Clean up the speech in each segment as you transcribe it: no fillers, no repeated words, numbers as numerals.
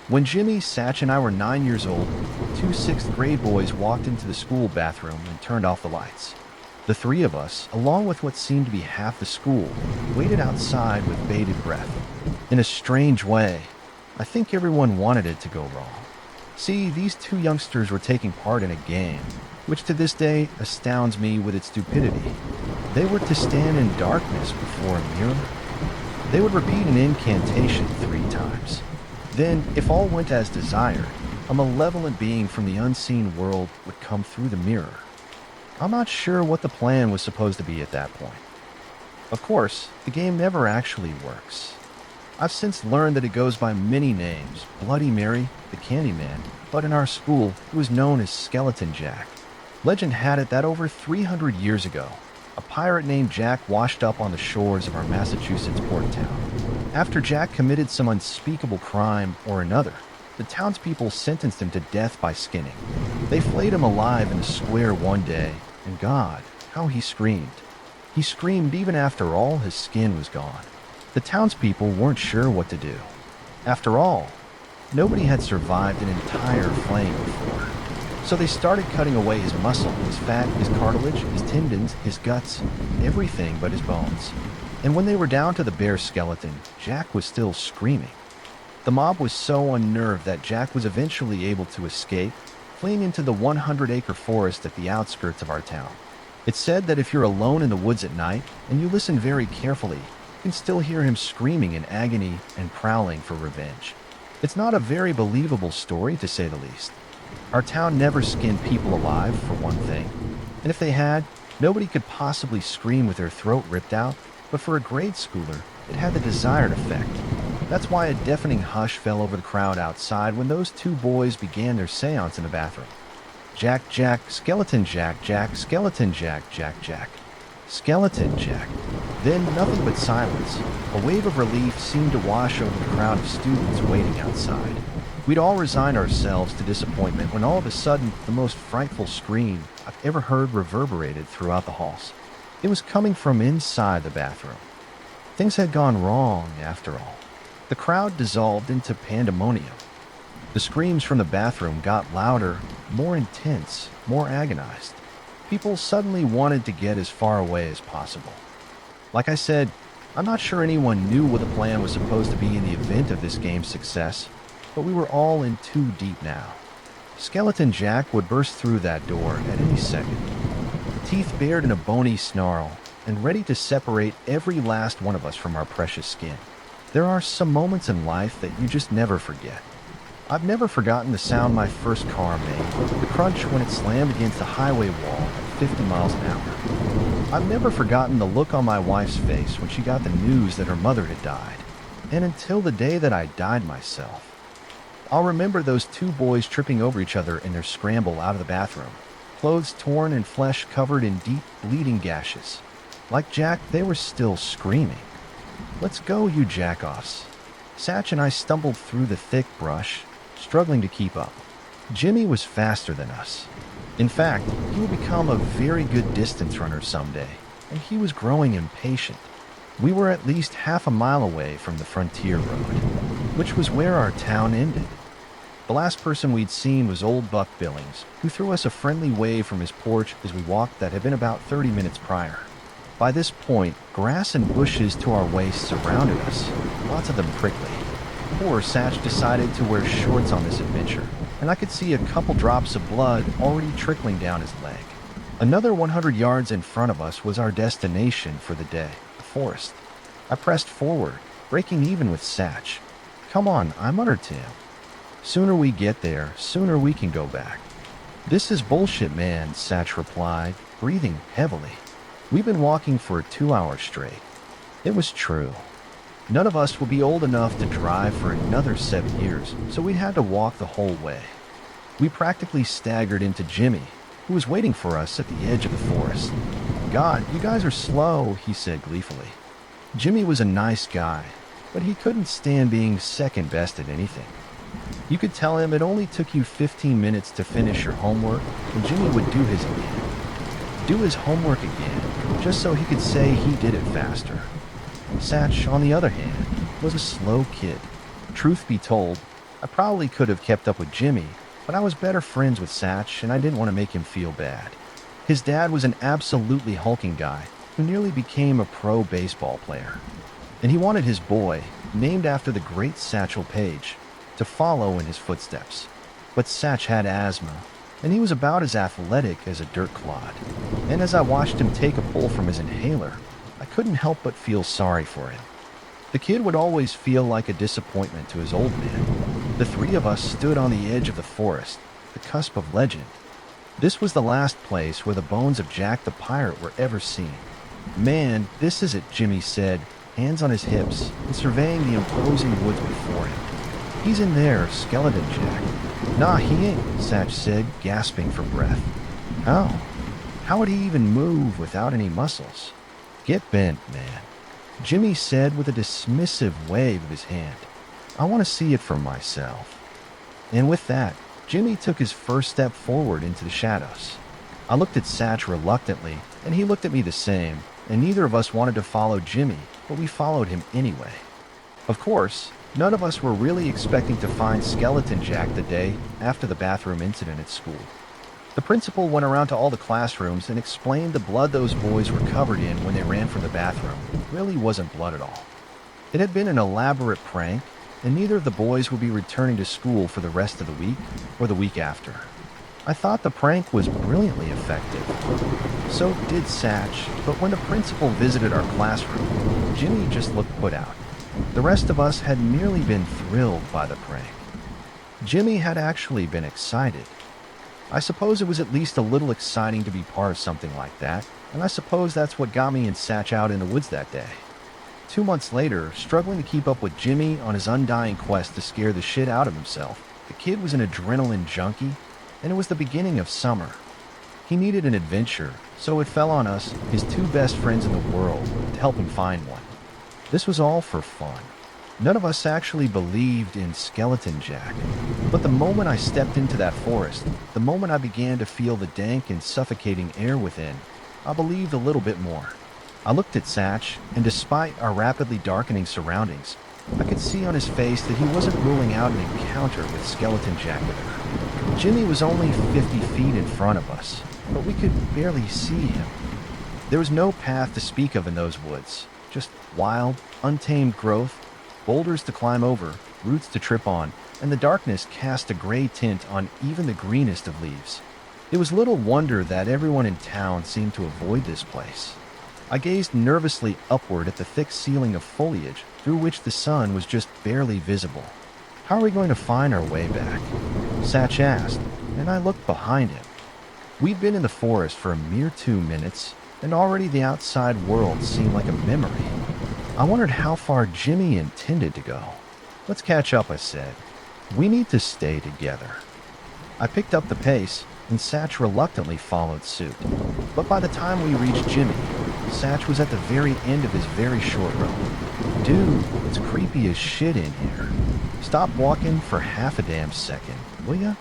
When Jimmy, Satch, and I were 9 years old, two sixth-grade boys walked into the school bathroom and turned off the lights. The three of us, along with what seemed to be half the school, waited outside with bated breath. In a strange way, I think everyone wanted it to go wrong. See, these two youngsters were taking part in a game, which to this day astounds me with its stupidity. They were to stand in darkness before a mirror. They would repeat an incantation 3 times. Then, if all went as desired, a malevolent being from the unseen world would come through the mirror. I'm not sure what the plan was supposed to be at that point. Of course, the game never actually works. I've since learned that it goes by many names: Bloody Mary, the Candyman, but in our school, it was known as Skeleton Jack. Legend had it that over 300 years ago, a pirate named Jack washed up on the shores of our Massachusetts port town. After Jack committed some unspeakable crime or another, the townspeople sentenced him to death by skinning. They flayed him alive in the square one day, and God, how he screamed. He screamed even after all his skin was gone. The townspeople weren't sure what to do. After all, nobody had survived an entire flaying before. So they started cutting away his muscle, his fat, his cartilage, his tendons, his guts, everything but his bones. And when they were down to the bare skeleton, Jack was still screaming. The mob was so unnerved that Jack was eventually able to escape, fleeing into the 100-acre forest at the outskirts of our town. It's said that if you're alone in the woods at night, and you listen very carefully, you can still hear him screaming in agony and prowling for revenge. It's not a very believable story, to say the least. Our town never skinned people alive, for one thing. And if they had, nobody could possibly scream with their throat ripped out, but for a grade schooler, it had the desired effect. That's why a deafening hush fell over the crowd outside when those two boys began their seance in the bathroom. Jack, Jack, Skeleton Jack, Jack, Skeleton Jack, Jack, Jack. Skeleton Jack. Then nothing but silence. A wave of relief seemed to wash over the crowd of students waiting outside. We'd all resigned ourselves to disappointment when all of a sudden the most frightful scream I've ever heard reverberated throughout the halls. It was coming from inside the bathroom. Things had gone wrong after all. The crowd dissolved into pandemonium. The screams from the bathroom got louder, more intense, more agonized. People suddenly wanted to get as far away as possible. Like I said, I'm not sure anyone knew what the plan was supposed to be in the event of this game's success, but we were all in too deep now. Skeleton Jack would burst through that door at any second, teeth bared in a bony snarl, and ready to separate every last one of us from our precious skin. There are some moments in life that you just never forget. I've never forgotten the sound my first car made, the crunch when it slammed against the highway wall at 50 miles an hour. I've never forgotten the look on my wife's face when she got the news that her mother had died. And until the day that I died myself, I'll remember those two boys tripping over each other in their scramble out of the bathroom, clothes torn and flesh covered in deep, bleeding gashes. Like Jack, they were still screaming. "Let's go, you jack-offs." Satch and I stumbled through the thick brush, struggling to keep up. Jimmy was faster than us. In fact, he would become a very good distance runner someday, and he was growing impatient. We were at least half a mile away from the frontier road, which was where our town ended. The last person we'd seen was old Buck Billings, who threw us a friendly wave from his porch as we walked that had been about 30 minutes prior. By this point, grass and bushes to our waists surrounded us, lots of them prickly. Poor Satch decided to wear shorts on this adventure, and I could see a couple drops of blood already trickling down his leg. Another 100 yards in front of us was our destination for the day, the forest. I pressed forward, breaking even with Satch. "Come on," I muttered to him. "Sooner we get there, sooner we can go back." "This is bullshit, man," Satch replied, breathing heavily. "We've been walking for 2 hours straight." It was true. None of us would be old enough to drive for another 7 years, so we had to walk the whole way. We practically staggered into Jimmy, who was waiting for us at the edge of the forest. "God, you guys are slow," he said gleefully. Jimmy was a nice guy, but he couldn't stand being second best at anything. You could tell him it only took you 15 minutes to finish your homework, and Jimmy would do his homework again, just so he could say he did it faster. Satch, on the other hand, was a slow kid. Truth be told, I probably could have kept up with Jimmy, but I was better friends with Satch and I didn't want to make him feel bad. His dad was an absolutely hulking guy who nearly became a pro baseball player. And he wanted his boy, named after the great Satchel Paige, to follow in his footsteps. But Satch had asthma, and he was about as athletic as a dirt clod. And as I watched him take a pull from his inhaler, I couldn't help but feel sorry for him. The kid would always feel like a disappointment to his old man. The three of us stood on the edge of the forest, the cusp of legend. This was the last place where the bones of Jack the Pirate were ever seen. "Man, this is it," Jimmy said, hands on his hips and surveying the imposing woods before him. "He's in there, Skeleton Jack." "Nah, he ain't," Satch said, gasping for breath. "How? How would he even move without any muscles?" "Get bent, man," Jimmy said with a dismissive wave of his hand. "I want to see it for myself." And with that, Jimmy took his first step forward into the shadows. I looked at Satch reluctantly, and he looked at me the same, and neither of us wanted to follow Jimmy, but we followed him anyway. Of course, none of us were really expecting to find Skeleton Jack the day after the bathroom incident at school. The principal went around to all the classrooms and explained the blood those boys were covered in when they ran from the bathroom really wasn't blood at all. It had been an elaborate prank, and neither of the boys would be returning to school for the rest of the week or the week after. I thought the prank was brilliantly effective. So did Satch, but when the principal visited our classroom, Jimmy just looked put out. The rest of us had merely been thrilled by the prank. Jimmy had actually been excited. I suppose it was at least a little exciting to be part of something like that, and I suppose that's what got me and Satch out in the woods that day. 2 months later, struggling to keep up with Jimmy on his undying quest to scare the shit out of himself, the kid was an adrenaline junkie, and it was the beginning of summer. He needed an adventure, so it fell on us, his two best friends in the world, to help him find one. This was all for fun. None of us actually believed in Skeleton Jack. But the moment I stepped into that forest, the moment I began to feel the dank and suffocating air within, I believed a little bit more. I looked at Satch, and despite our rapidly darkening surroundings, I could see on his face that he wasn't ruling out an encounter with Skeleton Jack with her. Jimmy was only 50 feet in front of us, but we could barely see him. There was no path to speak of in those woods, just wild, untamed growth, boulders to climb over, roots to trip on, and the darkness cast a gray tint on even the greenest of leaves. It was little wonder that everyone in town seemed to avoid this place. I gazed nervously upward at the thick ceiling of foliage through which the sun was just barely visible. "How are we going to find our way back?" Satch asked, and I looked behind him. We'd been in the forest for a mere 2 minutes, and already the outside world seemed like a memory. I wondered how far Jimmy intended to go. "Let's catch up," I said. "We need to stay together." I picked up the pace, and Satch reluctantly followed suit. But by the time we reached Jimmy, Satch was at the very end of his very short rope. "Dude, it's creepy as shit in here. Stop walking for half a damn second, will ya?"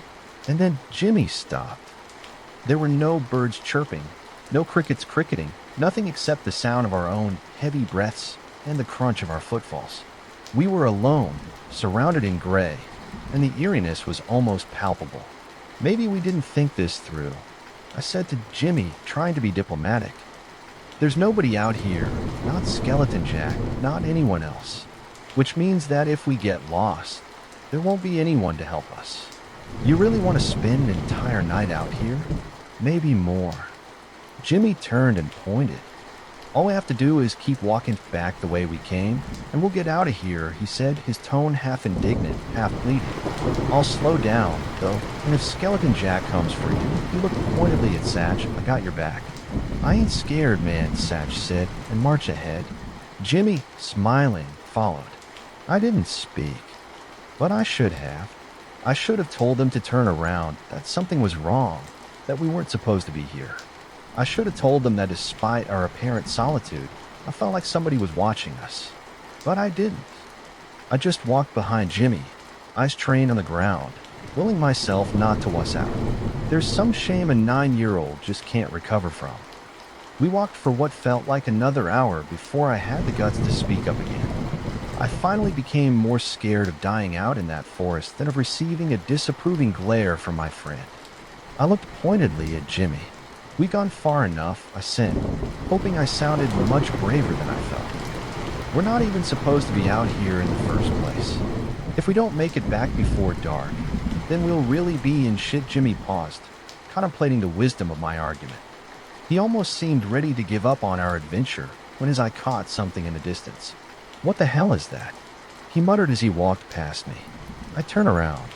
And then Jimmy stopped. There were no birds chirping, no crickets cricketing, nothing except the sound of our own heavy breaths and the crunch of our footfalls. We were alone, surrounded in gray, and the eeriness was almost palpable. Maybe we didn't think this through. I said to Jimmy, trying to be diplomatic. "There's nobody out here, not Skeleton Jack, not anyone else. Which means that if we get lost, there won't be anyone to help us. You really want to spend an entire night out here? Maybe more." Jimmy turned and pointed. "All we have to do is keep walking back the way we came, and we'll get out of here," he said, his tone half indignant, half pleading. "I'll slow down, though, and if Skeleton Jack comes for you," he looked pointedly at Satch, "I got your back." "I ain't scared, man," Satch said, and marched ahead. Jimmy, smiling, followed. I didn't speak, but I should have. I should have told them to turn around, that something was wrong, that we weren't supposed to be here. I should have told them that despite our apparent solitude, I felt like somebody was watching us. But I didn't. I just walked behind Jimmy, eyes trained on the ground, willing myself not to wuss out. There's some shame a 9-year-old just can't recover from. We walked for what felt like another hour before I had the guts to speak up again. I finally became more scared of dying out in that forest than of receiving a disapproving glare from my friend. I looked pointedly at Jimmy. We'd gone far enough, I said, hoping I sounded much braver than I felt. We're not even supposed to be out here in the first place. If we don't make it back before dark, then we'll really be in shit. Jimmy paused, contemplating the wisdom of my argument. He almost seemed ready to give up on our adventure when his eye caught something in the distance. "What the hell is that?" he muttered as he walked past me. I turned around.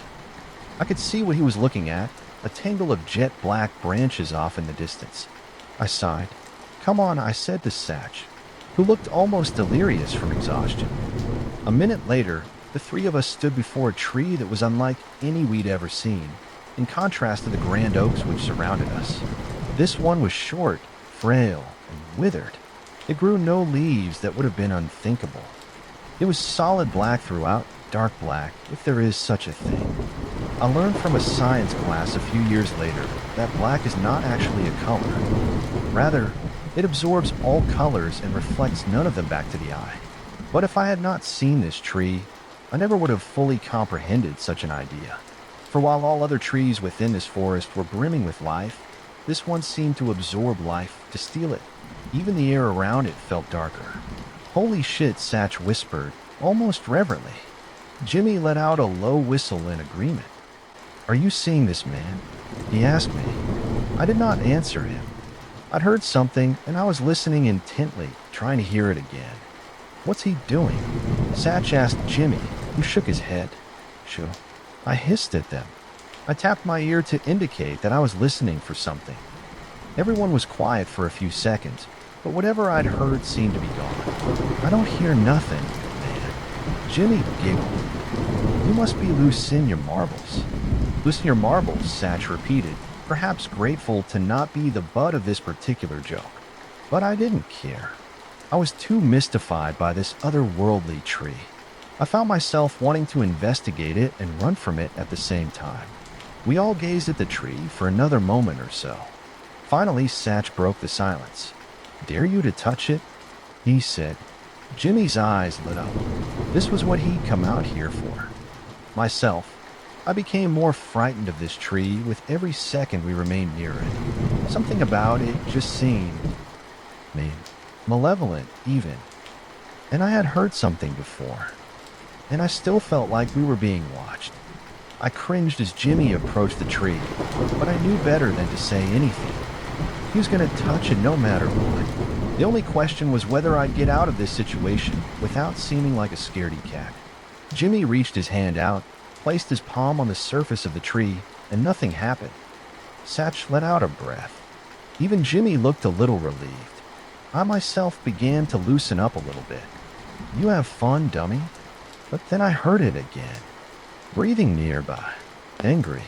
I could see what he was looking at, a tangle of jet black branches off in the distance. I sighed. "Come on," I said to Satch, who looked almost delirious from exhaustion. A minute later, the three of us stood before a tree that was unlike any we'd ever seen, in contrast to the grand oaks which surrounded us. This one was short, frail, and withered. It grew no leaves that would have been unthinkable. It was solid black throughout, dark black, if there is such a thing. I learned from a science class a few years later that black is not actually a color. Rather, it absorbs all colors and reflects none of them back to the eye. But if I had not seen this tree, I never would have fully comprehended such an idea. For while all other trees within this forest were brimming with life, this one seemed to absorb life, to steal it. Even the air around it felt darker. "Holy shit," Satch whispered, almost reverently. Jimmy let out a low whistle in agreement. "Are you seeing this, man?" he asked me. I did not answer him. I'd heard something, and I was listening intently, trying to hear it again. "What's he doing?" Satch asked Jimmy, who shook his head. "Sure." I hissed at them. I tapped my ear to indicate that I was listening for something. Everyone was quiet for a few seconds, but whatever I'd heard seemed to be gone. "I don't hear nothing, man." Jimmy giggled. "You must be loosening your marbles." "Loosen your marbles," Satch repeated, perhaps grateful to not be the butt of this particular joke. But I didn't care. I was too mystified by this otherworldly tree. I found myself wanting to investigate it and run from it at the same time. We all gazed at the tree for another moment or so. Finally, Satch broke the silence. "Dare you to touch it?" he said. Jimmy's eyes lit up. This was what he'd come out here for. Myself, I became more frightened of this tree with every second we remained near it. Something about it just seemed malevolent, even. And I had heard something before. And I still felt like we were being watched. I cringed as Jimmy approached the tree, but I knew better than to say anything. He was going to touch it no matter what. The only question was whether I'd get out of this situation without seeming like a scaredy cat. Jimmy reached his hand out, placed his palm on the surface of the tree, and nothing happened. Satch let out a breath. Even Jimmy looked a little relieved. I myself began to loosen up a little bit. "You have fun, dummy?" But then I heard it again. Breathing nearby. Angry.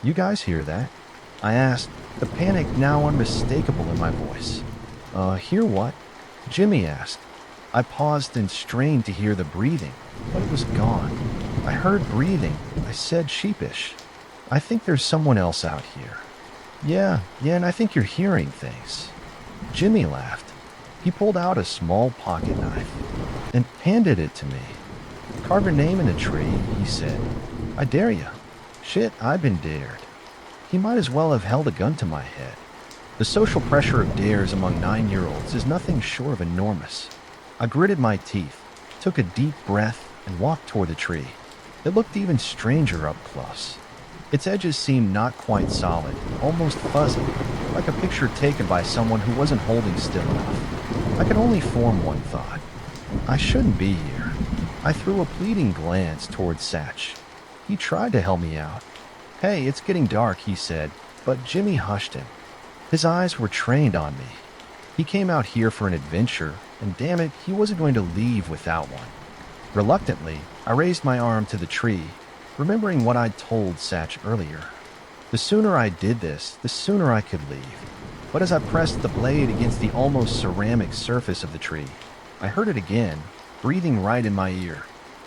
"You guys hear that?" I asked, the panic now unmistakable in my voice. Hear what?" Jimmy asked. I paused and strained to hear the breathing, but it was gone. "I heard breathing," I said, sheepish. "I think there's someone else out here." Yeah, and I think you're hearing things." Jimmy laughed. He pulled out a small pocket knife and handed it to me. "Carve your name in the tree," he said. "I dare you." Shit, I'd been dared. He might as well have held a gun to my head. The social pressure of dares among 9-year-olds is nothing short of enormous. I gritted my teeth, took a deep breath, and walked toward the tree. It looked even stranger up close. Its edges seemed not quite solid, almost fuzzy, like a picture taken by someone who wasn't holding still enough. I could only form one thought. I shouldn't be here. I threw a pleading glance toward Satch. He tried to help me out. "Hey, it's getting dark," he said, but Jimmy hushed him. His eyes were trained on me. He came out here for an adventure, and damn it, he wasn't going to leave without one. Reluctantly, I raised my arm to the tree, remembering what I'd told Satch earlier. The sooner I did this, the sooner I could leave. But as I pressed the blade against the almost ceramic surface of the tree, I heard it again, breathing right in my ear.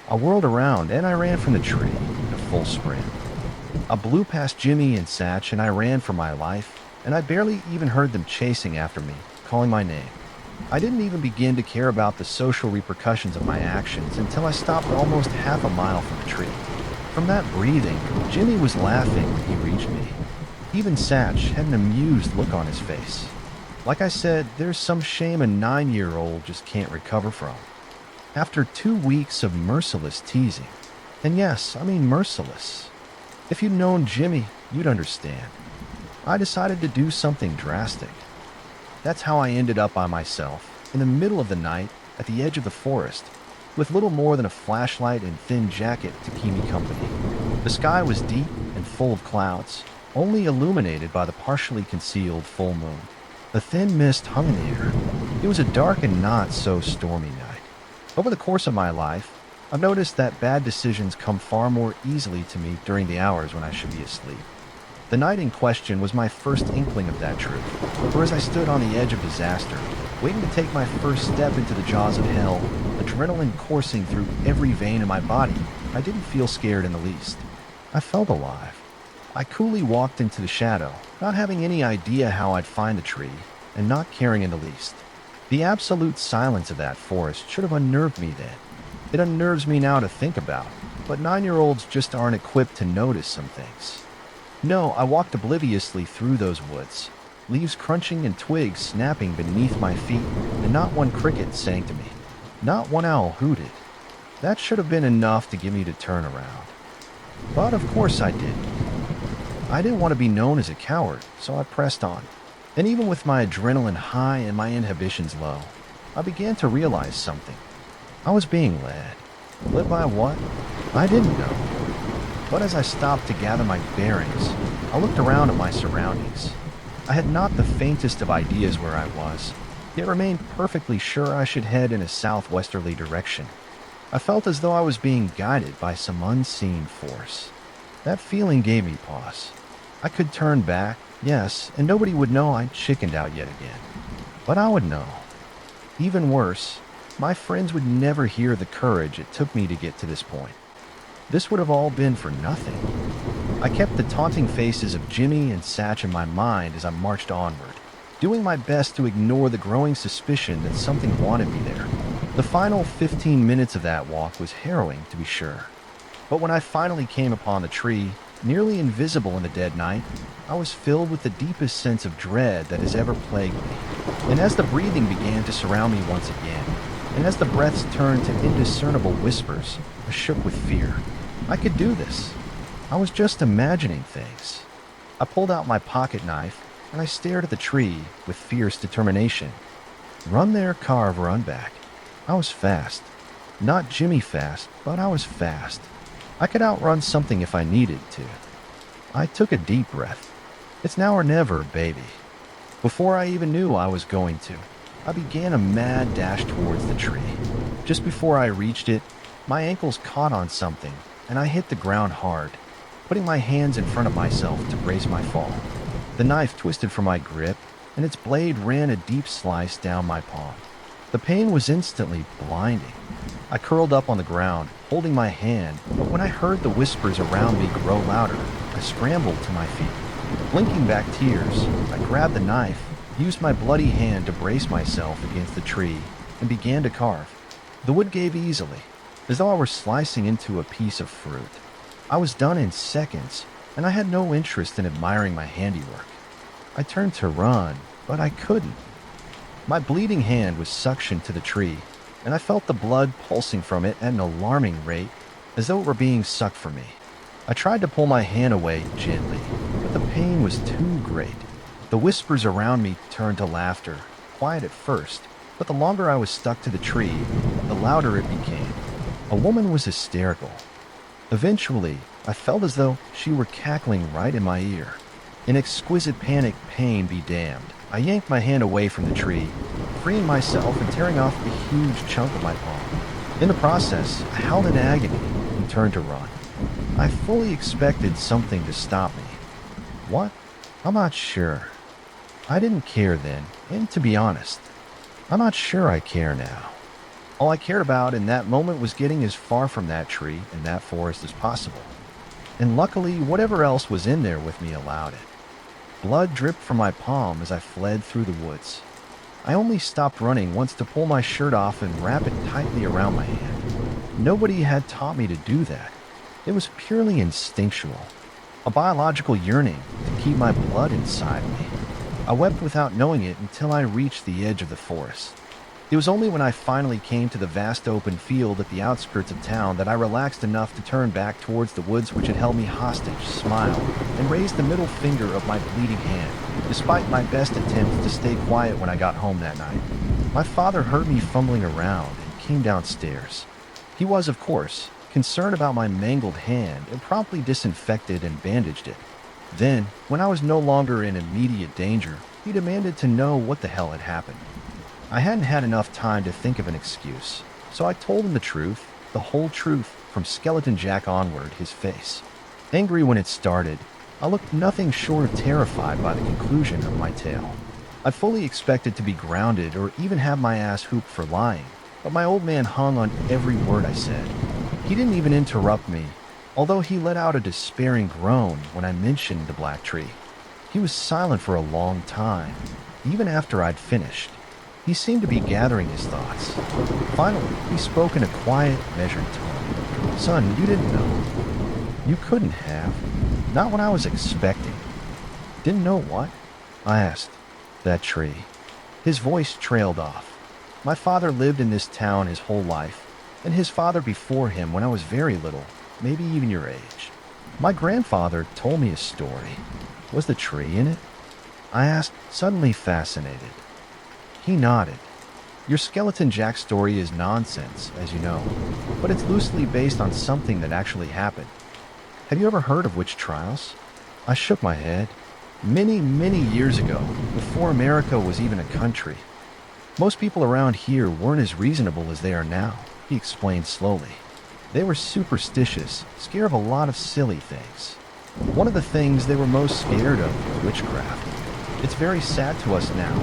I whirled around and I ran from the tree in a full sprint. I blew past Jimmy and Satch and I ran for my life, and I barely even heard them chasing after me, calling my name. I didn't even begin to care about the social repercussions of my actions until I stopped almost half a mile from the tree. From that breathing, Jimmy was laughing when he reached me. Even Satch had an amused look on his face. Like I said, there's some shame a 9-year-old just can't recover from. After 2 weeks of merciless teasing, and yes, I mean merciless. If you'd known Jimmy, you'd understand. I decided to do something drastic. That's how I ended up by myself, in the middle of the night, at the edge of the forest, with little more than a flashlight and thin jacket to keep me company. The sky was deep and full of clouds, only illuminated by the partially concealed full moon. A thin mist hung in the air. It was a dark and not so stormy night. Over the course of my life, I've noticed that bad decisions come far more easily to me during the hours when I should be asleep. The night in question was my first inkling of that truth, for as I stood on the edge of disaster, waiting to take my first step into the jaws of hell, adrenaline coursing through every vein in my body, I didn't feel scared in the least. I felt alive. I coolly walked into the shadow, not having any idea how I'd find the tree, and not caring in the least. The absolute silence of that forest should have unnerved me then. It unnerves me now to think about, but 9-year-olds just aren't equipped to notice some things. No, I walked obliviously through those woods, leaves crunching and twigs snapping beneath my feet, and not one cricket sang to me. Not one owl hooted. That should have been enough to get me to turn around. But of course I didn't. I didn't want to be known as a coward, so I pressed on. And even with my adrenaline high and my inhibitions low, I began to realize something. I was being led. Led by what? I didn't know. But as I stopped to gather my bearings, I looked around at my surroundings. I had not the faintest of ideas where I was, yet remained perfectly sure I should head in a southwesterly direction. I felt as though I was being guided by some unseen force. That feeling gave me pause. I could turn back, yes, and nobody would know I'd chickened out yet again. But I would know. Even worse, my friends would never hear the courage it took me to get to this point. This would have all been for nothing. I kept the taunting faces of Jimmy and Satch in my mind as I marched onward, doing my best to ignore the growing suspicion that something wanted me there. The final 15 minutes of that walk was harrowing, to be sure. But when I finally came upon the tree, nearly invisible in the dead night, I was filled with the deepest sense of dread that has ever plagued me. And as the breathing began to surround me once again, and as the breaths turned to indiscernible whispers, I shook with fear. I could do this. I was just imagining things. I pulled out my pocket knife, and I stared at the tree with fierce determination. Run there, carve, run back. I was fast. Not Jimmy fast, but I was fast. I could outrun something if I needed to. I took a deep breath. It's now or never, baby. Before I even knew I was going to, I began a mad dash towards the tree. Just before I reached it, my ankles caught on something, and I hit the ground hard, putting my hands in front of myself to brace my fall. The knife twisted from my grip, and its blade ran a deep slice down my palm. The pain was instantly blinding. I curled up on the ground, holding my hand, but when I heard the whispers around me grow louder, I scrambled to my feet. Blinking back tears, I grabbed the knife, used my bloody hand to brace myself against the tree, and began to carve. The wood gave easily, as though I were slicing into a piece of fruit. I was done in seconds, and I had no interest in admiring my handiwork. I turned to run, but I couldn't. My bleeding hand was suctioned to the tree, and I felt the blood pulsing from it at an alarming rate, as though it were being sucked from me. I tried to pull my hand away gently, but the pain was too great. The whispers around me turned to laughter, quiet at first, but the longer I was stuck to the tree, the louder it became. A woman was hysterical. Eventually, I felt as though she were cackling right in my ear. In exquisite panic, pain be damned, I yanked my hand away from the tree, freeing myself and tearing off a huge chunk of my palm. In the process, I howled in agony and turned to run. I fully expected something to stop me. What? I'm not sure. I didn't care then, and to be honest, I'm not sure I care now. All I cared about in that moment was getting as far from that tree and that forest as possible. And luckily, whatever else was in there with me allowed it. Blood dripped from my palm as I fled through the woods. I only stopped running once to pull my shirt off and wrap it tightly around my hand. Nobody had taught me to do that. It was purely instinctual, a biological yearning to keep my blood inside me. I wept without knowing it until I reached the edge of the forest. It was only when I finally came to the vast open field at the outskirts of town that I relaxed enough to turn back towards the woods which had held me hostage, smile, and raise the middle finger of my bleeding hand, despite my best attempts to stay quiet when I got home that night. My father heard me fumbling around and came downstairs. He was, of course, concerned about my mangled hand and promptly disinfected and bandaged it. Then, when I was no longer in immediate danger, he demanded to know what the hell had happened. I hadn't had enough time to think of an excuse, so I told him the truth, the whole truth, from Skeleton Jack onward, his face. Angry when it started, I looked nothing short of terrified by the conclusion of my tale. I fully expected to be grounded or even have my ass hooped for lying, but my old man hung on every word I said. He didn't even interrupt me, although he let out a despairing groan when I mentioned the black tree. He was silent for a long time, even after I'd finished. He seemed to be gathering his thoughts. Finally, he spoke in a quiet, measured tone. "Son, you didn't know. You couldn't have. Not what I was expecting." "Didn't know what?" I asked. "That tree." His voice trailed off. "My father lived in this town his whole life, and his father before him when I was very little, maybe even your age. My grandfather told me a story. Was the tree in it?" I asked, suddenly fascinated. He nodded. "Your Skeleton Jack story is nonsense, as you know, but it's loosely based on something that actually happened. Have you ever heard of witch trials?" I shook my head. "Many, many years ago, before America was even a country. Most people around here weren't as reasonable as they are now," he explained slowly. "They were superstitious, scared of a lot of silly things. One of the things they were most scared of was witchcraft. It's very sad to us now,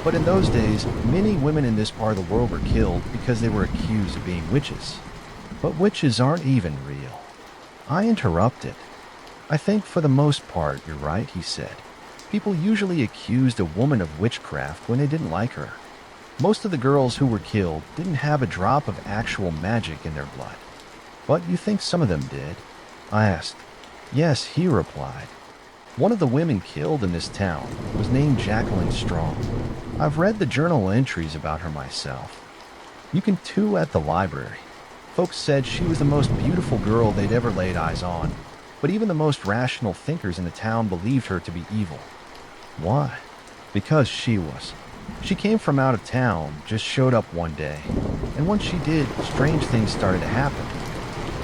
but in those days, many women in this part of the world were killed because they were accused of being witches. But witches aren't even real." I interrupted. "I think for the most part, you're right," he said. "People usually accused a woman of witchcraft when they didn't like her. Most of the girls who were killed didn't have a drop of actual magic in their blood. But you think some of them did?" I asked. "Yes," he replied. "One of the women killed in this town was named Jacqueline Strong. I've read the journal entries about her myself. You can too at the library. Folks said she was the most beautiful girl they'd ever laid eyes on, but even the most rational thinkers in the town believed her to be evil." "Why?" "Because she was. She came from out of town, just showed up one day, and once she did, strange things started to happen.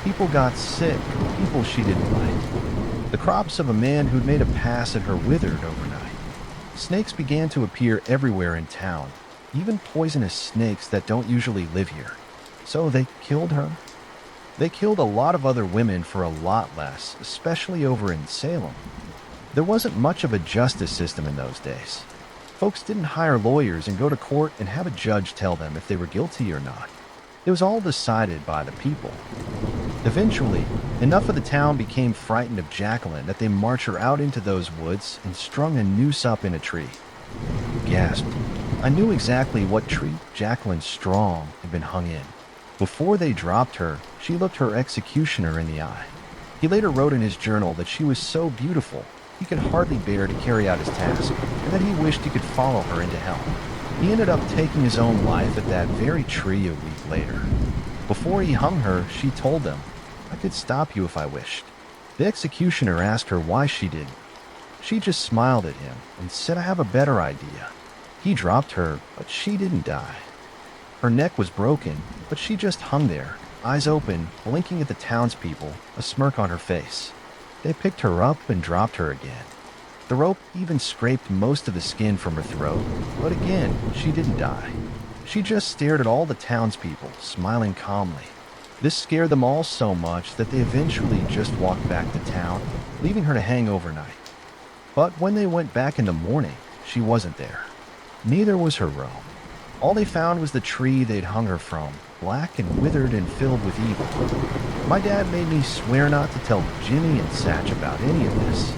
People got sick, people she didn't like. The crops of a man who'd made a pass at her withered overnight. Snakes began to appear everywhere in town, even poisonous snakes that don't usually live here. So they killed her. They killed a lot of other women for a lot less, especially over in Salem. There wasn't much of a justice system in those days. Folks didn't hire lawyers and go to court and have a judge tell them if they were guilty or not. It was all decided by the people. Eventually, enough of the town became frightened of Jacqueline that they marched her out into those woods and strung a noose up in a tree." He gasped. I knew exactly what tree Jacqueline Strong had been hung in. Before they dropped her, she looked her executioner in the eye. He later wrote in his journal that she was so beautiful he could hardly bear to carry out his task, and that he wished he could follow her into hell. He ended up taking his own life at that very tree a week later. Before he hung her, she told him, "I could stop you if I wished." The executioner asked her why she didn't. She just smiled at him and said, "I have a better idea." He dropped her, but she didn't die. Her neck was broken, but she just hung there, eyes open, blinking at the townspeople, a smirk on her face. They picked her up and dropped her again. The rope even scraped most of the skin from her throat, but again, she didn't die. She just stared at all the townspeople, smiling calmly. This scared them all so much that they eventually just walked back to town, leaving her to hang overnight. But when they went back in the morning, she wasn't there. Neither was her robe. All they found was the tree they'd hung her from, black and withered and filled with evil. My dad made me swear not to tell Jimmy and Satch about any of this.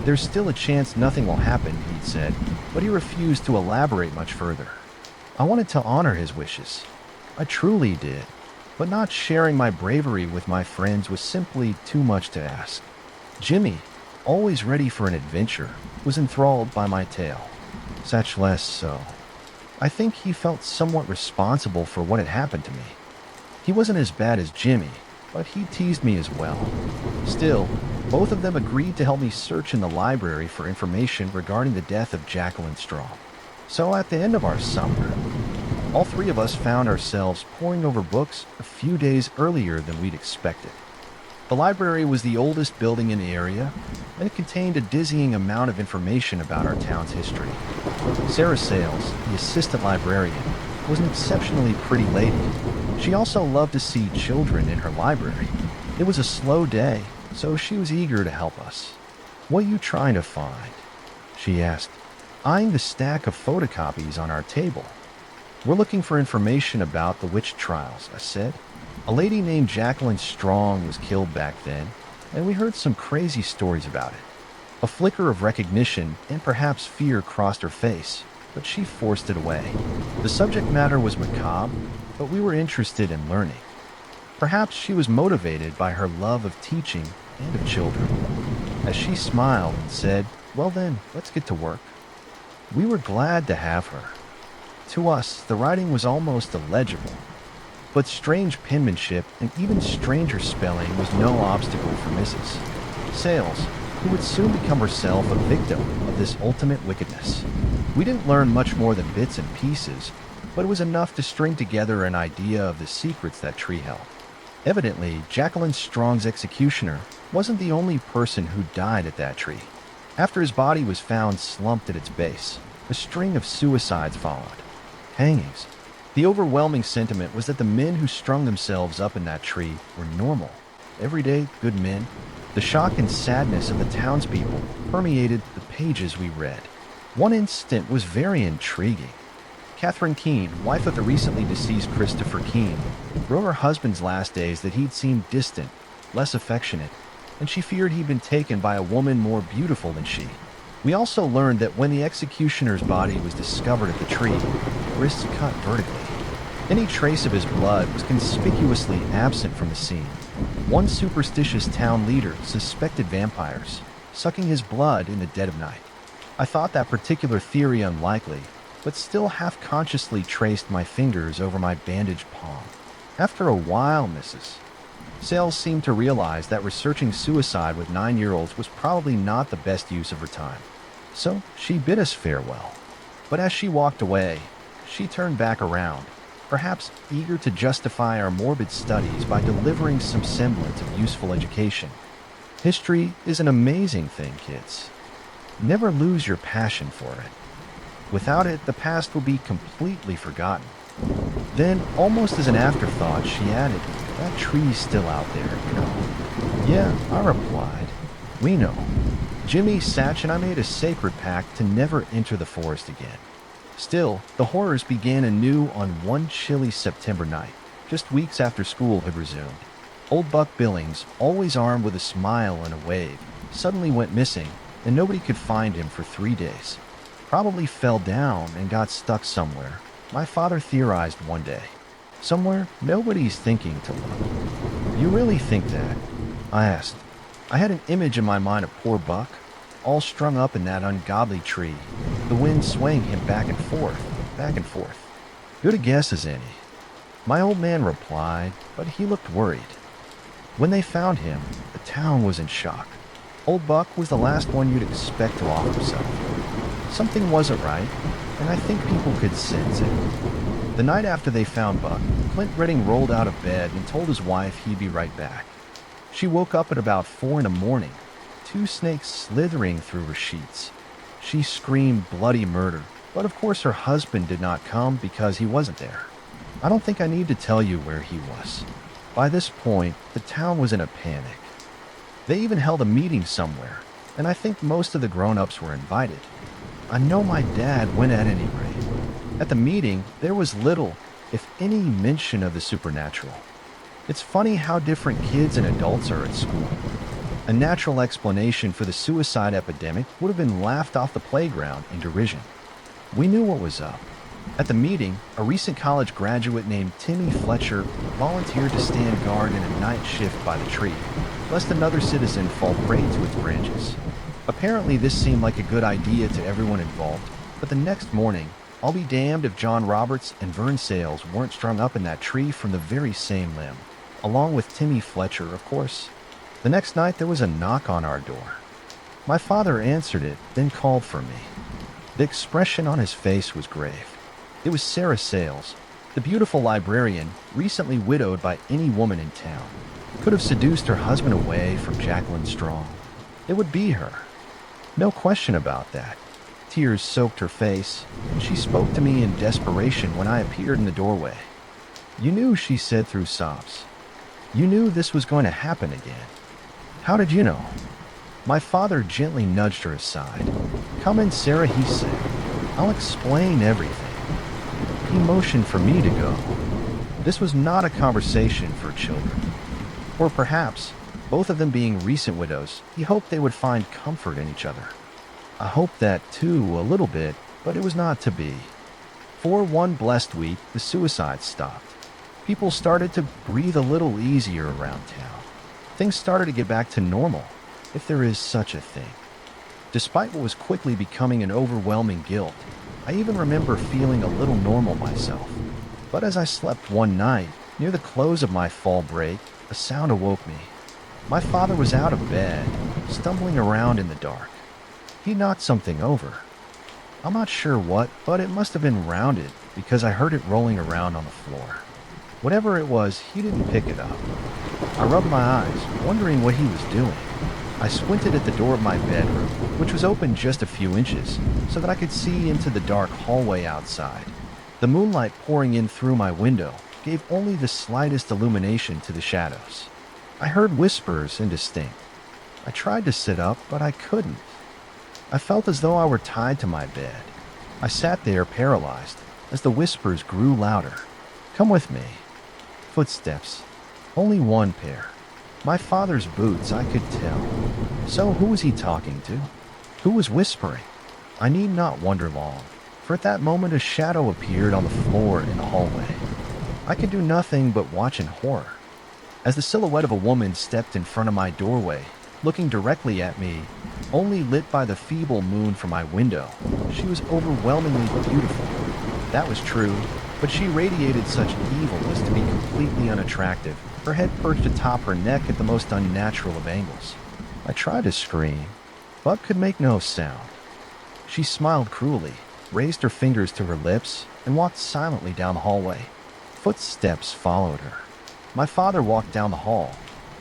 There's still a chance nothing will happen, he'd said, but he refused to elaborate much further. I wanted to honor his wishes. I truly did, but not sharing my bravery with my friends was simply too much to ask. Jimmy, always ready for an adventure, was enthralled by my tale. Such less so. I think he felt somewhat responsible for what had happened to me. He wasn't as bad as Jimmy, but he teased me as well. Still, both of them agreed to help me search in the library for information regarding the death of Jacqueline Strong. So at the end of our summer, all three of us found ourselves poring over books a few days earlier than we'd expected. The library was the oldest building in the area, and it contained a dizzying amount of information about our town's history. Sarah Sales, the assistant librarian, was an exceptionally pretty lady. She also loved to see children in her library. It was a slow day, so she was eager to help us. "What are you trying to find?" she asked, eyeing the stack of photocopies on our table. "We're looking for information about the witch trials," I said. "A lady named Jacqueline Strong was killed back then, and we heard some crazy stories about it." A flicker of recognition and perhaps fear crossed her face, but she forced it away. The subject matter was macabre, but we were interested in learning. Perhaps she was motivated by her love of teaching and of children. As she smiled and said, "Well then, let's get to work." We were glad to have her. To us, the writing was almost illegible, but strange penmanship and even stranger spelling was no obstacle for Mrs. Sales, who would soon become herself a victim of this ultimate wickedness. We didn't learn much more than bits and pieces, but it was enough to string together an idea of the secrets that tree held. Evidently, Jacqueline Strong's executioner wasn't the only person who died at that tree. After his body was found slumped at its base, a string of suicides followed. Hangings. The overwhelming sentiment was that the men who strung themselves up in that tree were normal, everyday, good men. The shock and sadness of the townspeople permeated the pages we read. One incident was very intriguing. Catherine Keene, wife of the recently deceased Christopher Keene, wrote her husband's last days that he'd seemed distant, less affectionate, and she feared he'd been taken by a woman more beautiful than she. We also learned that when the executioner's body was discovered at the tree, wrists cut vertically. Any trace of his blood was conspicuously absent from the scene. One superstitious town leader suspected vampires, sucking his blood in the dead of night. I thought that particular theory unlikely, but still half-consciously traced my fingers over my bandaged palm. After a while, Mrs. Sales seemed to realize that researching suicide with 9-year-olds was probably not the best use of her time. So she bid us farewell. But as she walked away, she turned back around, perhaps eager to justify our morbid studies by delivering some semblance of useful education. History is an amazing thing, kids. Never lose your passion for it. Without it, the past will be completely forgotten. Then, almost as an afterthought, she added, "That tree's still out there, you know." "Yeah," I replied. "We know." Jimmy, Satch, and I made a sacred pact to never enter the forest again. Still, the horrors began anew on one chilly September night, just weeks after school had resumed. Old Buck Billings, always armed with a smile and a wave, suddenly went missing, and nobody could find him for 3 days. Probably fell down and got stuck somewhere, my father theorized one day. Somewhere nobody's thinking to look. "You really think that?" I asked. I had an image in my mind of poor Buck, all strung up in that ungodly tree, the wind swaying him back and forth, back and forth. "Good a guess as any," my old man replied, but he looked worried. When they found him, the town was in shock. Old Buck was the last one you'd expect to off himself. Something wasn't right, and I think people could sense it. The night after they found Buck, Clint Redding rolled out of bed and told his wife he'd be right back. She woke up at about 4 in the morning, 2 snakes slithering through her sheets. She screamed bloody murder, but of course her husband did not come because he wasn't there. I don't think I need to tell you where he was. By this point, the town was in a panic. They even held a meeting somewhere, and I think most of the grown-ups were invited. I know my dad went at any rate. At the meeting, there was little, if any, mention of the supernatural. It's funny how different kids and adults are at school. A natural explanation for the suicide epidemic would have been laughed off the playground in derision. We knew what was up. At the meeting, a recent college graduate named Timmy Fletcher volunteered to stand guard in a night shift by the tree, lest another citizen fall prey to its branches. Apparently, this seemed like a good idea to everyone involved, but the next morning, I'll be damned if John Roberts and Vern Sales weren't strung up in that tree from the very same limb, along with Timmy Fletcher, of course. The next night, there was a knock on our door. My father answered it, then called for me. The expression on his face was grave. It was Sarah Sales, the beautiful librarian, recently widowed by any woman in town. Could have seduced her husband away from Jacqueline Strong. It would be her. No question about that. Tears soaked her face, and she spoke to me in desperation when I appeared in the doorway. "You knew," she said through sobs. "You knew this was going to happen again. How did you know?" My father gently nudged her aside. "Come in, Sarah," he said. "I'll explain everything." He motioned for me to go. This was not a conversation for children. Or perhaps, both of them being recent widows, he hoped they would find comfort in each other. I hoped that too, a little bit, but it was not to be. For one blessed week, the suicides stopped. People started to breathe a little easier around town. Things started to get back to normal, if there is such a thing. Despite what was quickly becoming an overwhelming guilt, I even remember feeling a little normal myself. But as I slept one night, near the close of my fall break, a sound awoke me. My father was out of bed, stumbling around in the dark. He knocked something over. I'm not sure what, but it must have been rounded because I heard it rolling around on the floor. Whatever it was, he didn't pick it up. I rubbed my eyes, wondering what he was doing. I squinted at the door of my bedroom, which was open just a few inches, so that I could see into the dark hallway outside. The moonlight pouring in through my window gave only the slightest illumination to the shadows. I heard whispers indistinct. I tried to sit up, but I couldn't. I felt as though I were tied to my bed. I sat there paralyzed as the whispers grew louder. "Come with me." Footsteps. Only one pair. My father's boots, I could tell. So who was he talking to? Who was whispering? I need not wonder long, for at that moment a shadow appeared on the floor in the hallway. I could do nothing but watch in horror. As the silhouette of a woman stepped in front of my doorway, looking directly at me, only lit by the feeble moon from my window, she was overwhelmingly beautiful. That was true, but she radiated such evil as to be completely unattractive, her head perched atop her neck at the most unnatural of angles. I tried to scream, but could make no sound. She smiled cruelly, raised her fingers to her lips, and walked silently down the hallway. Footsteps followed her. My father walked down the hall,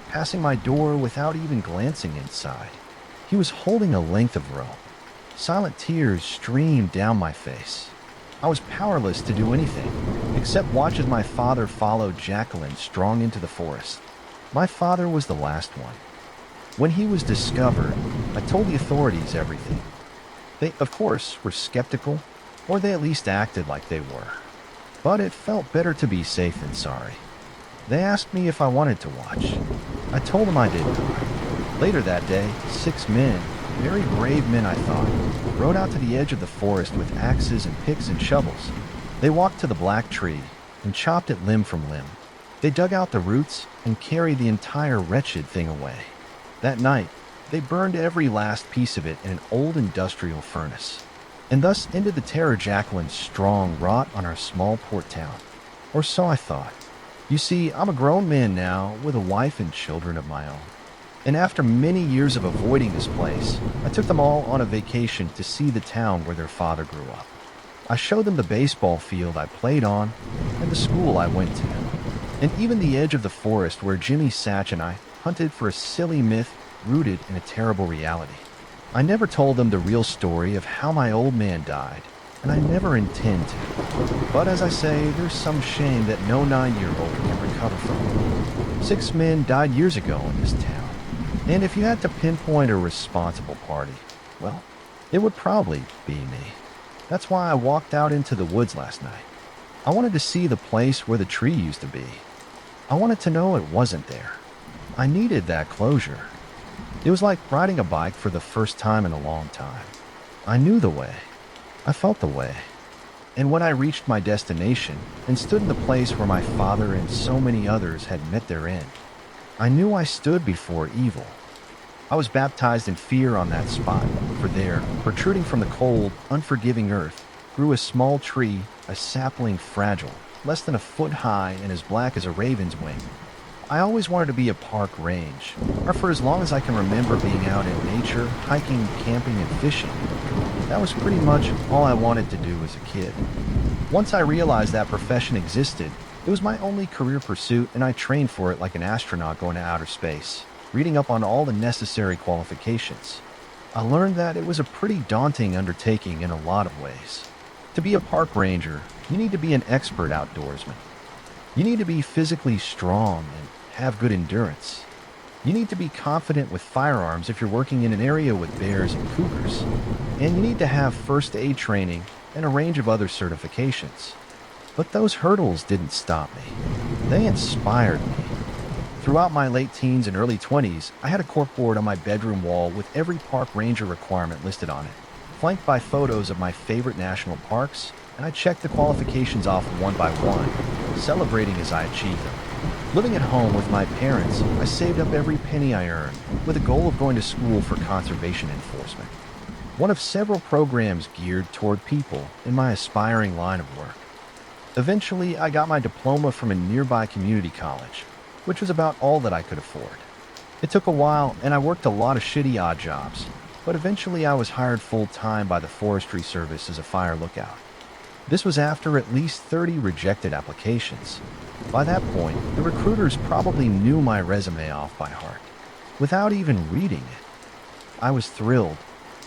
passing my door without even glancing inside. He was holding a length of rope. Silent tears streamed down my face. I was powerless to do anything, except watch as my father followed Jacqueline Strong into the forest. My father was the last one. When he was discovered, I told the authorities everything. They, of course, were skeptical, or they at least acted like they were. But it felt better to be safe than sorry. They asked me if I wanted to watch. I told them I did not. Later that day, 6 men, very brave men I thought, rode out to the edge of the forest with axes and picks and shovels. They walked to the black tree and chopped it limb from limb. They dug out the roots and carried the entire wretched thing away. That night, they burned every last piece of it in an old industrial furnace, and thus ended the terror Jacqueline Strong wrought on our small port town. Or so I thought. You see, I'm a grown man now with a wife and children of my own. And after many years of avoiding this place, I took them all on a vacation to see the town where their father grew up. I showed them the baseball field I played on and the school I went to, and even the edge of the forest where Jimmy Satch and I hunted for a silly myth rooted in a terrible reality. I never told them the real story of how my old man died, and I never intend to. But as I say, there's some shame that no 9-year-old can recover from. 6 men died years ago in this town. And if you had to pinpoint a responsible party, well, it would probably be me. That's why I walked out into the woods last night. I wanted to see the place where the tree used to be. I wanted to know it wasn't there. I needed that closure. It was like riding a bike for the first time in a long time. I knew the way. I felt the way. And when I reached my destination and stood in the place where my father and so many others had met their end, I knew I stood before evil. I was baptized in fear on that spot, for there, protruding from the cold, unforgiving earth, grew a small tree, a sapling fragile, less than a foot high and as black as a raven's wing. I always wanted to be a park range, or for as long as I can remember being out in nature, hiking, camping, and fishing. That was pretty much all I wanted to do as a kid. Once I realized that profession existed, it was my only career pursuit, and I trained for it like an astronaut going to outer space, reading up on all the necessary qualifications. I learned that it was a pretty daunting undertaking in a lot of ways. To be a park ranger, you need to be an expert outdoorsman. You need to be physically strong and have good endurance. You need to be confident with firearms if you're working in an area with bears and cougars. And you need to have first aid training and a range of other certifications. But those hurdles didn't stop me. They inspired me. Throughout my late teens and early 20s, I had a corkboard on my bedroom wall with every park ranger requirement listed on it, flanked by photos of my favorite national parks, and I checked the qualifications off one by one, celebrating as I achieved them. Living at home with my parents, I saved up every penny I earned, with a goal of going to school for conservation enforcement, one of several programs geared toward people in my aspiring line of work. Eventually, I got my diploma from a nearby community college, which was about all that I could afford. It took a while, and I worked a lot of shitty odd jobs, but eventually I was hired full-time by the Forestry Service as a fire lookout. This was after at least 30 rejected applications. By that point, the recruiters probably knew my resume off by heart, without even reading it. I was thrilled,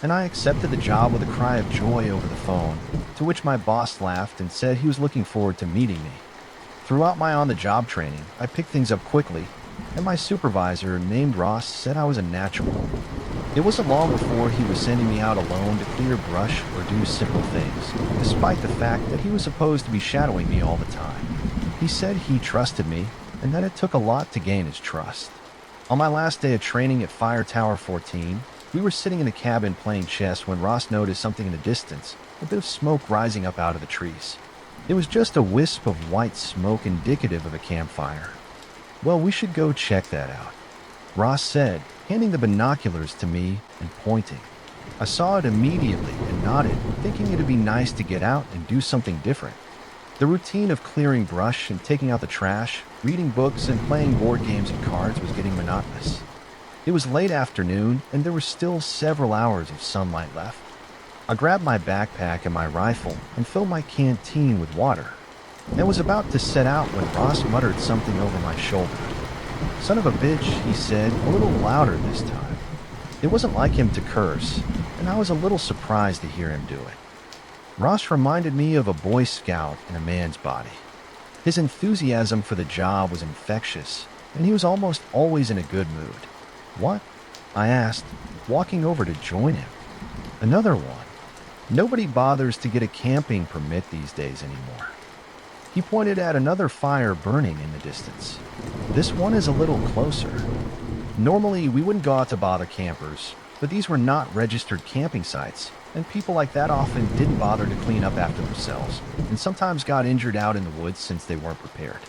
and I accepted the job with a cry of joy over the phone, to which my boss laughed and said he was looking forward to meeting me. Throughout my on-the-job training, I picked things up quickly, and my supervisor, named Ross, said I was a natural. It wasn't long before he was sending me out alone to clear brush or do simple things, despite the fact that he was supposed to be shadowing me all the time. He said he trusted me, and that it took a lot to gain his trust. On my last day of training at Fire Tower 14, we were sitting in the cabin playing chess when Ross noticed something in the distance, a bit of smoke rising up out of the trees. It was just a wisp of white smoke indicative of a campfire. "Well, we should go check that out," Ross said, handing the binoculars to me and pointing. I saw it immediately and nodded, thinking it'd be nice to get out and do something different. The routine of clearing brush and taking out the trash, reading books and playing board games and cards was getting monotonous. It was late afternoon, and there were still several hours of sunlight left. I grabbed my backpack and my rifle and filled my canteen with water, and was about to set out when Ross muttered something over my shoulder. "Son of a bitch," he said, a little louder this time. It wasn't like him to curse, and I was a little surprised to hear him do it. Ross reminded me of a Boy Scout in a man's body. His enthusiasm for the job was infectious, and he was almost always in a good mood. "What?" I asked, walking over to join him. "Another one. Nobody bothers to get a camping permit these days anymore." He pointed at another fire burning in the distance. "This one is a little closer. Normally, we wouldn't go out to bother campers, but these were not registered camping sites, and people like that often didn't bother to clean up after themselves, and sometimes got injured out in the woods since they weren't prepared.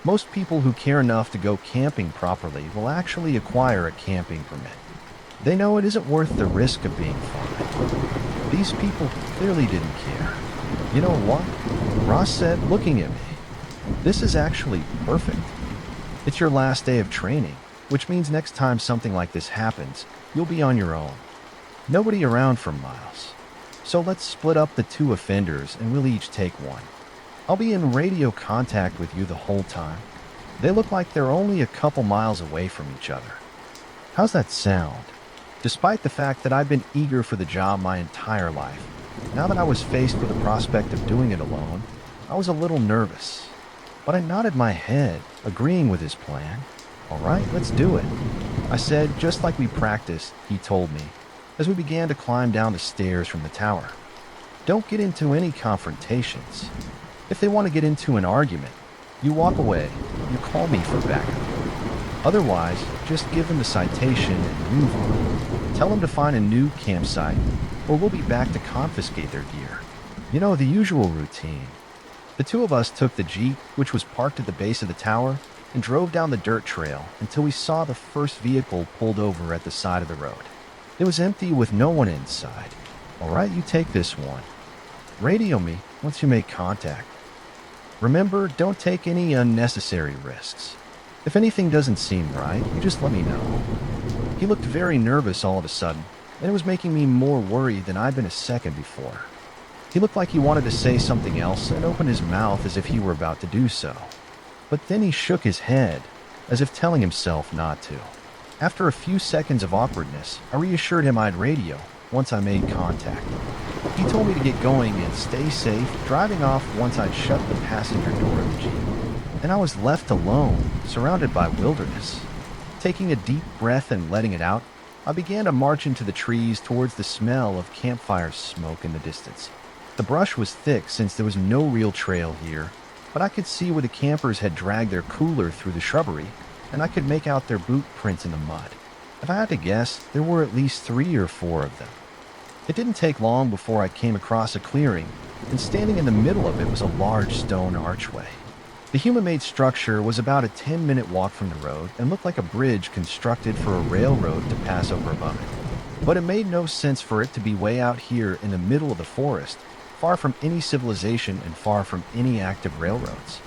Most people who care enough to go camping properly will actually acquire a camping permit. They know it isn't worth the risk of being fined. These people clearly didn't care. You know what?" Ross said, looking at me. "This is actually perfect. It's your last day of training, which means next time something like this happens, you'll be on your own. Nobody around for miles. So let's split up the two offenders and we'll each take one. I'll be in radio contact with you the whole time. They look like they're only a couple miles away from each other. How's that sound?" Despite the fact that I've been eager for the job my entire life, now that I was faced with the prospect of doing it alone, I was a little nervous. But I nodded my head, agreeing with his plan. "All right, let's do it," I said, just like we practiced, he told me, as we began to climb down the stairs from the tower. "Don't get into any confrontations. If they want to get into an argument, you walk away, you call me for backup. Otherwise, just give them the citation and move on. Tell them to find a new campsite, or we'll be back to confiscate their gear." The usual routine. The two of us took the Jeep, which was parked at the base of the tower, and drove down the dirt trail until we saw the first vehicle pulled over at the side of the road. It was empty with no one inside. All right, you take this one. Radio me once you make contact. Remember, don't take any unnecessary risks. If anything doesn't seem right, you just let me know. He looked very nervous all of a sudden, and it was making me more worried than I'd been a second before. He looked like he wanted to say something else and opened his mouth as if he were about to do so. But then he shook his head, as if telling himself not to. After a few seconds of awkwardness, I reassured him I'd radio once I made contact. He told me to get going and stay safe, driving off once I'd shut the passenger door of the Jeep. And I was left alone, surrounded by wilderness. Taking a deep breath and letting it out, I began to march into the trees towards the smell of campfire smoke in the distance. The brush was thick since there was no real trail here, but I could see where the campers had dragged their cooler through the shrubbery, and I could make out their boot prints in the mud. If I had to guess, there were at least 3 or 4 of them. It didn't take long before I came across a clearing, and standing in the middle of it was a large stone archway. The human-made structure was about a 10-minute walk from the road and looked like a bridge constructed for a railroad to pass over above it. But it made no sense for it to be way out here in the middle of the forest, far from any civilization and far from any active railroads.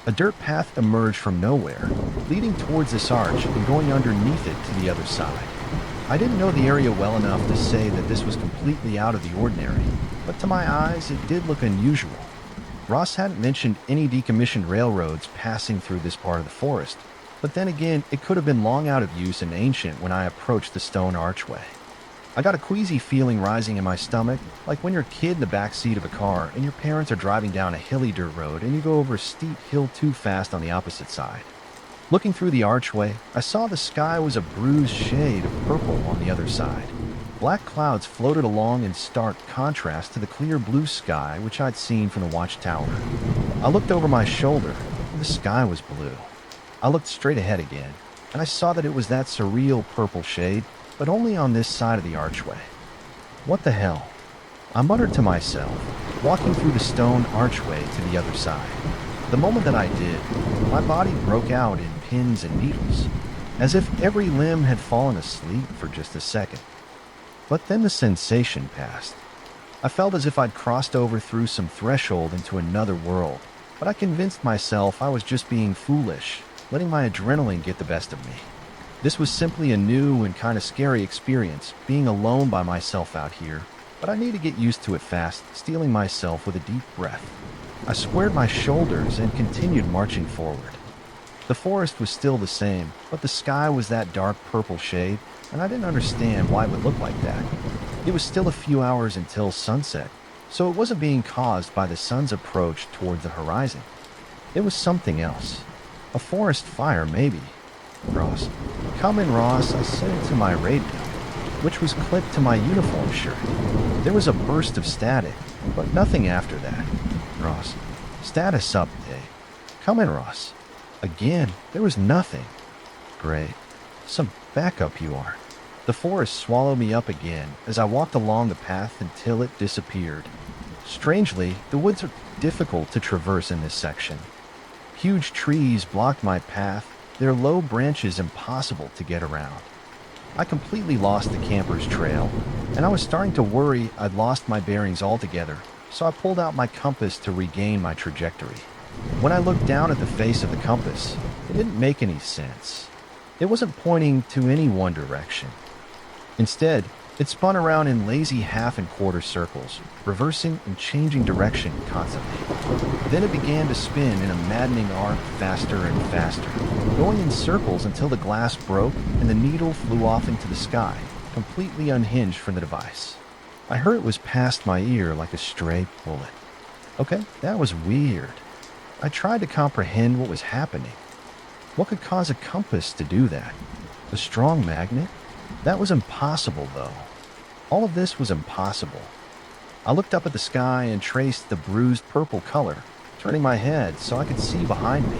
A dirt path emerged from nowhere, leading towards this arch and going underneath it to the other side. I didn't know the area well enough to say that this was completely out of the ordinary, but to my eyes it did look unusual. Ross hadn't mentioned any decommissioned railroads passing through this part of the forest, but then again, it could have been long out of use and ancient when I approached the stone archway. I got a queasy feeling rising in my stomach, like when you're a kid in the back seat of a car and your parents are driving down a hilly dirt road and you go over a steep hill too fast on the opposite side. Looking through the archway, I saw the sky was a bruised shade of purple on the other side. Black clouds floated along in stark contrast to the clear blue sky which I'd seen from the watchtower. I looked over my shoulder, and the sky was blue. I looked straight ahead again, and I saw that it was that surreal purple shade, but only on this side of the archway. What the hell? I muttered to myself, walking through the stone archway to the other side. The moment that I did, my body broke out in pins and needles, as if every limb had fallen asleep for just a second. But then the sensation passed. I felt as if I'd crossed over through some threshold into another world, but I convinced myself I was just being foolish, letting my adrenaline get the best of me. This was simply a new and kind of scary experience, being alone by myself out here, but I need to get used to it fast, steeling myself with a deep breath. I squared my shoulders and continued marching forward. The forest was still the same, but the sky was that dark purple shade, and I didn't understand why it would look like that. It was still a few hours until sunset, so it wasn't being caused by the sun's approach toward the horizon. It was something else. A forest fire, maybe. Ross. Come in, Ross, I said into my radio, which was clipped to my uniform shirt. There was a burst of static, but nothing after that. Ross. Status update. Come in, Ross. Again, there was nothing. Great. Some backup you are. The forest swallowed me up again as I walked along the path until it disappeared. Strangely, the woods are difficult to traverse in this section. Huge trees blocked my path, their low branches impossible to get around. I completely lost the camper's trail, and I was starting to worry I'd lost my bearings altogether, so I pulled out my compass to regain my trajectory. When I looked down at the face of the compass, it didn't make any sense. It wasn't pointing to any one direction. Instead, it spun around in lazy half and quarter circles, reversing and changing direction constantly. Then it began to spin in a maddening arc faster and faster, going in circles until the glass broke and the needle flew off into the sky, completely unhinged from the device. I heard it was past my ear like a stray bullet. Okay, that was weird. I tried to comprehend what was happening. What could cause a compass to do that? A strong magnet? That was impossible, though. All of this was impossible. I looked up at the sky and traced the bruised purple color, turning my head so I could see behind me.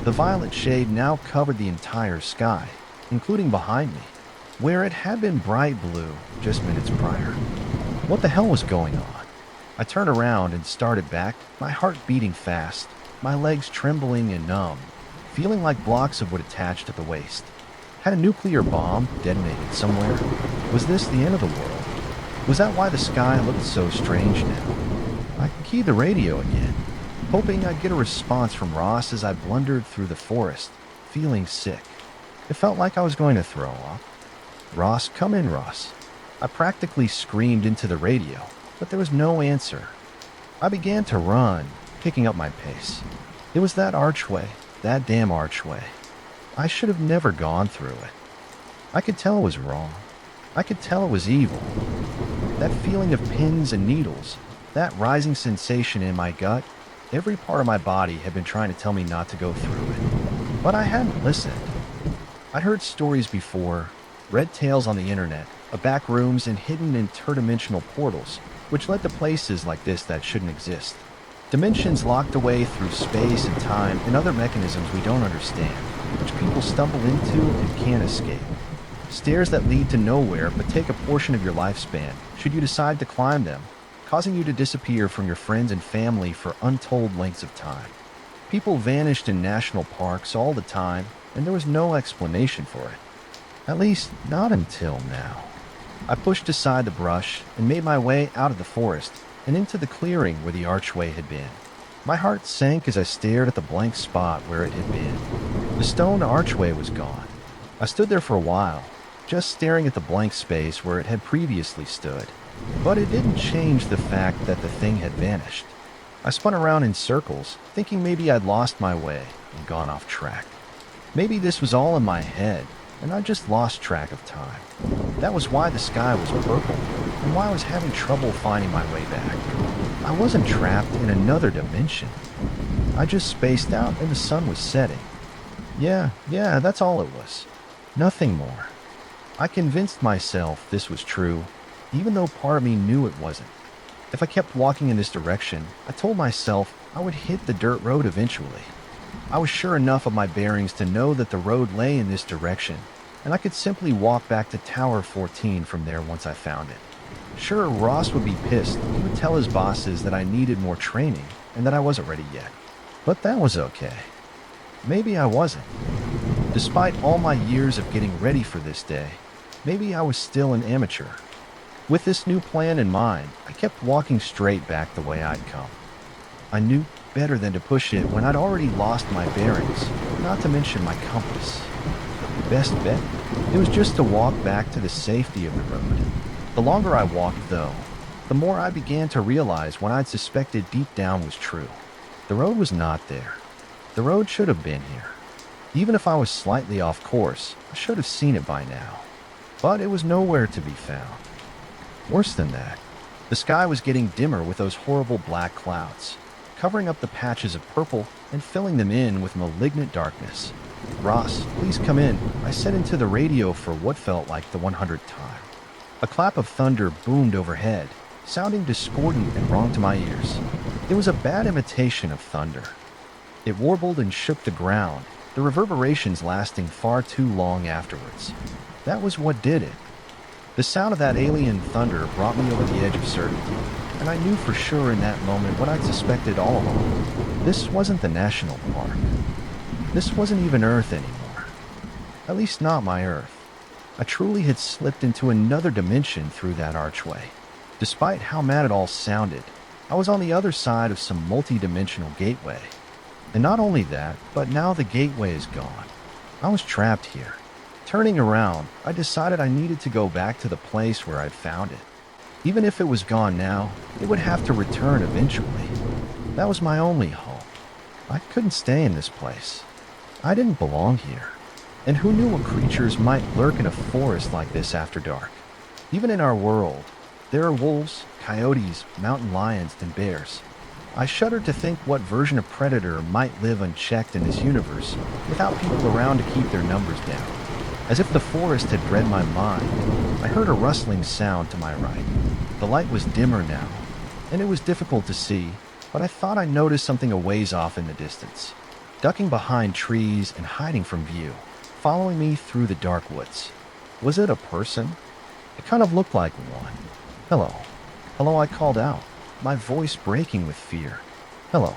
The violet shade now covered the entire sky, including behind me, where it had been bright blue just minutes prior. What the hell was going on? I turned around and started back, my heart beating fast, my legs trembling and numb, feeling like blocks of wood attached at the waist. Had a nuclear bomb detonated somewhere? Was this the end of the world? Was that why the sky looked so strange now? I keyed the radio again, hoping I'd get a response from Ross as I blundered through the forest, feeling sick. It felt like I was going to throw up. "Ross, come in, Ross." I practically screamed into the radio, but there was no answer. I began to run, picking up my pace. It was that archway, that damn archway. I should have never gone through it. I could tell it was wrong. I could tell it was evil. That feeling of pins and needles, that rising sensation in my gut, every part of my body had been trying to tell me not to go through it. But I hadn't listened. I'd heard stories before, read tales on the internet, of back rooms and hidden interdimensional portals, which led to places like this that shouldn't exist. Dimensions locked away through space and time and other mechanisms we don't understand, which people stumble into and can't escape. Stairs that lead to nowhere but take a portion of your lifespan, should you decide to climb them, causing you to disappear from your friends and family for untold lengths of time. People vanished in national parks all the time, and there was no explanation for it. At least, not until now. I pushed aside the brush and made my way out of the forest and into the clearing where the archway had been. My heart sank as I stared at the blank spot where it had been. The stone archway was gone. I stood there for a while, just staring at the blank space where it had previously stood. But it didn't change the fact that the thing had vanished. I spun around in circles, thinking maybe I'd lost my way and gone off track. Maybe this was all in my head, and I just lost track of time. That was why the sky was purple, and why I was having trouble finding my way back. I wasn't trapped in another dimension. I just spaced out and the sun was setting. Yeah, that's all it was. Nothing more. I convinced myself this was true, even though part of me knew it wasn't. If I kept walking in this direction, I told myself I would hit the dirt road eventually. I was sure enough of my bearings to know that the road lay in this direction, and I could simply walk back to Tower 14 from there once I found it. Sure, Ross would be pissed. He would tell his bosses that I needed more training and that I wasn't ready yet. But that was okay. Maybe I wasn't. Despite all my years of getting ready for this day, maybe I was still an amateur. With this new plan in mind, I kept walking straight back the way I'd come. I knew better than to push it when I'd already lost my bearings, not to mention my compass. Best bet? It was just to walk back to the safety of the road. The longer I walked, though, the more I began to realize what I'd suspected deep down was true. The road was not there. The road should have been here. Even if I was slightly off course, I should have seen it by now. But it was nowhere to be found. Worse than that, the sky was getting dimmer with those horrible black clouds, covering up the patches of purple and filling them in with malignant darkness. "Ross, please come in," I said into the radio for what felt like the 100th time. A clap of thunder boomed overhead, sounding discordant and wrong to my ears. It was a bad imitation of thunder. It warbled and shook the ground, the reverberations lasting far too long afterwards. That was what did it. The sound of that alien thunder brought me over the edge of certainty, and I knew for sure in that moment what I'd suspected all along. This wasn't the national park. This wasn't even Earth anymore. At least not my Earth. I truly had slipped into another dimension through that archway. Despite how mad it all sounded, I was on the other side of some multi-dimensional gateway. And not only that, but now the gateway is gone. I was trapped here. Turning around, I decided I needed to go back to the place where I'd found it. Even if it was gone now, it would have to return eventually. That was my only hope. I couldn't stay in this place. I didn't belong here. And who knew what creatures might lurk in a forest like this after dark? Even in our world, there are wolves, coyotes, mountain lions, and bears. I shuddered to think what version of predator might live unchecked in this universe without people around to keep their numbers down. As if the forest had read my mind, I heard a rustling sound to my right. The light was dimmer now, and it was difficult to see, but I thought I noticed something a ways off in the distance, ducking behind trees and hiding from view, following me through the dark woods. Was it a person? It kind of looked like one. Hello. Hello, I called out. my voice breaking with fear. "Hello."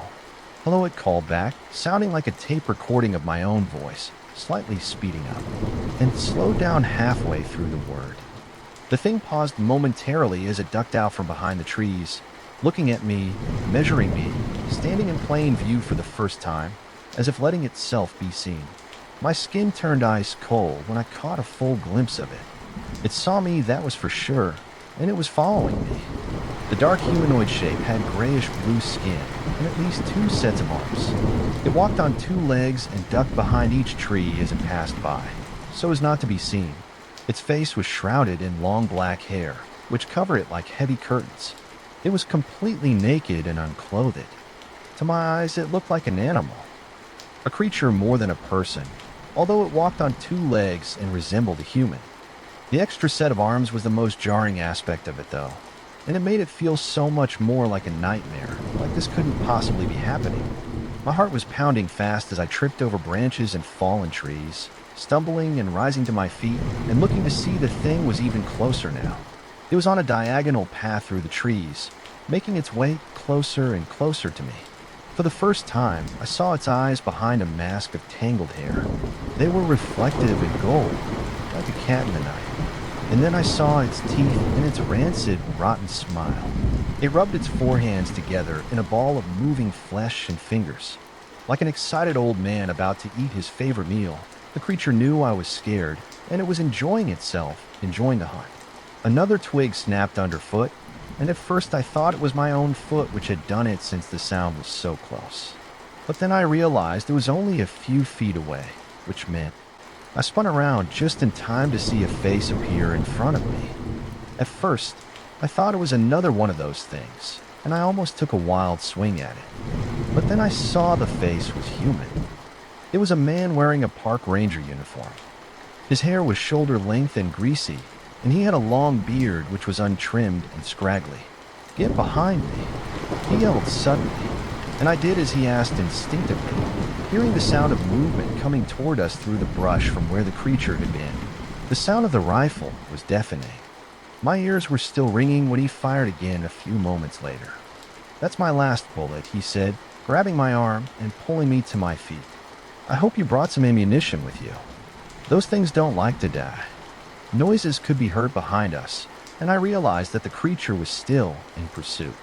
"Hello," it called back, sounding like a tape recording of my own voice, slightly speeding up, and slowed down halfway through the word. The thing paused momentarily as it ducked out from behind the trees, looking at me, measuring me, standing in plain view for the first time, as if letting itself be seen. My skin turned ice cold when I caught a full glimpse of it. It saw me, that was for sure, and it was following me. The dark humanoid shape had grayish-blue skin and at least 2 sets of arms. It walked on 2 legs and ducked behind each tree as it passed by, so as not to be seen. Its face was shrouded in long black hair, which covered it like heavy curtains. It was completely naked and unclothed. To my eyes, it looked like an animal. A creature more than a person, although it walked on 2 legs and resembled a human. The extra set of arms was the most jarring aspect of it, though, and it made it feel so much more like a nightmare, like this couldn't possibly be happening. My heart was pounding fast as I tripped over branches and fallen trees, stumbling and rising to my feet and looking to see the thing was even closer now. It was on a diagonal path through the trees, making its way closer and closer to me. For the first time, I saw its eyes behind a mask of tangled hair. They were reflective in gold, like a cat in the night. And then I saw its teeth and its rancid, rotten smile. It rubbed its forehands together in a ball of moving flesh and fingers. Like an excited old man about to eat his favorite meal, the creature knew I was scared, and it was enjoying itself, enjoying the hunt. Another twig snapped underfoot, and at first I thought it was my own foot which had done it since the sound was so close. But then I realized it was only a few feet away, which meant I spun around just in time to see a face appear in front of me. At first, I thought it was another one of those things, and I almost took a wild swing at it. But then I saw the face was human. It was a man wearing a park ranger uniform. His hair was shoulder length and greasy, and he had a long beard which was untrimmed and scraggly. "Get behind me," he yelled suddenly, and I did as he asked instinctively, hearing the sound of movement coming toward us through the brush from where the creature had been. The sound of the rifle was deafening. My ears were still ringing when he fired again a few moments later. "That's my last bullet," he said, grabbing my arm and pulling me to my feet. "I hope you brought some ammunition with you. Those things don't like to die." Noises could be heard behind us, and I realized that the creature was still in pursuit.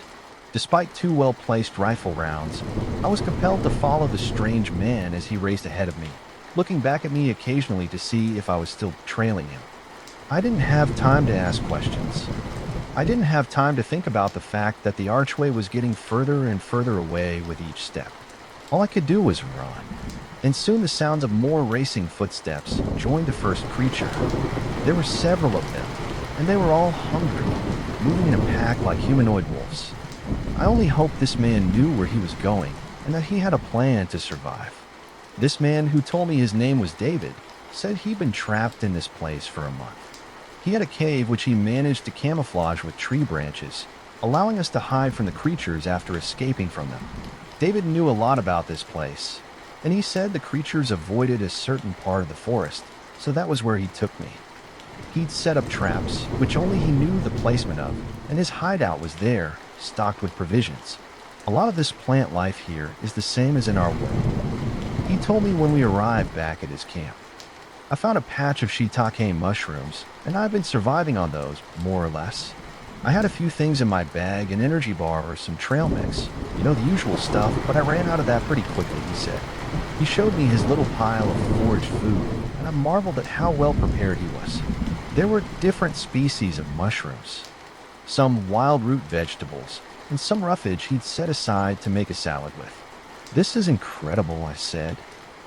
Despite 2 well-placed rifle rounds, I was compelled to follow the strange man as he raced ahead of me, looking back at me occasionally to see if I was still trailing him. I didn't have time to ask questions. I didn't have time to think about the fact that the archway was getting further and further away with each step. All I could do was run, and soon the sounds of more racing footsteps joined the first creature. There were several of them, and they were all hungry, moving in a pack like humanoid wolves. I only hoped this man knew where he was going and that he had a plan to survive. This man, who told me his name was David, said he'd been trapped in this place for a month. He had a cave which he managed to camouflage with tree branches, allowing us to hide from the creatures after escaping from them. David knew a lot about this place, and he said the creatures avoided a certain part of the forest, so that was where he took me. He'd set up traps, which only he knew the placement of, and his hideout was there, stocked with provisions. A lot of this plant life here is the same as in our world. He told me when we arrived back at his camp. I found a patch of shiitake mushrooms, and I've been surviving on those, more or less. I had a few things in my bag, an energy bar or some trail mix. You know, the usual stuff, but I ran out of that pretty quickly, he said. He showed me his little pile of foraged food, and I marveled at how well prepared he was. There were different species of mushrooms, some wild root vegetables, and some roughage he'd set aside to make a salad with. "This is incredible," I said,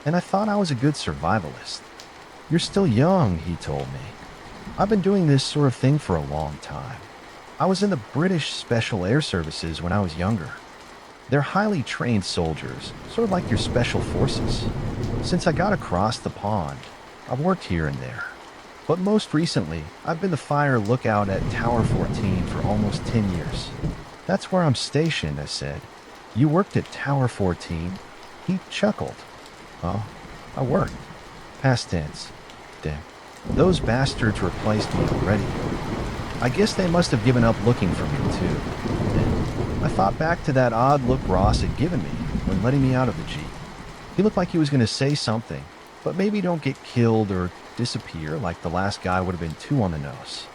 and I thought I was a good survivalist. "You're still young," he told me. "I've been doing this sort of thing for a long time. I was in the British Special Air Services when I was younger. They're highly trained soldiers, sort of like your special forces. Since I got across the pond, I've worked here and there. But most recently, I've been the fire lookout at Tower 14 for almost 10 years. "That's where I'm stationed," I said. "You worked at Tower 14? He chuckled. "Oh, I worked. Past tense. Damn. Those bastards replaced me already. I guess they must have given up looking for me, too. And I thought back to that odd look Ross had given me when letting me out of the Jeep. He looked like he was going to say something, but maybe don't get killed or disappear like the last guy would have been too on the nose.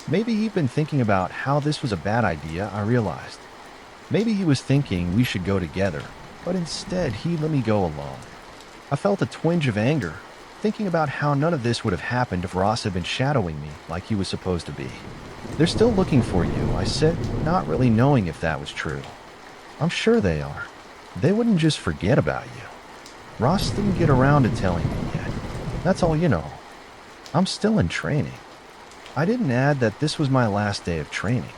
Maybe he'd been thinking about how this was a bad idea, I realized. Maybe he was thinking we should go together, but instead he let me go alone. I felt a twinge of anger, thinking about how none of this would have happened if Ross had been shadowing me like he was supposed to be. They're still looking for you, I said, not really knowing if that was true. I'm sure they are. They wouldn't just forget about you. Ross didn't get around to telling me yet. That's all you know. I'm still in training. I didn't add that this was my last day of training,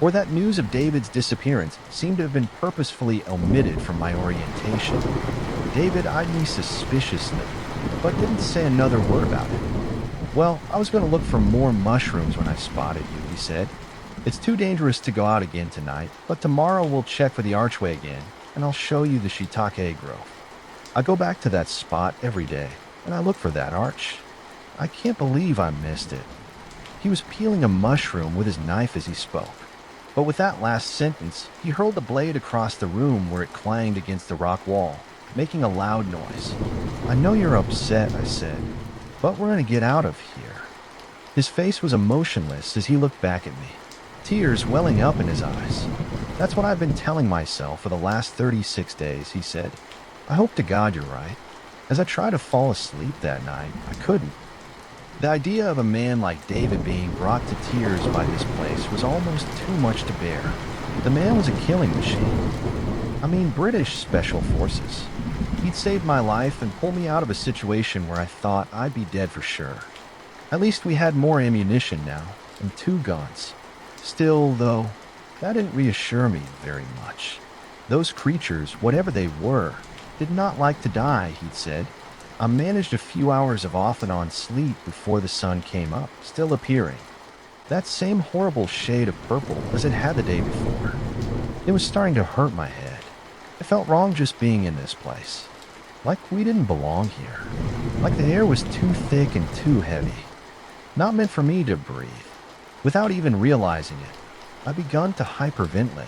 or that news of David's disappearance seemed to have been purposefully omitted from my orientation. David eyed me suspiciously, but didn't say another word about it. Well, I was going to look for more mushrooms when I spotted you, he said. It's too dangerous to go out again tonight, but tomorrow we'll check for the archway again, and I'll show you the shiitake grove. I go back to that spot every day, and I look for that arch. I can't believe I missed it. He was peeling a mushroom with his knife as he spoke, but with that last sentence, he hurled the blade across the room where it clanged against the rock wall, making a loud noise. I know you're upset, I said, but we're going to get out of here. His face was emotionless as he looked back at me, tears welling up in his eyes. That's what I've been telling myself for the last 36 days, he said. I hope to God you're right. As I tried to fall asleep that night, I couldn't. The idea of a man like David being brought to tears by this place was almost too much to bear. The man was a killing machine. I mean, British Special Forces. He'd saved my life and pulled me out of a situation where I thought I'd be dead for sure. At least we had more ammunition now, and 2 guns. Still, though, that didn't reassure me very much. Those creatures, whatever they were, did not like to die, he'd said. I managed a few hours of off and on sleep before the sun came up, still appearing. That same horrible shade of purple as it had the day before. It was starting to hurt my head. It felt wrong just being in this place. Like we didn't belong here. Like the air was too thick and too heavy. Not meant for me to breathe. Without even realizing it, I begun to hyperventilate.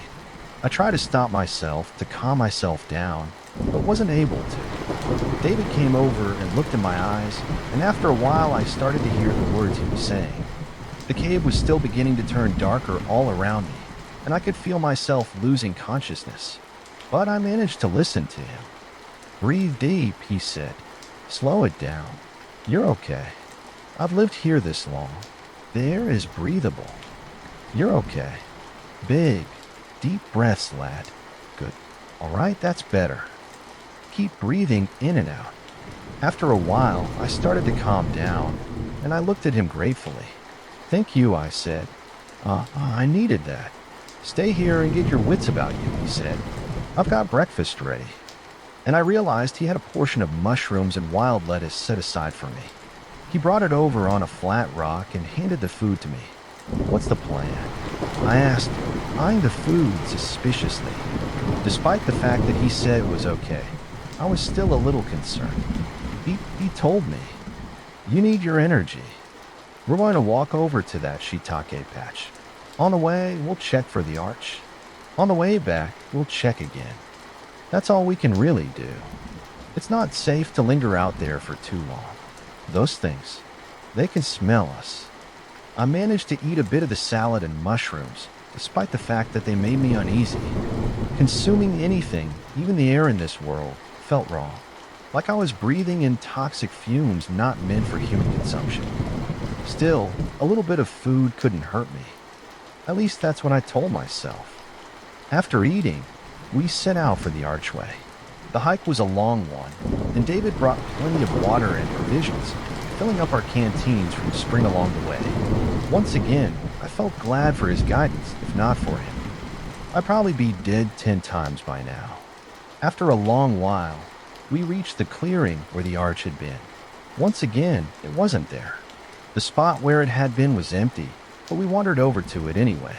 I tried to stop myself, to calm myself down, but wasn't able to. David came over and looked in my eyes, and after a while I started to hear the words he was saying. The cave was still beginning to turn darker all around me, and I could feel myself losing consciousness. But I managed to listen to him. Breathe deep, he said. Slow it down. You're okay. I've lived here this long. The air is breathable. You're okay. Big, deep breaths, lad. Good. All right, that's better. Keep breathing in and out. After a while, I started to calm down, and I looked at him gratefully. Thank you, I said. I needed that. Stay here and get your wits about you, he said. I've got breakfast ready. And I realized he had a portion of mushrooms and wild lettuce set aside for me. He brought it over on a flat rock and handed the food to me. What's the plan? I asked, eyeing the food suspiciously. Despite the fact that he said it was okay, I was still a little concerned. He told me, you need your energy. We're going to walk over to that shiitake patch. On the way, we'll check for the arch. On the way back, we'll check again. That's all we can really do. It's not safe to linger out there for too long. Those things, they can smell us. I managed to eat a bit of the salad and mushrooms, despite the fact that they made me uneasy. Consuming anything, even the air in this world, felt wrong. Like I was breathing in toxic fumes not meant for human consumption. Still, a little bit of food couldn't hurt me. At least that's what I told myself. After eating, we set out for the archway. The hike was a long one, and David brought plenty of water and provisions, filling up our canteens from the spring along the way. Once again, I felt glad for his guidance, if not for him. I'd probably be dead 10 times by now. After a long while, we reached the clearing where the arch had been. Once again, it wasn't there. The spot where it had been was empty, but we wandered over to it anyway.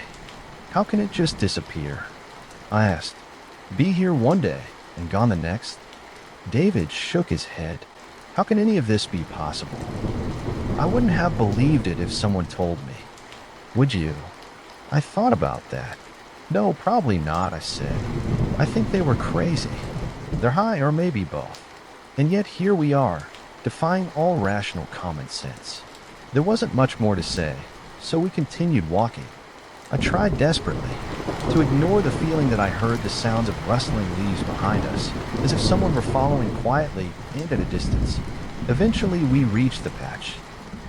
How can it just disappear? I asked. Be here one day and gone the next? David shook his head. How can any of this be possible? I wouldn't have believed it if someone told me. Would you? I thought about that. No, probably not, I said. I think they were crazy. They're high or maybe both. And yet here we are, defying all rational common sense. There wasn't much more to say, so we continued walking. I tried desperately to ignore the feeling that I heard the sounds of rustling leaves behind us, as if someone were following quietly and at a distance. Eventually, we reached the patch.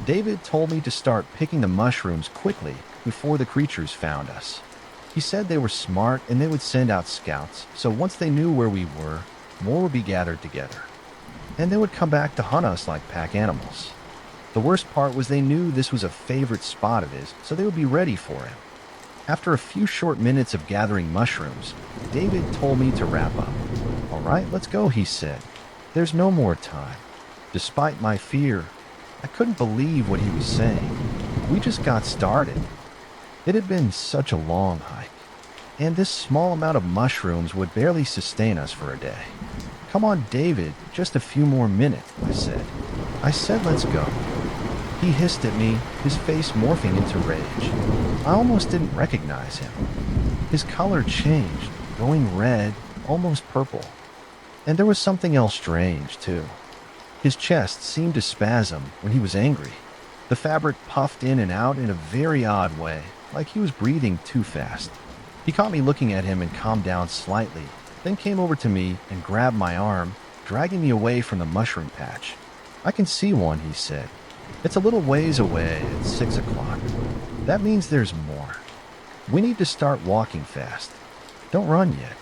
David told me to start picking the mushrooms quickly before the creatures found us. He said they were smart and they would send out scouts, so once they knew where we were, more would be gathered together. And they would come back to hunt us like pack animals. The worst part was they knew this was a favorite spot of his, so they would be ready for him. After a few short minutes of gathering mushrooms, David told me to wrap up. "All right, let's go," he said. "There's no more time." Despite my fear, I couldn't believe what he was saying. We just got started. It had been such a long hike, and this small amount of mushrooms would barely sustain us for a day. "Come on, David, just a few more minutes," I said. "Let's go." He hissed at me, his face morphing into rage. I almost didn't recognize him. His color changed, going red, almost purple. And there was something else strange, too. His chest seemed to spasm when he was angry. The fabric puffed in and out in a very odd way, like he was breathing too fast. He caught me looking at him and calmed down slightly, then came over to me and grabbed my arm, dragging me away from the mushroom patch. "I can see one," he said. "It's a little ways away at 6 o'clock. That means there's more. We need to start walking fast. Don't run yet.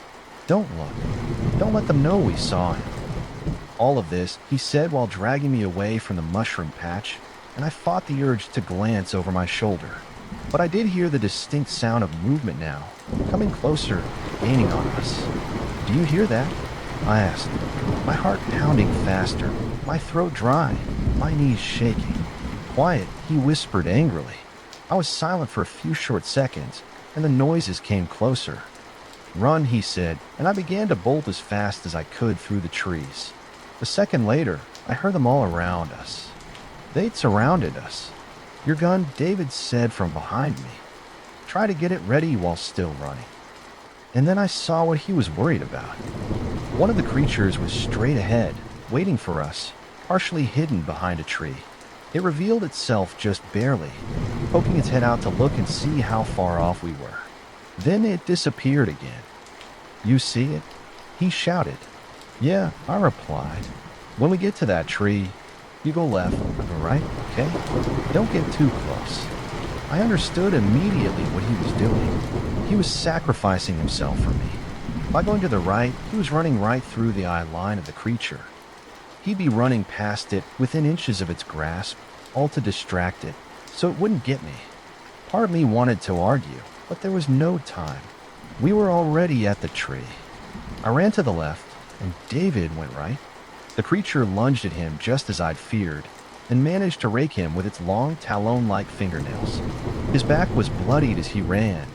Don't look. Don't let them know we saw him." All of this he said while dragging me away from the mushroom patch, and I fought the urge to glance over my shoulder. But I did hear the distinct sound of movement now, coming closer, gaining on us. "Do you hear that?" I asked, my heart pounding faster, my throat dry, my knees shaking. "Quiet," he whispered angrily. I was silent for a few short seconds, and the noises came closer. "Run," he said, and I began to bolt as fast as I could through the trees. A second later, I heard them all around us. They'd surrounded us. "Your gun," David said from behind me. "Try to get it ready while still running." And then I saw what he was worried about. One of the creatures was straight ahead, waiting for us, partially hidden behind a tree. It revealed itself just barely, poking its head out to look and see how far off we were. Then it disappeared again. "You see it?" he shouted. "Yeah," I replied. "When we get to that tree, you go left, I go right, okay? Don't get too close." I understood immediately what he was doing. He was sacrificing himself for me. By going to the right, he was running right through the eye line of the creature. He'd be running past it within inches of its grasp, all to distract it, so it wouldn't get me. Part of me wanted to argue, but there was no time. We were already at the tree. I ran to the left, and David went right. The creature lunged at him just as I'd feared, and managed to rake him with its long talon-like fingernails. His back was bloodied as he ran,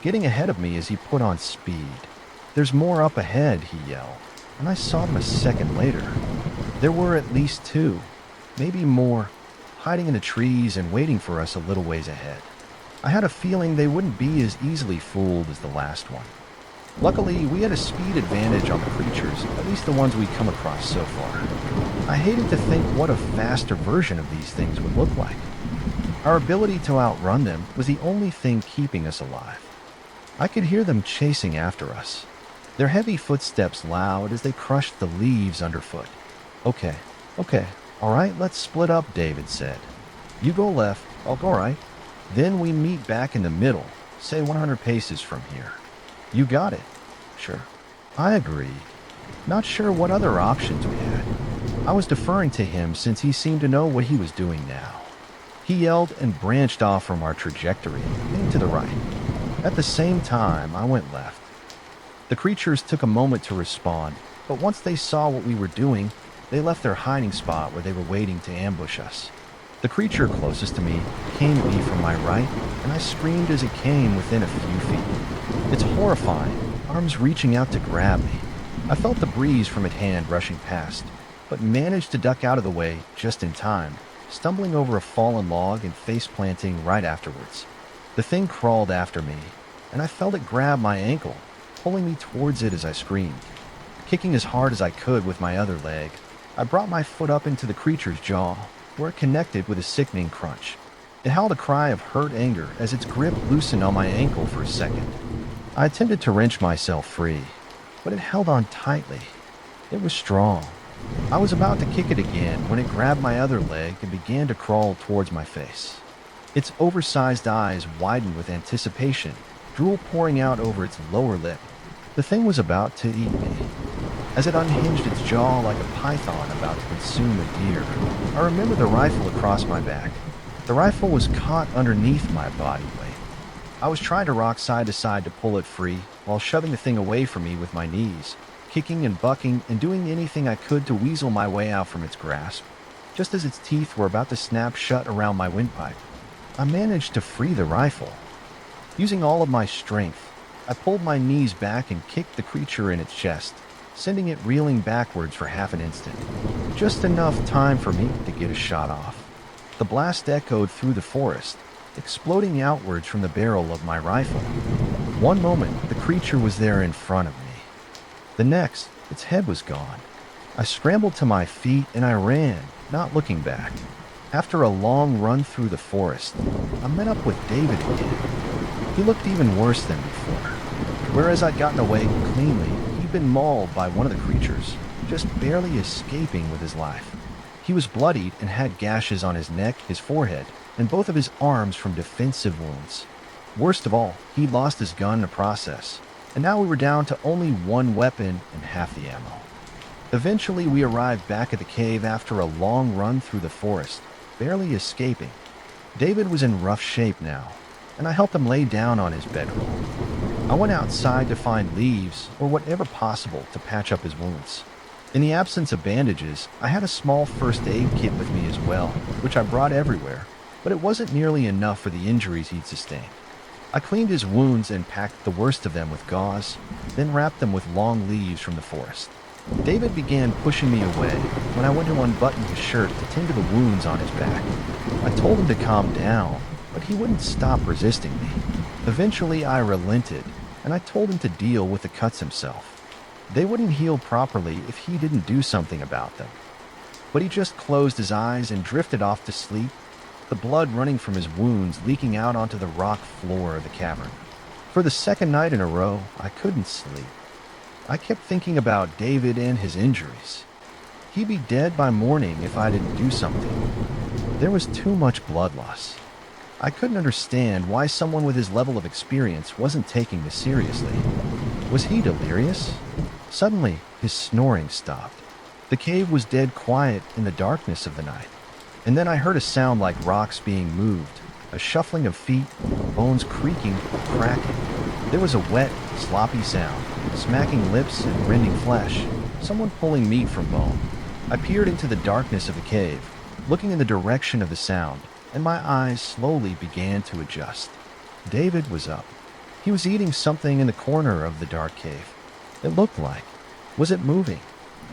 getting ahead of me as he put on speed. "There's more up ahead," he yelled, and I saw them a second later. There were at least two, maybe more, hiding in the trees and waiting for us a little ways ahead. I had a feeling they wouldn't be as easily fooled as the last one. Luckily, we had a speed advantage on the creatures, at least the ones we'd come across so far. I hated to think what a faster version of these things would look like. Our ability to outrun them was the only thing keeping us alive. I could hear them chasing after us, their heavy footsteps loud as they crushed the leaves underfoot. Okay, all right, let's split up," David said. "You go left, I'll go right. Then we meet back in the middle, say 100 paces from here." "You got it." "Sure." I agreed, not sure what other options we had. I was deferring to him since he seemed to know what he was doing now. He yelled and branched off from our trajectory, heading to the right. At the same time, I went left. The creatures took a moment to respond, but once they saw what we were doing, they left their hiding spot where they were waiting to ambush us. The creature closest to me came at me from my right, and I screamed as it came within a few feet. It's horrifying, arms reaching out to grab me. I felt the breeze from its hand rushing past, but managed to duck out of the way just in time, stumbling over a fallen log and face-planting right afterwards. The thing crawled after me, and I felt it grab my ankle, pulling me towards it as I screamed. Kicking as hard as I could with my other leg, I brought my foot up into the creature's jaw, where it connected with a sickening crunch. It howled a cry of hurt anger as its grip loosened on my ankle for a second. I attempted to wrench myself free, but it held on tightly. It was strong. I was about to kick it again when it grabbed my other leg and began to crawl towards my face. Its oversized eyes widened with anticipation, drool pouring out over its lower lip. The thing was about to eat me. As it unhinged its jaw like a python about to consume a deer, I remember the rifle across my back. The rifle was caught underneath my body weight. I was trying to rock side to side to pull it free while shoving the thing away from me with my knees, kicking and bucking and doing anything I could to weasel my way out from its grasp. Just as its teeth were about to snap shut around my windpipe, I managed to free the rifle. Using all of my strength, I pulled my knees back and kicked the creature in its chest, sending it reeling backwards for half an instant. Just enough time for me to get a shot off. The blast echoed through the forest, exploding outwards from the barrel of my rifle. One moment, the creature was there in front of me. The next, its head was gone. I scrambled to my feet and I ran, not looking back. After a long run through the forest, I met up with David again. He looked even worse than before. Whereas I'd gotten away cleanly, he'd been mauled by one of the creatures, just barely escaping with his life. He was bloodied and had gashes on his neck, his forehead, and both of his arms from defensive wounds. Worst of all, he'd lost his gun in the process, and now we were down to only one weapon and half the ammo. Eventually, we arrived back at the cave after a long run through the forest, barely escaping. David was in rough shape now, and I helped him lay down on his bedroll. I went outside to find leaves or whatever possible to patch up his wounds. In the absence of bandages, I had a small first aid kit with me as well, which I brought everywhere, but it wasn't nearly enough for the injuries he'd sustained. I cleaned his wounds and packed the worst of them with gauze, then wrapped them with long leaves from the forest. David began pushing me away when I went to unbutton his shirt to tend to the wounds on his back. I told him to calm down, but he wouldn't stop resisting me. Eventually, I relented, and I told him to deal with the cuts himself. They wouldn't heal properly if he didn't do something about them. But he just closed his eyes and drifted off to sleep, the blood running from his wounds leaking out onto the rock floor of the cavern. For the second night in a row, I couldn't sleep. I kept thinking about David and his injuries. He'd be dead by morning if I didn't do something. There was too much blood loss. I couldn't understand why someone with his level of experience wasn't taking this seriously. Was he delirious? Suddenly, his snoring stopped. The cave was dead quiet in the darkness of the night. And then I heard a sound like rocks being moved, a shuffling of feet, bones creaking, cracking. There was a wet, sloppy sound, smacking lips and rending flesh, someone pulling meat from bone. I peered into the darkness of the cave, looking in the direction of the sound, and my eyes slowly began to adjust. David was up. He was eating something in the corner of the dark cave. It looked like. Was it moving?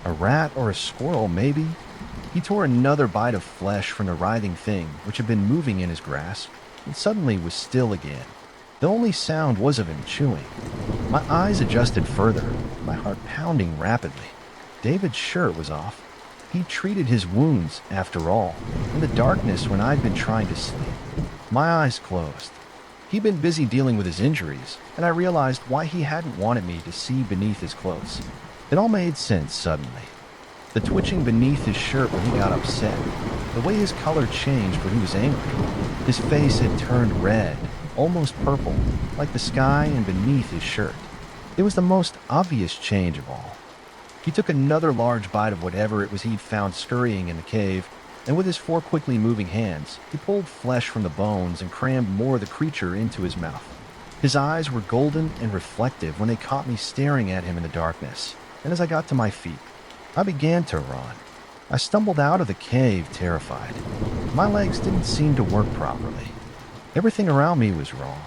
A rat or a squirrel, maybe? He tore another bite of flesh from the writhing thing, which had been moving in his grasp, and suddenly was still again. The only sound was of him chewing. My eyes adjusted further, my heart pounding rapidly. David's shirt was off. He'd treated his wounds, after all, in the darkness when I'd been trying to sleep. My eyes closed. He'd been busy dealing with his injuries, and I realized why he hadn't wanted me to see beneath his clothes. It all made sense suddenly. The twitching beneath his shirt when he got upset, the way his color changed when he was angry. His face had turned red, almost purple, like the sky and beneath his shirt. It was the most obvious change of all. He took another large bite of whatever it was he'd found scurrying in the cave, and with his 4 quickly moving hands, he pulled flesh from the bones and crammed more of the creature into his mouth. His eyes were golden and reflective when they caught me staring at him in the darkness, and as I got to my feet, I began to run. I stumbled out of the cave, terrified. My legs didn't seem to work properly. Everything around me was wrong.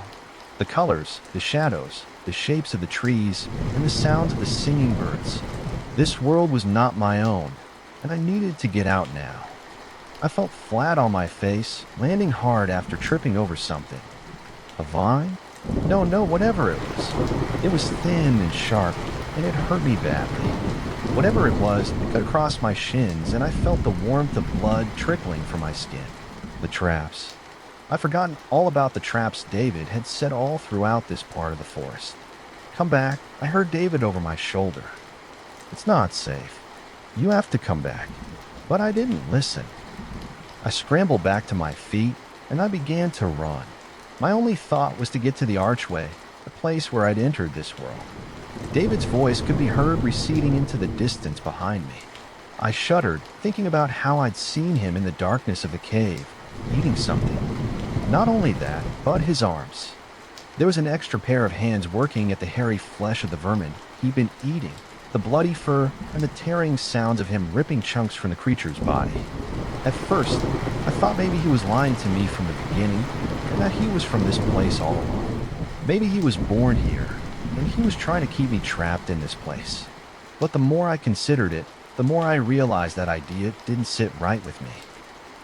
The colors, the shadows, the shapes of the trees, and the sounds of the singing birds. This world was not my own, and I needed to get out now. I felt flat on my face, landing hard after tripping over something. A vine? No, no, whatever it was. It was thin and sharp, and it hurt me badly. Whatever it was, it cut across my shins, and I felt the warmth of blood trickling from my skin. The traps. I'd forgotten all about the traps David had set all throughout this part of the forest. Come back, I heard David over my shoulder. It's not safe. You have to come back. But I didn't listen. I scrambled back to my feet, and I began to run. My only thought was to get to the archway, the place where I'd entered this world. David's voice could be heard receding into the distance behind me. I shuddered, thinking about how I'd seen him in the darkness of the cave, eating something. Not only that, but his arms. There was an extra pair of hands working at the hairy flesh of the vermin he'd been eating, the bloody fur and the tearing sounds of him ripping chunks from the creature's body. At first, I thought maybe he was lying to me from the beginning, and that he was from this place all along. Maybe he was born here, and he was trying to keep me trapped in this place. But the more I considered it, the more I realized that idea didn't sit right with me.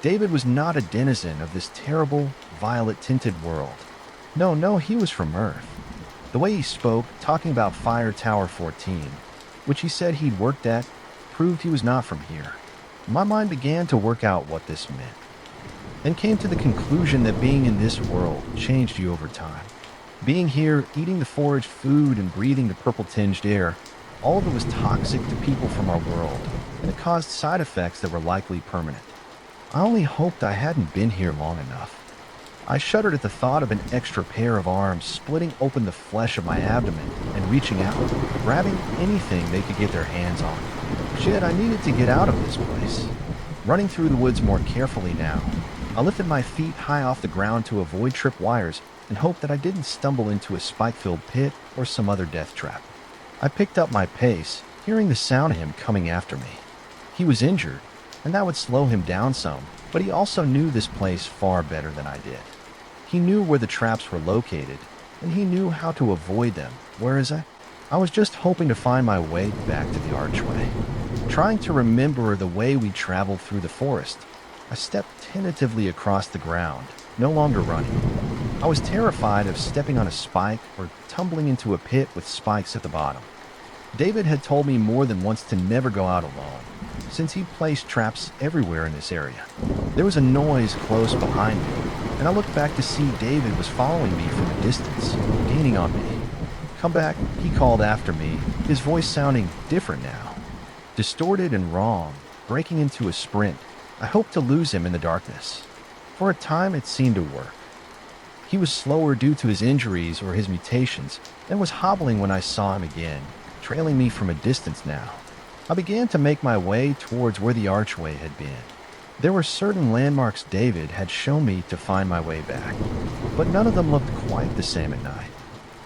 David was not a denizen of this terrible, violet-tinted world. No, no, he was from Earth. The way he spoke, talking about Fire Tower 14, which he said he'd worked at, proved he was not from here. My mind began to work out what this meant, and came to the conclusion that being in this world changed you over time. Being here, eating the foraged food and breathing the purple-tinged air, all of it was toxic to people from our world, and it caused side effects that were likely permanent. I only hoped I hadn't been here long enough. I shuddered at the thought of an extra pair of arms splitting open the flesh of my abdomen and reaching out, grabbing anything they could get their hands on. Shit, I needed to get out of this place. Running through the woods more carefully now, I lifted my feet high off the ground to avoid trip wires and hoped that I didn't stumble into a spike-filled pit or some other death trap. I picked up my pace, hearing the sound of him coming after me. He was injured, and that would slow him down some, but he also knew this place far better than I did. He knew where the traps were located, and he knew how to avoid them, whereas I was just hoping to find my way back to the archway. Trying to remember the way we traveled through the forest, I stepped tentatively across the ground, no longer running. I was terrified of stepping on a spike or tumbling into a pit with spikes at the bottom. David had told me more than once to never go out alone, since he'd placed traps everywhere in this area. There was a noise close behind me, and I looked back to see David was following me from a distance, gaining on me. Come back, he called after me, his voice sounding different now. Distorted and wrong, breaking into a sprint, I hoped to lose him in the darkness. For a time it seemed to work. He was slower due to his injuries or his mutations, and was hobbling when I saw him again, trailing me from a distance now. I began to make my way towards where the archway had been. There were certain landmarks David had shown me to find my way back, but none of them looked quite the same at night.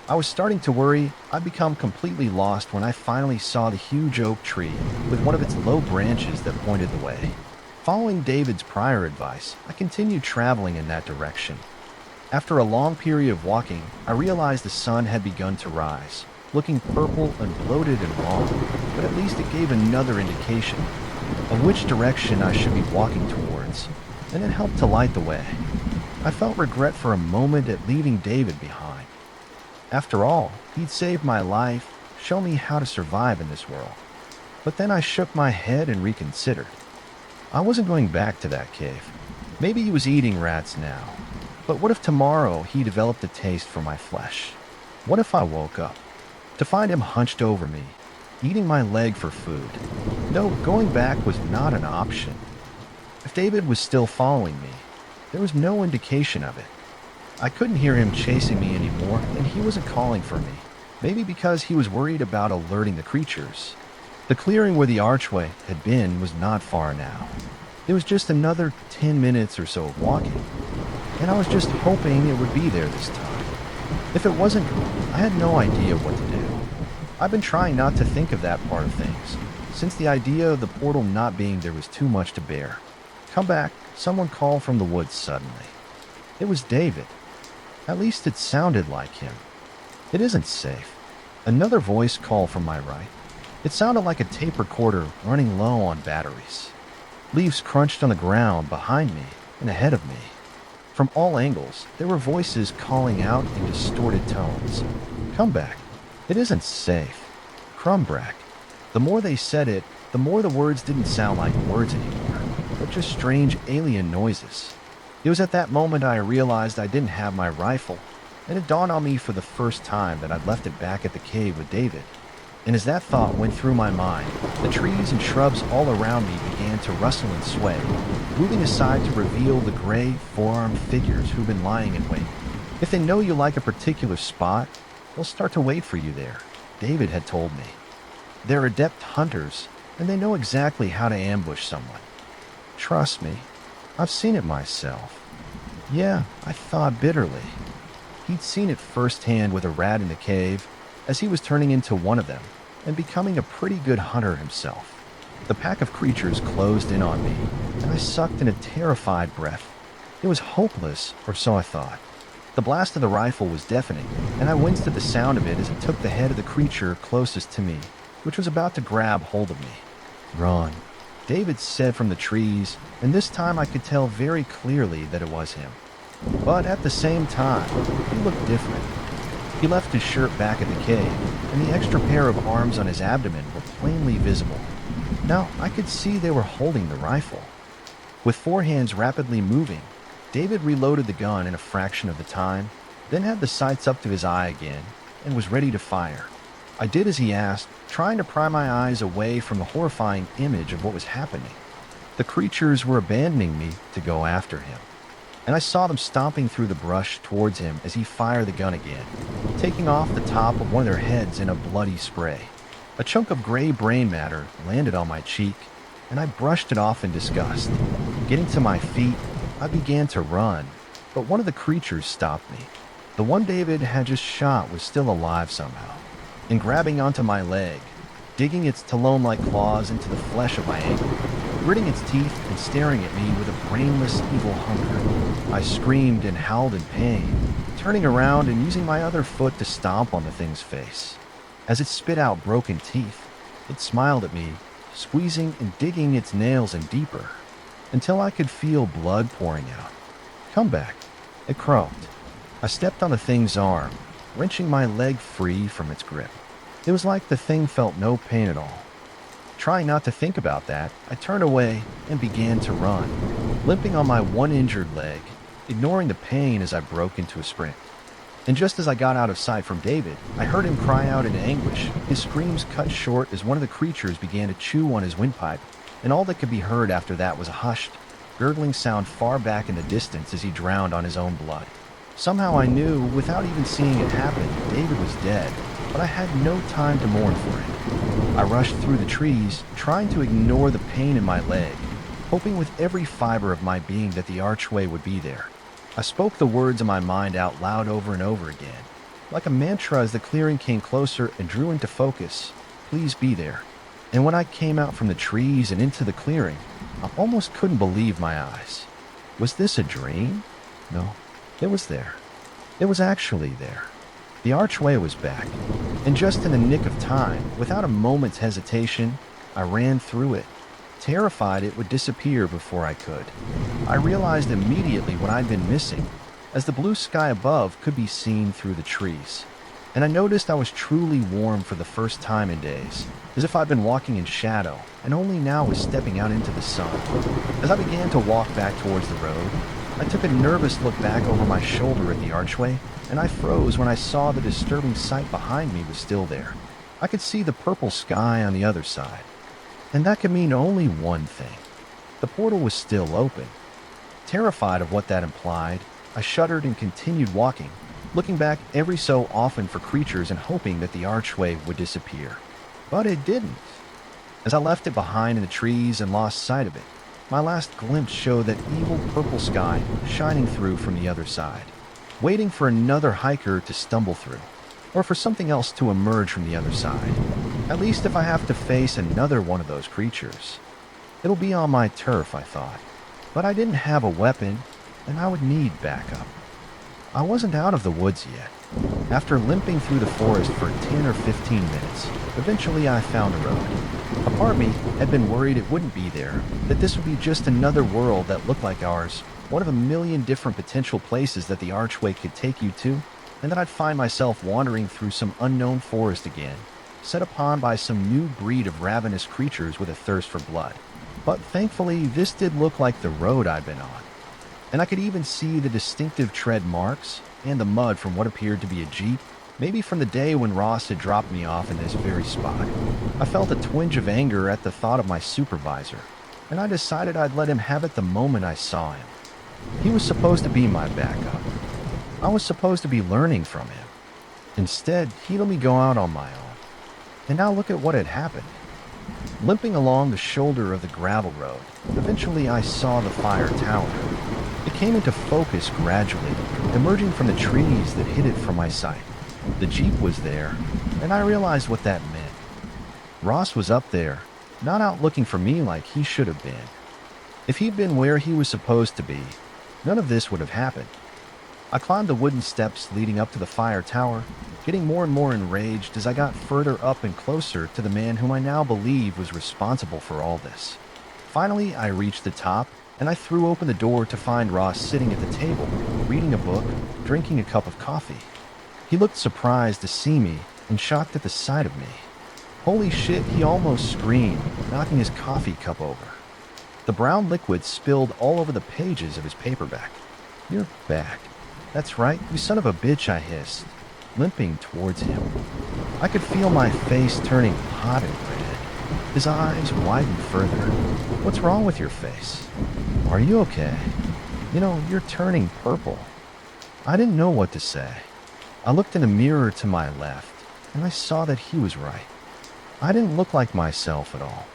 I was starting to worry I'd become completely lost when I finally saw the huge oak tree with one of its low branches that pointed the way. Following David's prior advice, I continued traveling in that direction. After a long period of walking, I realized the sun had begun to rise, looking purple and bloated and long, but at least it gave another indication of which direction I should be walking towards, and it helped to light the way. I felt regret for a moment at leaving David behind. After all, he'd saved my life, shown me how to survive in this world. But then I shook my head and reconsidered. I wasn't going back to that cave. Maybe he was eating rats now. But what if tomorrow he developed a taste for my flesh? What if I woke up to find him hunched over me, eating my leg for food? No, going back was not an option. If David was still following me, there was no indication of it. I couldn't hear him chasing me anymore, and he wasn't calling for me. Maybe because he was worried about alerting the creatures. The clearing where the archway had been was not far now. It was just another 10 minutes or so of walking, and I was just hoping it would be there this time. If it wasn't, I had no idea what to do. I've been trying not to think of that part of things, since the idea of the portal not being there was too much to bear. Come back, someone called from the woods suddenly. It was David. At least it sounded like him. It isn't safe. Another voice called from my right. It sounded like a tape recorder running low on batteries. Leaves crunched on the ground behind me and ahead of me. From all angles, there were voices calling out in distorted tones. Come back. It isn't safe. Crumbrack. The more they said it, the more the words didn't sound like words anymore, but just strange alien noises. It was at that moment I realized I didn't have my rifle, and it dawned on me for the first time that I'd left it back at the cave with David. And as that thought went through my mind, the trees and shrubs all around me began to rustle and sway, moving aside to reveal the gray, four-armed figures who've been lying in wait. If they know you like a particular spot, they'll start to wait for you there, David had told me. They're adept hunters, and they know exactly how to ambush someone. Trust me, I've seen it myself. Yeah, I thought bitterly. He'd seen it firsthand with a rat in the cave, as he was turning into one of them and becoming a pretty good hunter himself. The pack of creatures closed in on me, and I sucked in a terrified breath. It was hopeless, or so I thought. The blast of the rifle was deafening, and I winced at the sound of it as it took the head of the creature closest to me, which was about to grab hold of me. Run, David said from the trees, and this time I could tell very clearly that it was him. But at the same time, he looked different. He left his shirt back at the cave, and the extra pair of arms on his abdomen were plainly visible. Now, I could see they were holding the rifle. With four hands rapidly moving, David reloaded the gun in a fraction of the time, then had the sights up to his eye again, and was ready to fire. I did as he asked, trying to pry my eyes away from the horrifying image of what was happening. The creatures were abandoning me to go after him, and I saw them stomping through the brush towards him as he fired the gun again, taking off the top of one of their heads in a bloody spray. A chunk of gray brain matter landed on my cheek, and I brushed it off in disgust. Getting to my feet, I began to run, but one of the creatures stopped me. The one David had just shot was still alive somehow, and grabbing onto my leg, digging its talon-like claws into the flesh of my ankle, gritting its teeth and staring at me with a brainless, evil hunger. I screamed and howled in pain, turning around and using my other foot to stomp on the thing's face. As it spit out broken teeth, it smiled at me, squeezing and digging its nails in deeper, until I could feel blood pouring out. Come back, it croaked. I stepped on the thing's arm, wrenching my leg free from its grip. It was like the thing felt no pain at all. Trying not to think about that, I turned away and began to run, limping on my one injured leg, ignoring the pain as I broke into a sprint. And just as I got out of sight from David, I heard him cry out in anguish, his screams cut short as one of the creatures began to chew on his windpipe, and all that could be heard after that was a hushed, gurgling sound far back in the distance as he drowned on his own blood. Somehow I knew, without even seeing it happen, David was dead, but I had no time to mourn for him. I rushed through the trees, trying to ignore the pain in my leg, hoping with every fiber of my being that the archway would be there. I spoke the words in my mind out loud over and over again, like a mantra as the clearing came closer and drew into focus. Please be there. And when I came out from the trees and into the clearing, I almost couldn't believe my eyes. Was this a dream? No, it was there. It was actually there. The archway was back, and just in the nick of time, without a moment's hesitation, I ran through it, terrified it would disappear before I could. I realized immediately what I'd been missing, as the blue sky above could be seen through the trees. And I noticed I was truly warm for the first time in days, as if I'd been walking in shadow, and only now was stepping out into the sun. As I began to walk back towards the road, I took a nervous look back over my shoulder at the archway, and I froze when I saw the disturbing sight behind me was still there. I could see the purple sky on the other side, and that could mean only one thing. The portal was still open. Terrified of what that implied, I shuddered and continued walking, looking back every so often for creatures and hoping that the archway would disappear. But it didn't. As I left it behind in the trees and lost sight of it, my last glimpse showed that evil purple sky shining through from the other side, waiting for another hiker to stumble through, or for something else to emerge from the other side. At least if I have to face another one of those creatures, it'll be on my turf, I thought. But I didn't have a weapon, and I would need backup. I wasn't out of the woods yet. After limping through the forest for 10 or 15 minutes, eventually I found a road. A part of me had been worried it wouldn't be there, that this would be just another world that looked like ours, one of a million different potential places that the archway could take you to, and then I'd find myself wandering through some unknown forest again, set upon by some new breed of ravenous creatures with a thirst for blood. But thankfully, this did look like the road I'd been on, and I could even see the distinctive tread marks and the mud from what appeared to be a Jeep, maybe from the day when Ross had dropped me off in this very spot. I felt a twinge of anger at the thought of my supervisor, and I decided I'd let him have it the moment I saw him. He was supposed to be my backup. I was supposed to be learning from him. Instead, he let me go out on my own. And now look at what had happened. Limping along the shoulder of the gravel road, eventually I saw the fire tower. It came into focus gradually, emerging from the trees that hid it from my sight. The Jeep was there, and I realized what that meant. Ross was up there, not out looking for me like he should have been. If he'd been where he was supposed to be, none of this would have happened. I climbed the wooden steps leading up to the fire tower, getting more and more enraged as I got further up and closer to the man whom I now believe was responsible for all this. Finally, I reached the top, and I threw open the door to find Ross sitting at the table, reading a book, drinking a cup of coffee. He looked surprised to see me and shocked at the sight of me. Holy shit, he almost screamed, knocking his coffee cup over. The brown liquid spilled all over the pages of his paperback. "You're back. That's right, you son of a bitch," I hissed, limping towards him. I could feel my face turning hot and red. His eyes widened further. "What's wrong with your face? Are you okay? You know, you're turning purple." I didn't know what to say. I looked in a mirror to my left, and I saw that he was right. I didn't look like myself at all.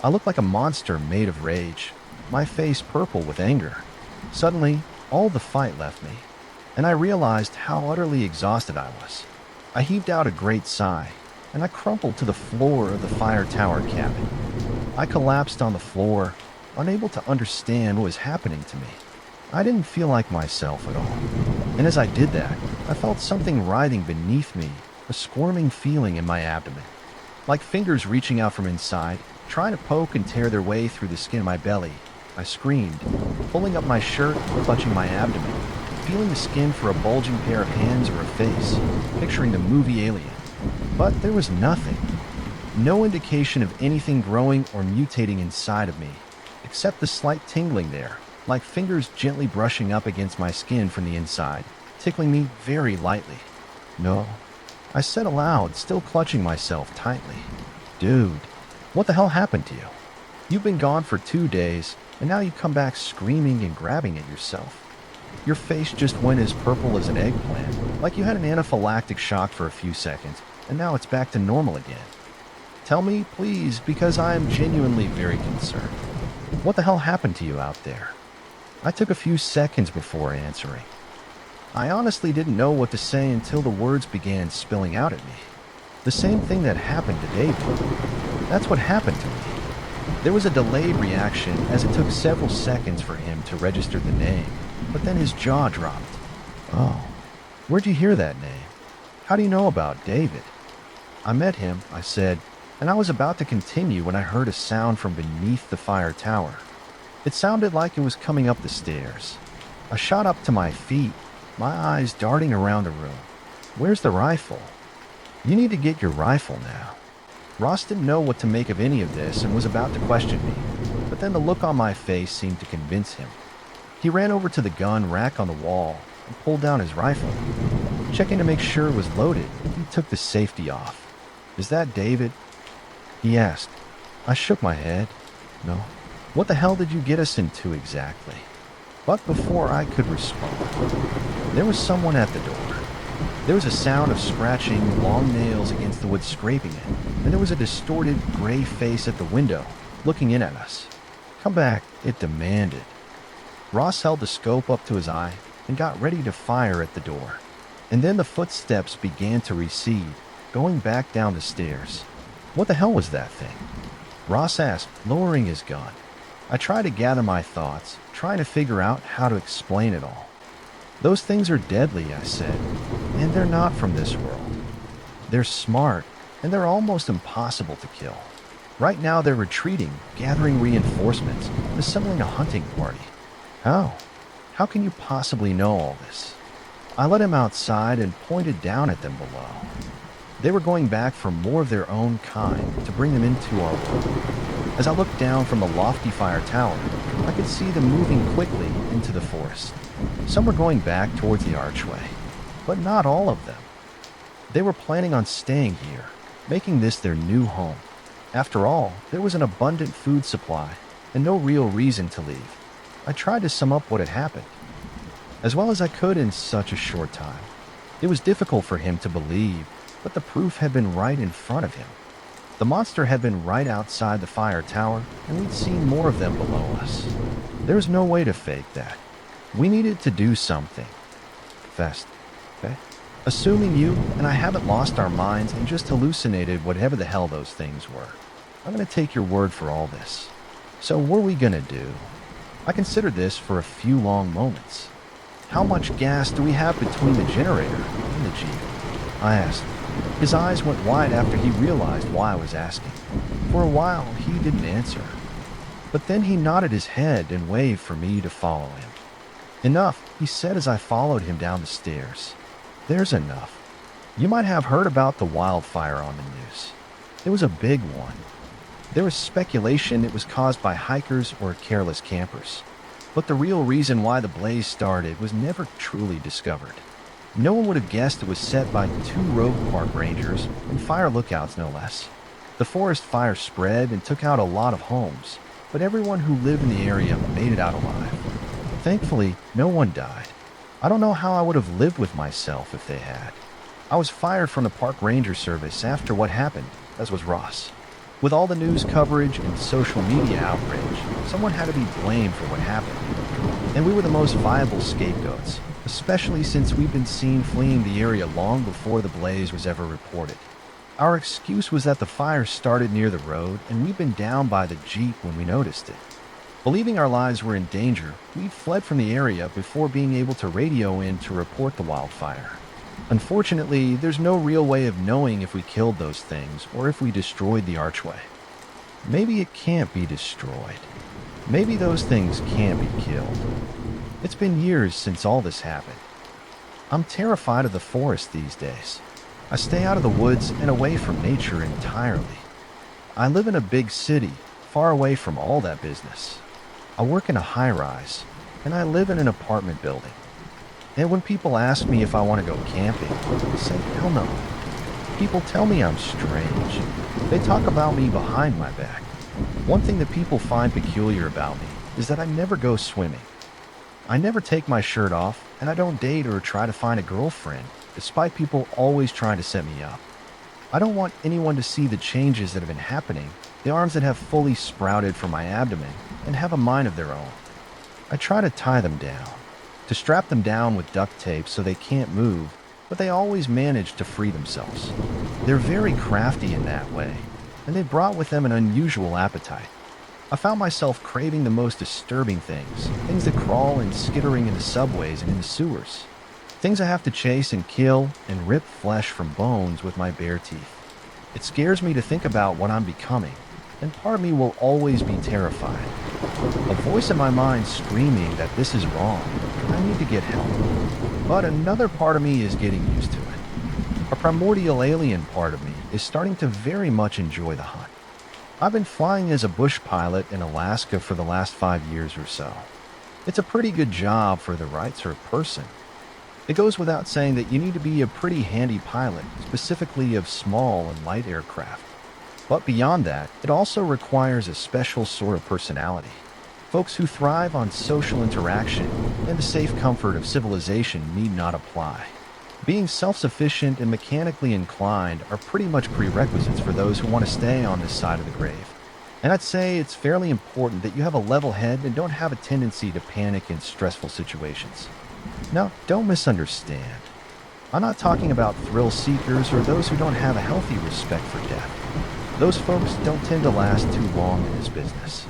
I looked like a monster made of rage, my face purple with anger. Suddenly, all the fight left me, and I realized how utterly exhausted I was. I heaved out a great sigh, and I crumpled to the floor of the fire tower cabin. I collapsed on the floor, unable to understand what was happening to me. I didn't feel like myself at all, and as I did that, I felt something writhing beneath me, a squirming feeling in my abdomen, like fingers reaching out from inside, trying to poke and tear their way through the skin of my belly. I screamed, pulling up my shirt, clutching my abdomen, feeling the skin for a bulging pair of hands or a face, picturing the movie Alien. But there was nothing. No indication of anything growing or mutating inside of me, except the slight tingling there, like fingers gently brushing up against my skin from the inside, tickling me very lightly. "No," I said aloud, still clutching myself tightly. "Dude, what the hell happened to you? You've been gone for 2 days, and now you come back screaming and grabbing at yourself. Your face just went as purple as an eggplant, like you had an anaphylactic shock for a few seconds, and now it's back to normal again. Tell me, please, because I am genuinely very concerned. What the hell happened to you out there?" I took a few seconds before answering. I honestly didn't know what to say until the words began spilling out at me. The same thing that happened to David. That's what happened to me. There was a delayed reaction as it took several seconds for him to register the name, but then his jaw dropped. "Oh, where'd you hear that name? How do you know about David?" "I met him," I said, and I was about to continue when I heard a sound from beneath the fire tower. It sounded like it was coming up the stairs. I shot up to my feet, my eyes darting around the room. "Where's the rifle? You need to get your rifle now." Ross didn't know what to make of any of this and was about to question me, but then the look on my face seemed to convince him. He ran over to the gun rack on the wall and pulled down his rifle. Checking to make sure it was loaded, he took the safety off. "Is that David?" he asked. I shook my head. "No." "What the hell did you get us into exactly?" But before I could respond, there was someone at the door. There was a sound of scratching, long nails against the wood scraping it, and there was a distorted, gray face at the window, looking in at us. "Come back," it demanded. Ross held the scope up to his eye and got ready to fire at the door. And then the footsteps began to recede, going back down the stairs. "What the hell was that thing?" Ross asked, lowering his gun. I tried to gather my thoughts, trying to figure out how to explain it all. "Those things are deadly," I said, "and they're not from this world. They're smart, and they're almost impossible to kill. Right now they're retreating, gathering reinforcements, assembling a hunting party." "How?" How can you possibly know all this? I led him outside and pointed down at them below. They were going back for more of their own kind to bring them into our world. As I looked down from the lofty fire tower, I could see them moving quickly into the forest. Some were going back towards the archway, but not all of them. They were planning on staying here, making this their new home. After all, there was an abundant food supply and no real reason to leave. I tried to sum up what had happened, as well as I could in such a short time. It was difficult for him to believe, but the proof had been right in front of him. The monster had been right outside the fire tower, and we'd seen more of them below us. There was no way to fake that. We needed to do something. Fast, okay? Assuming you and I haven't lost our minds and just hallucinated whatever the hell those things were. I'm going to take your word for all this. So what are we going to do? I considered this for a few long moments. How much gas do we have between the generator and the Jeep? I asked. His eyes went wide after he realized why I was asking. For a while, he didn't answer. But then he nodded his head and waved for me to follow him. Enough, he said as I followed him down the stairs. There's enough. You might have heard about the wildfire on the news. It was a big one. There was speculation it was caused by hikers or careless campers. But the real reason why the blaze started was never truly discovered. No one would have guessed it was set by 2 rogue park rangers and fire lookouts, no less. The forest fire spread and took out a lot of homes, but everyone who lived in the area made it out alive. Thankfully, no one died. I don't know how I would have lived with myself if they had. I was fired from the park ranger service after what happened, as was Ross. With all the news coverage and social media outrage, someone had to be blamed for what happened. And we were the most viable scapegoats, especially since we'd been seen fleeing the area long before the blaze was ever reported. Our excuse was that the fire started near the road and we'd been down by the Jeep when we noticed it. Believing our lives were in danger, we fled from the area before being able to radio in to report the wildfire. Unfortunately, there's no real way of knowing if we killed those things or if we destroyed the archway. Maybe it can't be destroyed. Maybe those things can't be killed. It's been years since all this happened. I'm terrified of the forest these days. I stay out of the woods and away from nature entirely. I live in a big city, far away from all that business. I work in a high-rise, and I live in an apartment building. And when people ask me if I want to go camping, I say, hell no. People tell me I'm strange. They talk about me behind my back. One thing that people find peculiar about me is that I never go swimming. I never take my shirt off, and I don't date or try to find a girlfriend, despite people always trying to set me up. I don't want anyone to see the changes that have been happening, the arms that have fully sprouted from my abdomen, and have a mind of their own. I try to tie them down, to strap them down with duct tape so they can't move, but they always manage to free themselves. They're very crafty in that way, and they brought with them an unusual appetite. I found myself craving the most disturbing things that crawl and skittering in the subways and in the sewers. Things I have to chase and kill and rip flesh from bones with my bare teeth. It scares me to think about what I'm becoming, and part of me will always be terrified. A voice in my mind screaming that this is wrong, and I need to get help. But another part of me is getting used to it. A primordial alien part of me is starting to very much enjoy the hunt. I've been flying as a bush pilot in Alaska for the last 5 years or so. It's a pretty good job for the right sort of person. It goes without saying that you need to be a pretty handy pilot, specifically of small and light aircraft. But beyond that, it also requires a special sort of personality. Folks who thrive on social interaction and the safe comfort of civilization need not apply. Being self-sufficient and mechanically inclined are pretty much prerequisites for those who want to stay on this side of the grave. And I'd say it's fairly important that you have a level head and don't have a tendency to panic in stressful situations. Now, don't misunderstand. I'm not talking about thrill seekers or those who don't have a healthy respect for death. Those folks don't tend to last too long in this business.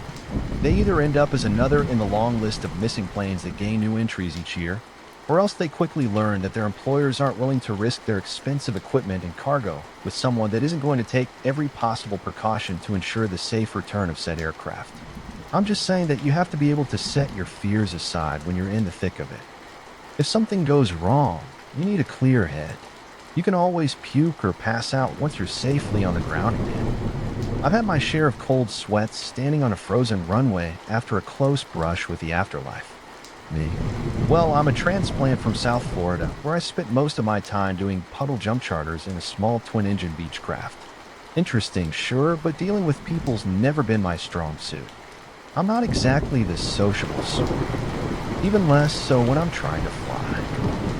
They either end up as another in the long list of missing planes that gain new entries each year, or else they quickly learn that their employers aren't willing to risk their expensive equipment and cargo with someone that isn't going to take every possible precaution to ensure the safe return of said aircraft. I'm just saying that you have to be able to set your fears aside when you're in the thick of it. If something goes wrong, you need a clear head. You can always puke or pass out once you're safely on the ground again. I've had my share of cold sweats standing on a frozen runway after a close brush with the afterlife. Me? Well, I'm a transplant from South Florida, where I spent most of my time doing puddle jump charters in a small twin-engine Beechcraft. Interesting, sure, but dealing with people's never been my strong suit. I'm not exactly the sociable sort, even less so when I'm trying to fly.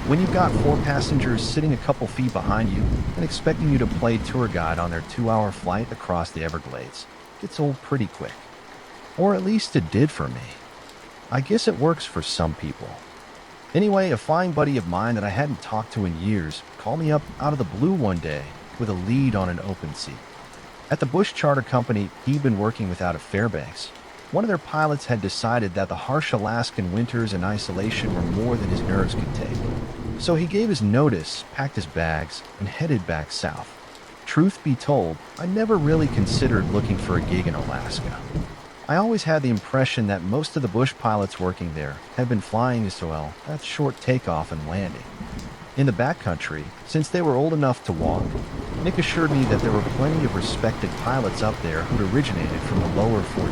When you've got four passengers sitting a couple feet behind you and expecting you to play tour guide on their 2-hour flight across the Everglades, it gets old pretty quick. Or at least it did for me. I guess it works for some people. Anyway, a flying buddy of mine that I hadn't talked to in years called me up out of the blue one day with a lead on an open seat. At the Bush Charter Company he'd been working with out of Fairbanks, one of their pilots had decided that the harsh Alaskan winters and isolation were more than his nerves could take. So he gave his notice, packed his bags, and headed back south. Truth be told, I never really considered looking for a gig in Alaska. I always had the impression that most of the Bush pilots working there had been flying as well, that's short takeoff and landing. In the backcountry, since they were old enough to walk, Nick assured me that there were plenty of respected pilots up there who'd originated from the lower 48.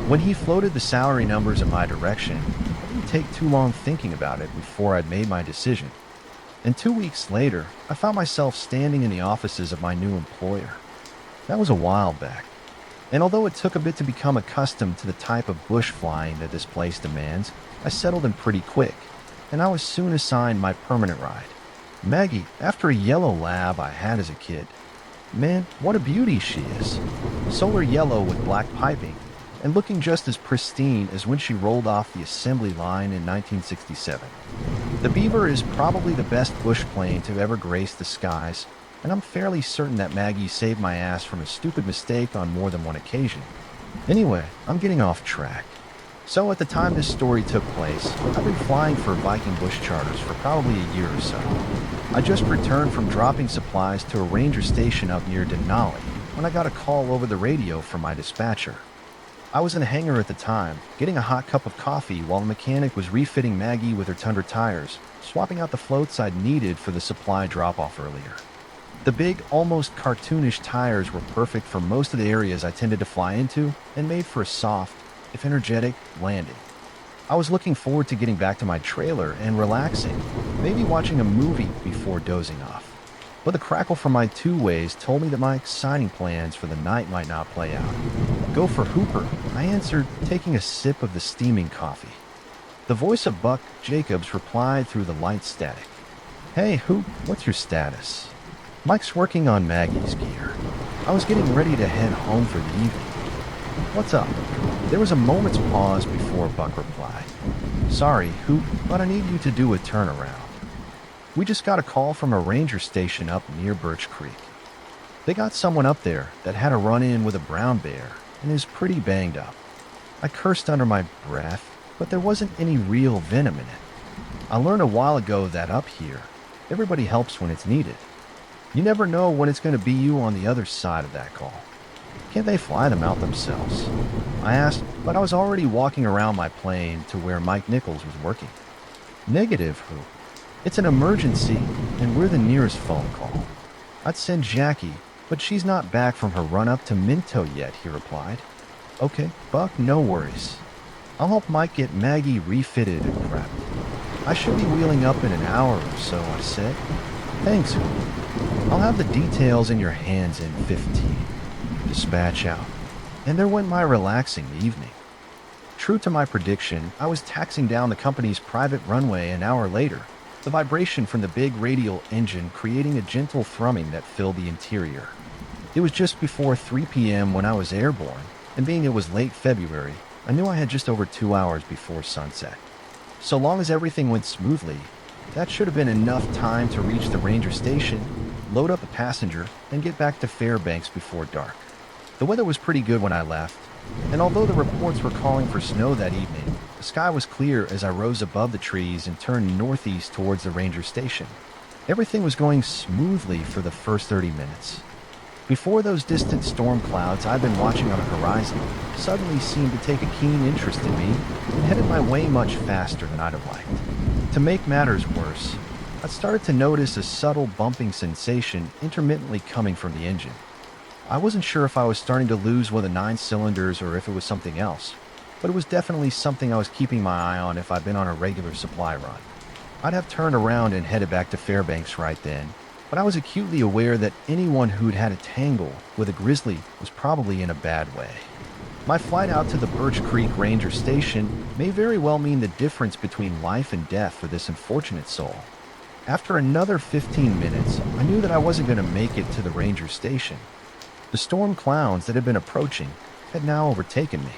When he floated the salary numbers in my direction, I didn't take too long thinking about it before I'd made my decision. And 2 weeks later, I found myself standing in the offices of my new employer. That was a while back. And although it took a bit to become accustomed to the type of bush flying that this place demands, I settled in pretty quick, and I was soon assigned my permanent ride. Maggie, after a yellow lab I had as a kid. Man, what a beauty she is. Solar yellow with black piping, and looking just as pristine as when she rolled off the assembly line in 1967. The Beaver is probably the best bush plane to ever grace the skies, and I'm fairly certain that Maggie saved my ass from a stupid mistake on more than one occasion. Anyway, I'm getting off track. So at the time this story took place, I've been flying for Viking Bush Charters for probably a year or so. I just returned from dropping supplies to a ranger station up near Denali when I got a call over the radio from my dispatcher. I was in a hangar at the time, getting a hot cup of coffee while the mechanic was refitting Maggie with her Tundra tires, swapping out the floats I'd needed for the supply drop-off earlier. The big, almost cartoonish tires were perfect for most of the areas I tended to fly into and made for a soft, if energetic, landing. I was looking forward to getting back to my trailer and relaxing, maybe watching a movie before dozing off. But the crackle from my two-ways told me that my exciting plans for the night might not play out. Go for Hooper, I answered, taking a sip of the steaming coffee. The voice of Buck Jacobs replied through the light static. Hey, Hoop, what's your status? Mike's working on Maggie's gear. I was getting ready to head home for the evening. What's up? There was a moment's pause before Buck replied. Sorry, Hoop, but I need you to do a turnaround. We just got a call from a ranger station up near Birch Creek. They got someone up there that had a run-in with a brown bear and is pretty banged up. I cursed under my breath, but there wasn't any real venom in it. I learned a while ago that up here, everybody helps when it's needed. You never know when it's going to be you on the other side of that call. Can't they fly them out themselves? I asked, but I was already walking around my plane to where Mike Nichols was working. Negative, Hoop. It's an emergency, and we're the nearest phone call. I'd send Jackie, but she's not back from her run-up to Minto yet, he replied. Okay, Buck, no worries. I'll help Mike get Maggie refitted and prepped. I should be wheeling up in an hour or so, I said. Thanks, Hoop. I'll have the details in your hands in 15. Dispatch out. And there went my relaxing evening. True to my prediction, I was taxiing down the company's private runway an hour later, the vibration from the big radial engine creating a gentle thrumming that filled the interior. It was just before 3 p.m. when I was airborne, and being it was late February, I knew I had just over 2 hours before sunset. So long as everything went smoothly, that should have been enough time to reach the ranger station, load up a passenger, and get back to Fairbanks before dark. The weather was pretty good when I left, and although the reports were calling for snow that evening, the sky was clear as I rose above the trees and turned northeast towards the ranger station. Everything was going smoothly for the first 30 minutes. before those distant storm clouds I'd been watching on the horizon suddenly seemed to take a keen interest in me and headed my way much faster than I'd have liked. To make matters worse, I started to notice a subtle bumping sensation intermittently coming from the engine. I wasn't sure if I was starting to lose one of the 9 cylinders or if it was something else, but it was definitely something I was keeping my eye on if I'd been on a regular supply run. I'd have turned around and headed back to Fairbanks right then, but I was acutely aware that anyone who'd had a tangle with a grizzly was probably in a bad way. My flight out to the Birch Creek Ranger Station may very well mean the difference between life and death for this unfortunate soul. After another 15 minutes, I knew that I wasn't going to make it to the ranger station. The storm clouds that had been approaching had now overtaken me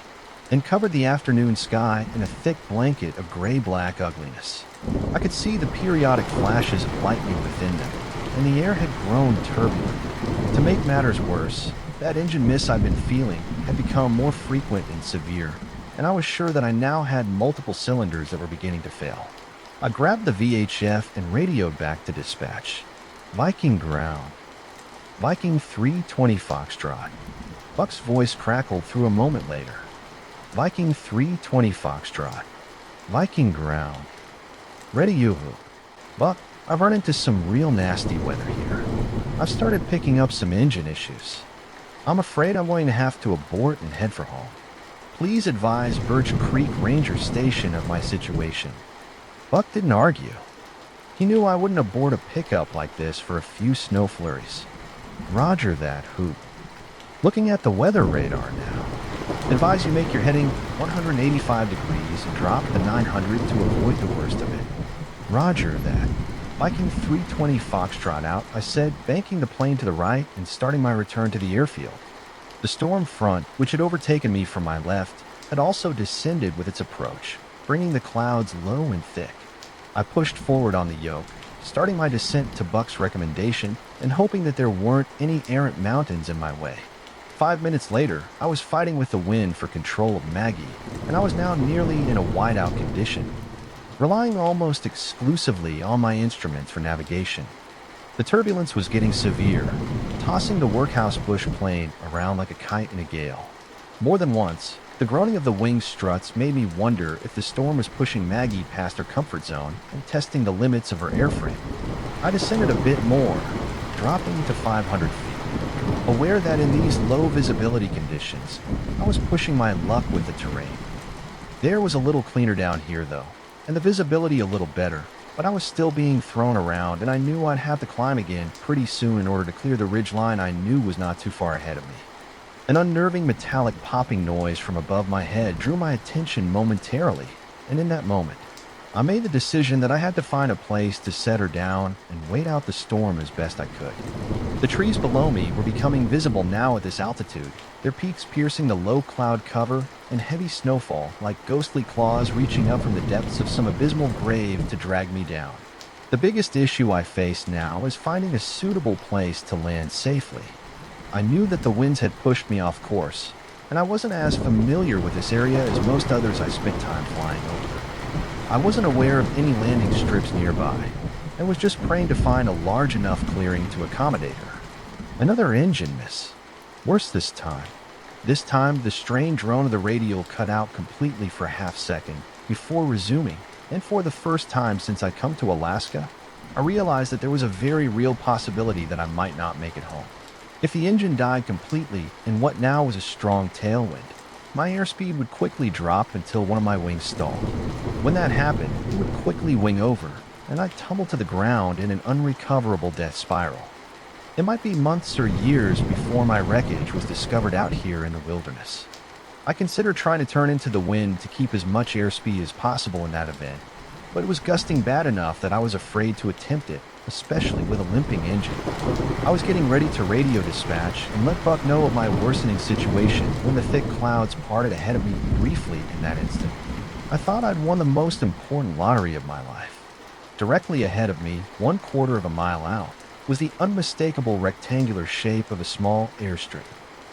and covered the afternoon sky in a thick blanket of gray-black ugliness. I could see the periodic flashes of lightning within them, and the air had grown turbulent. To make matters worse, that engine miss I'd been feeling had become more frequent and severe, and I was sure that I now had multiple cylinders that were beginning to fail. I grabbed the VHF and radioed back to dispatch. Viking ground. Viking 320 Foxtrot. Buck's voice crackled through a moment later. Viking 320 Foxtrot. Viking ground. Ready Yoo-hoo. Buck, I've run into some real nasty weather here. I've started picking up some engine issues. I'm afraid I'm going to have to abort and head for home. Please advise Birch Creek Ranger Station of my situation. Buck didn't argue. He knew I wouldn't abort a pickup like this for a few snow flurries. Roger that, Hoop. Looking at the weather radar now. Advise you make your heading 185 degrees and drop the 900 to avoid the worst of it. Roger that. Viking 320 Foxtrot out, I said, banking the plane to the right and starting my return to the airfield. The storm front, which had overtaken me from my left, had also descended with its approach, bringing the clouds low and thick. I pushed forward on the yoke, starting my descent to Buck's recommendation and hoping that there weren't any errant mountains in my way. 5 minutes later, I was fighting with the wind for control of Maggie, and I was now nearly in a whiteout condition, relying almost exclusively on my instruments for navigation. The turbulence was getting severe, tossing the workhouse bush plane around like a kite in a gale. More than once, the groaning of the wing struts made me wonder if the storm was pushing Maggie past her comfort zone and testing the limits of her airframe. I descended a bit more, dropping to 500 feet, aware that in these low visibility conditions, I was pushing my luck with the terrain. The air was a little cleaner down here though, and the visibility a little better, but I was still being thrown around and I knew I'd have to climb again pretty soon in order to clear the ridgeline I knew was not too far ahead of me. An unnerving metallic popping noise from above my head drew my attention momentarily, and in that moment, I made the decision that I had to find a place to set her down and wait out the storm as best I could. The trees below me were becoming visible now at this altitude, their peaks piercing the low cloud cover and heavy snowfall like ghostly claws reaching up from the depths of some abysmal grave to drag me down. The biggest issue I faced now was finding a suitable place to land safely. I knew that the winds had pushed me off course, and I wasn't as familiar with this area as most others I spent time flying over. I wasn't aware of any landing strips nearby, and was just praying to find a large enough clearing to accommodate her. Another engine miss. Worse this time. This time, the strained drone of the radio cut out completely for a half second before resuming, and for the first time since I'd come to Alaska, I realized that there was a very real possibility that I might not make it home. If the engine died completely in what now was a strong tailwind, my airspeed would quickly drop until one of my wings stalled. When that happened, it would quickly wing over, and I'd tumble to the ground in an unrecoverable death spiral. It might be months or years before my wreckage was discovered out here in the wilderness. I considered trying to turn into the wind to keep as much airspeed as possible in that event, but it was gusting bad enough that I was afraid to attempt it, especially with a limping engine. I was getting ready to radio dispatch and let Buck know of my worsening situation when the thick clouds parted ahead of me briefly in that instant. I thought I'd won the most important lottery of my life. Directly ahead of me, 1/4 of a mile out, was the unmistakable rectangular shape of a small airstrip.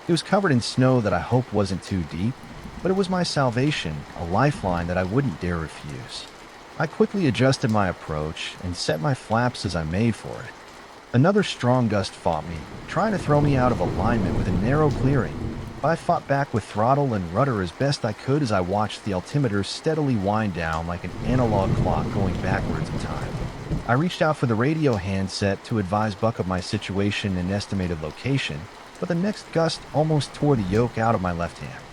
It was covered in snow that I hoped wasn't too deep, but it was my salvation, a lifeline that I wouldn't dare refuse. I quickly adjusted my approach and set my flaps as I made for it. Another strong gust fought me, trying to throw me out of alignment with a narrow clearing, but I fought back with throttle and rudder as best I could as I watched the altimeter steadily wind down like an analog clock going backwards in time. I reached out for the radio handset to advise Buck of my situation and estimated location, but the next gust almost tore the yoke out of my left hand,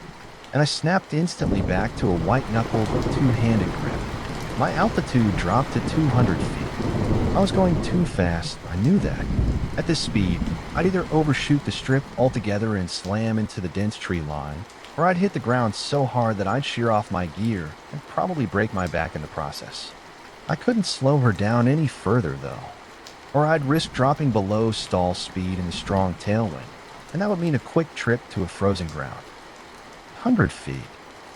and I snapped instantly back to a white-knuckled, two-handed grip. My altitude dropped to 200 feet. I was going too fast, I knew that. At this speed, I'd either overshoot the strip altogether and slam into the dense tree line, or I'd hit the ground so hard that I'd shear off my gear and probably break my back in the process. I couldn't slow her down any further, though, or I'd risk dropping below stall speed in the strong tailwind, and that would mean a quick trip to a frozen ground. 100 feet.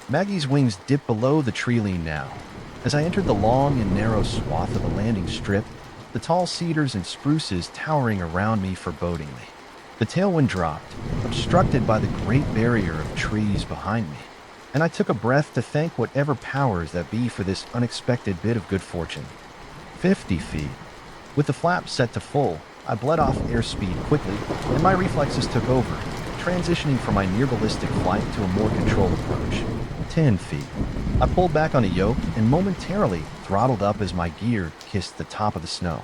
Maggie's wings dipped below the tree line now. As I entered the long and narrow swath of the landing strip, the tall cedars and spruces towering around me forebodingly. The tailwind dropped, obstructed by the great barrier of trees behind me, and I took a breath to thank whatever powers that be for this unexpected bit of good fortune. 50 feet. With the flaps set to full, I bled off airspeed quickly, and my reflexes took over, transitioning from my near-ballistic flight to a more controlled approach. 10 feet. I pulled back on a yoke and momentarily throttled up as my gear kissed the top of the snow,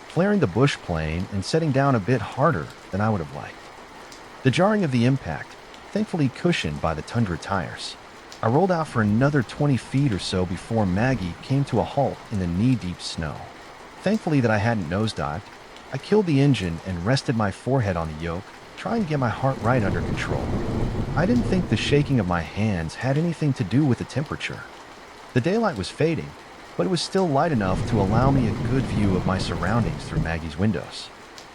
flaring the bush plane and setting down a bit harder than I would have liked. The jarring of the impact, thankfully cushioned by the Tundra tires. I rolled out for another 20 feet or so before Maggie came to a halt in the knee-deep snow. Thankfully that I hadn't nosedived, I killed the engine and rested my forehead on the yoke, trying to get my heart right under control. I didn't think the shaking of my hands had anything to do with the temperature. The daylight was fading, but it was still light enough to allow me a good view of my surroundings through Maggie's windows.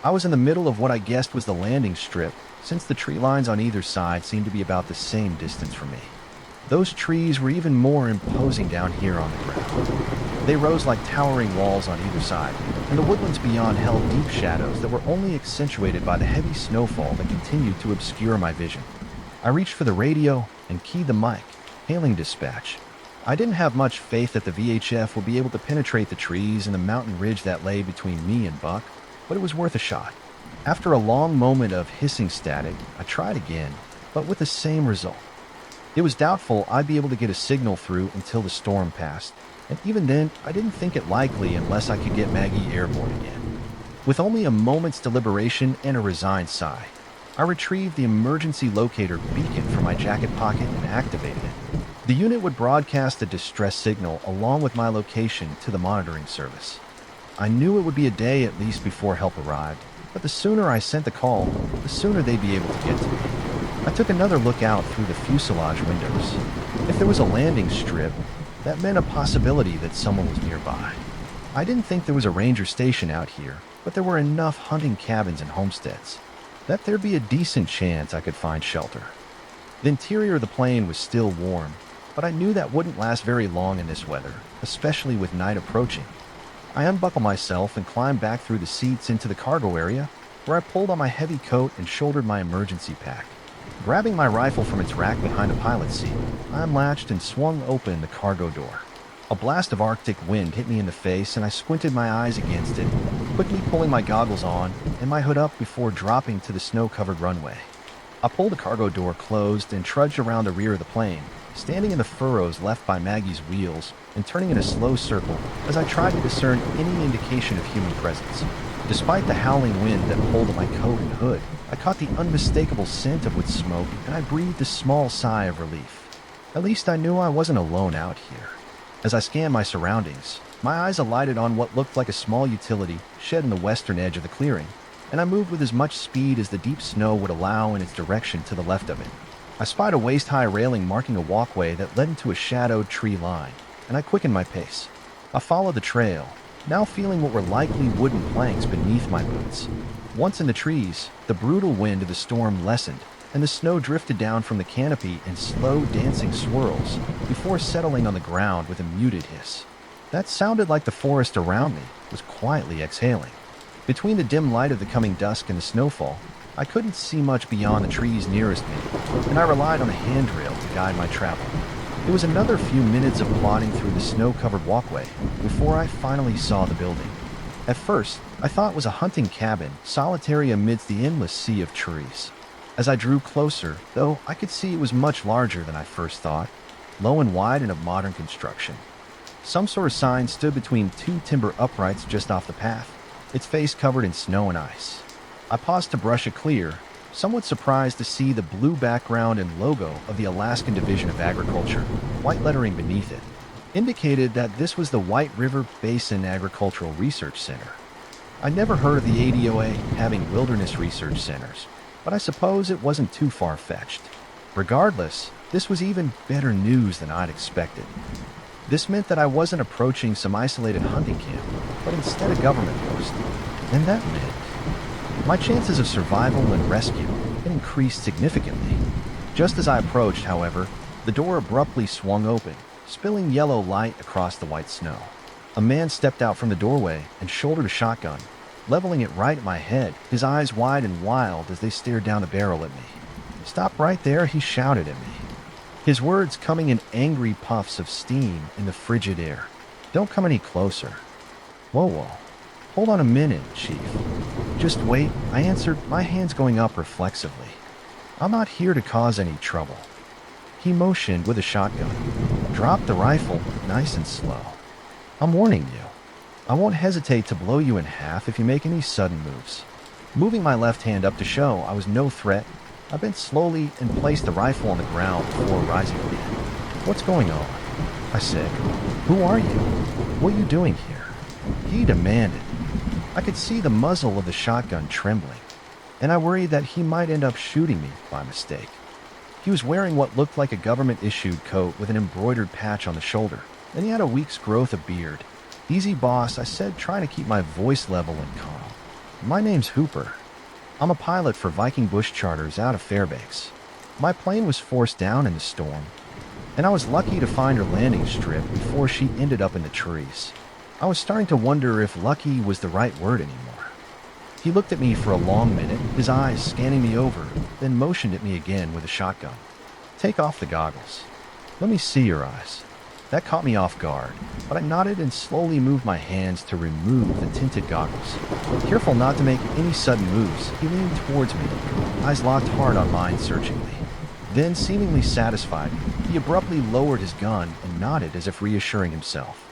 I was in the middle of what I guessed was the landing strip, since the tree lines on either side seemed to be about the same distance from me. Those trees were even more imposing down here on the ground. They rose like towering walls on either side, and the woodlands beyond held deep shadows that were only accentuated by the heavy snowfall that continued to obscure my vision. I reached for the radio and keyed the mic, hailing dispatch. I didn't have much faith that the VHF would be able to penetrate the trees and the mountain ridge that lay between me and Buck, but it was worth a shot. After a long moment of hissing static, I tried again, but with the same result. It was doubtful I'd be able to get a signal through until the storm passed, and even then, I didn't think it likely unless I could get Maggie airborne again. With only a moment's deliberation and a resigned sigh, I retrieved the emergency locator beacon from my jacket pocket and activated it. The unit would broadcast a distress signal along with my location to the monitoring service. I knew it would be a day at least before help arrived, but the sooner I sent the call, the sooner they'd be able to get to me. I took another look out through the fuselage windows. If there was a landing strip, that meant a possibility that someone was nearby. I didn't think there was a ranger station out here, but there were enough hunting cabins and homesteads that there'd be a decent chance I could find shelter. The interior of the plane was still warm, but I knew that wouldn't last very long in this weather, especially with night approaching. I unbuckled myself and climbed back through the seats into the cargo area, where I pulled on my heavy coat and shouldered my emergency pack. Grabbing my rifle from its rack behind the pilot's seat, I unlatched and swung open the cargo door. A blast of Arctic wind hit me in the face and I squinted my eyes against it, quickly pulling my goggles on and my hood up before dropping to the snow-covered runway. I pulled the cargo door closed and trudged around the rear of the plane, standing in the furrows left by Maggie's wheels and turning in a slow circle as I tried to discern any indication of human presence. Despite the howling wind that pulled at my coat and hood, I caught the unmistakable scent of wood smoke and I breathed a small sigh of relief. At least I knew I wasn't alone out here. As I scanned my surroundings, my eyes alighted on what looked like a small utility shed in the western edge of the clearing, and I moved with as much speed as the deep snow would allow in its direction to the left of it. I spied a waist-high railing marking a walkway that led into a shadowed tree line, and I quickened my pace. I followed the trail, now feeling what were likely wooden planks beneath my boots. Once in the trees, the brutal wind of the storm lessened, and the snow drifted down from the canopy in slow dancing swirls before settling on the ground with a muted hiss. That sounded like the forest around me was quietly exhaling. Between the dim light of the coming dusk and the snowfall, I couldn't see much beyond the trees nearest me, and I relied on a handrail to guide my travel. It was another few minutes of plodding through the snow-covered walkway before I finally saw the building. At first, I thought was a hunting cabin, solitary amidst the endless sea of trees. As I drew closer, though, I could see it was much larger than I first thought, low and wide and of modern construction. Some sort of sign stood between two timber uprights just off the path, its face covered in snow and ice. I paused to brush it clear, somewhat surprised to see the blue background and logo of the Alaskan Division of Agriculture, white lettering beneath it, indicated that this was the White River Basin Agricultural Research Center. I'd never heard of the ADOA having wilderness research centers, but I suppose it wasn't too far-fetched. Regardless, this was even better news than I'd expected. This meant that I wasn't approaching some isolated hunting camp, but instead a government post. And that meant my chances of survival and rescue had increased significantly. Just as I approached, however, the door abruptly swung open, spilling yellow light across the white snow. A man stepped out from the doorway and shouldered a shotgun, leveling it right at my head, his eyes wide and wild as they stared down the barrel at me. "Stop right there," he shouted at me, his words coming in angry puffs of steam in the frigid air. "Don't come any closer." Whoa. Hold on a minute, Chief. Just wait, I answered, my hands going up reflexively. "I'm not here to cause any trouble." He motioned with a shotgun. "Drop the rifle, nice and slow. I'm warning you. I won't hesitate to blow you in half if you make any sudden moves." Moving my left hand up to show I was no threat, I bent slowly and placed the rifle on the ground before rising again. "What's going on?" I said. "Who are you? What are you doing here?" He demanded. I could see the muzzle of the shotgun trembling, and I worried that he might end up shooting me by mistake. He was wearing what looked like a government-issued coat with an embroidered patch on the shoulder, and he had a week's growth of beard. "Easy, boss," I said, trying to keep my voice level and calm. "My name's Hooper. I'm a pilot for Viking Bush Charters out of Fairbanks. My plane was forced down in the storm, and I was lucky to find her landing strip before she ended up in the trees." I was starting to wonder if lucky was the right word anymore. He looked at me for a long minute, his eyes scanning me over, then motioned at me again with a shotgun. "Take off the goggles. Let me see your eyes." That caught me off guard, but I nodded and slowly moved my hands to remove the tinted goggles. Careful not to make any sudden moves, he leaned towards me, eyes locked hard on mine searchingly. Then, seemingly satisfied, he abruptly lowered his gun and nodded as if reassuring himself.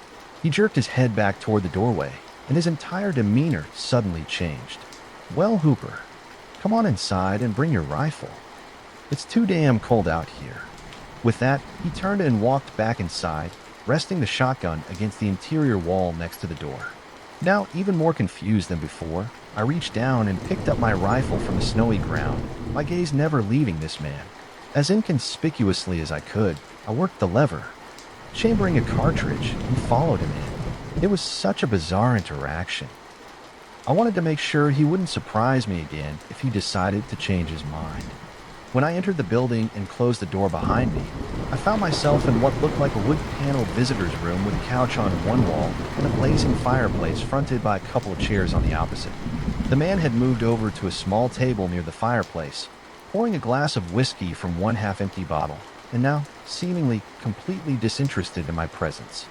He jerked his head back toward the doorway, and his entire demeanor suddenly changed. "Well, Hooper, come on inside and bring your rifle. It's too damn cold out here." With that, he turned and walked back inside, resting the shotgun against the interior wall next to the door. Now, even more confused than before, I reached down and picked up my rifle from the snowy ground, my gaze never leaving this man. As inconspicuously as I could, I worked the lever, chambering a cartridge, and followed him in. It was such a bizarre interaction. I wanted to make sure he wouldn't surprise me again if he decided to change his mind. When I entered the building and closed the door behind me, I found myself in what looked like a wood-paneled visitor's room with a couch on one wall and a blazing fireplace fronted by a couple of chairs on the opposite. The man had moved over to a small table near the fireplace, pouring a glass of whiskey from one half-empty bottle, and now seemingly completely disinterested in my presence.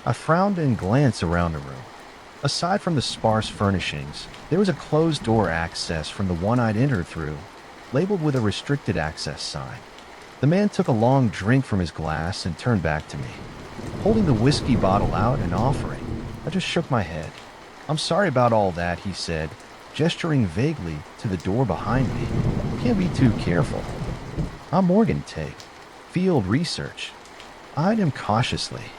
I frowned and glanced around the room. Aside from the sparse furnishings, there was a closed-door access from the one I'd entered through, labeled with a restricted access sign. The man took a long drink from his glass and turned back to me. Holding the whiskey bottle out and offering, I just shook my head. "I'm sorry about all that," he said, gesturing vaguely to the door behind me. "Can't be too careful. I'm Morgan Tate, Field Research." I eyed him cautiously.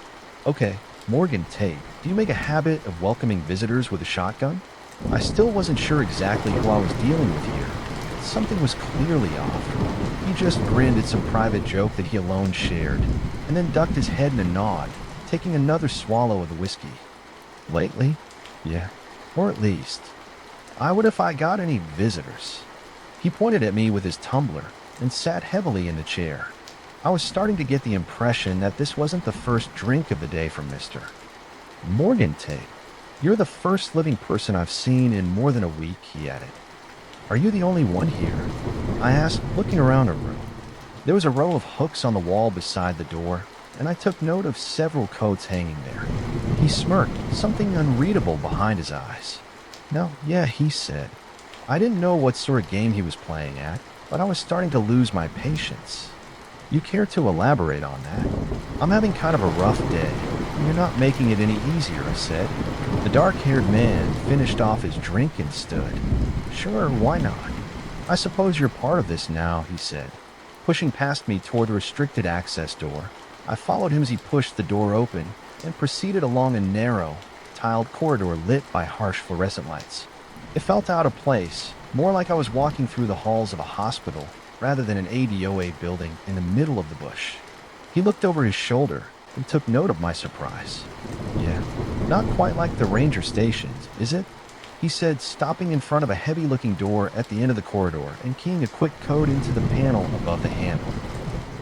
"Okay, Morgan Tate, do you make a habit of welcoming visitors with a shotgun?" I still wasn't sure exactly who I was dealing with here. Something was clearly off. He just grinned at some private joke that he alone shared, and then ducked his head in a nod, taking another swallow of the whiskey. "Lately? Yeah. Or at least. I would if I got any visitors." He pointed at me with his tumbler and sat heavily in the chair. I was starting to get the impression that this wasn't the first drink of the day from Mr. Morgan Tate. "You're the first living person I've seen in more than a week," he added. "Are you the only one here?" I asked, looking around the room. There was a row of hooks on the wall beside the door, and I took note of several coats hanging there. He smirked, something unreadable behind his eyes. No, yeah, he said. I didn't know what sort of game he was playing at, but I was starting to lose my patience. You care to elaborate on that? I'm having kind of a rough day, and you're not making it any easier, I said. The dark-haired man finished off his drink and stood. Sure, why not? I suppose you're part of this now, he said, pushing past me toward the restricted access door. I followed him as he pushed the door open and proceeded along a narrow, tiled corridor lit by harsh fluorescent lights. It felt out of place, more like I was walking through the halls of a hospital rather than an ADOA building in the middle of the bush. He looked over his shoulder and took note of my surprise. Yeah, not quite like the ranger stations, is it? He said, stopping in front of a heavy-looking door at the end of the corridor and keying a quick code into the panel above the handle.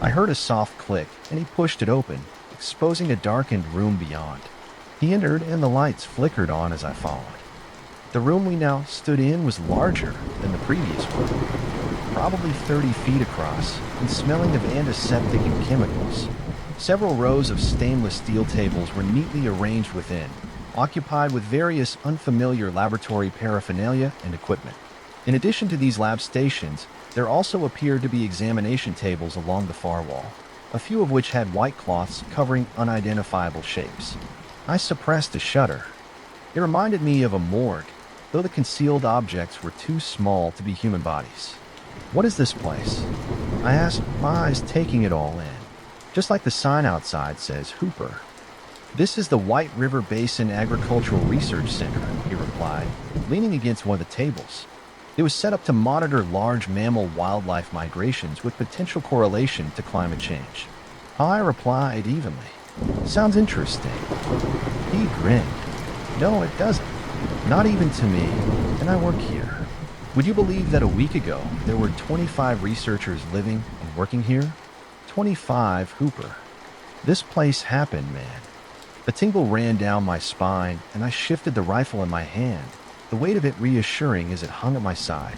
I heard a soft click, and he pushed it open, exposing a darkened room beyond. He entered, and the lights flickered on as I followed. The room we now stood in was larger than the previous one, probably 30 feet across, and smelling of antiseptic and chemicals. Several rows of stainless steel tables were neatly arranged within, occupied with various unfamiliar laboratory paraphernalia and equipment. In addition to these lab stations, there also appeared to be examination tables along the far wall, a few of which had white cloths covering unidentifiable shapes. I suppressed a shudder. It reminded me of a morgue, though the concealed objects were too small to be human bodies. What is this place? I asked, my eyes taking it all in. Just like the sign outside says Hooper. This is the White River Basin Agricultural Research Center, he replied, leaning against one of the tables. It was set up to monitor large mammal wildlife migrations with potential correlation to climate change. I replied evenly. Sounds interesting. He grinned. No, it doesn't. Not even to me, and I work here. Would you believe that a week ago there were 25 researchers living and working here? 25 Hooper. This place happened, man. A tingle ran down my spine, and I shifted the rifle in my hand, the weight of it reassuring as it hung at my side.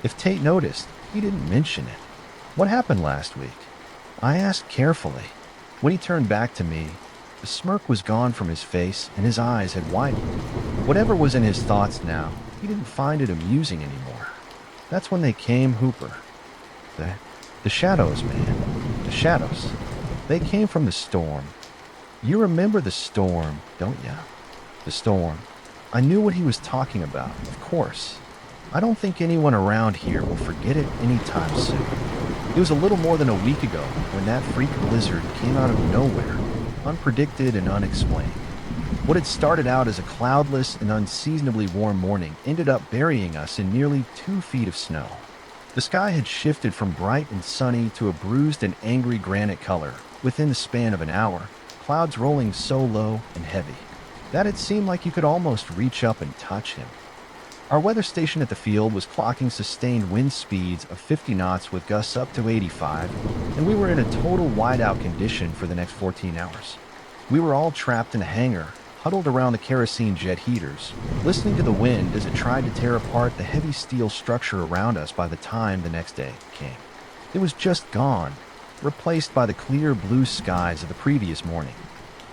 If Tate noticed, he didn't mention it. What happened last week? I asked carefully. When he turned back to me, the smirk was gone from his face and his eyes had widened. Whatever was in his thoughts now, he didn't find it amusing anymore. That's when they came, Hooper. The shadows, man. The shadows. They came from the storm. You remember the storm, don't ya? The storm. I knew what he was talking about, of course. I don't think anyone around here will forget it anytime soon. It was a little more than a week ago when that freak blizzard came out of nowhere, unpredicted and unexplained. What had started out as a cloudless and unseasonably warm morning ended up burying us in nearly 2 feet of snow. The sky had shifted from bright and sunny to a bruised and angry granite color within the span of an hour, clouds rolling so low and heavy that it seemed like you could almost reach up and touch him. Our weather station at the field was clocking sustained wind speeds of 50 knots with gusts up to 85, and we were in a total whiteout condition for the next 14 hours. We were all trapped in a hangar, huddled around the kerosene jet heaters, listening to the wind as it tried to tear apart the heavy steel structure around us by the time the next day came. It was just gone, replaced by the clear blue skies of the previous morning.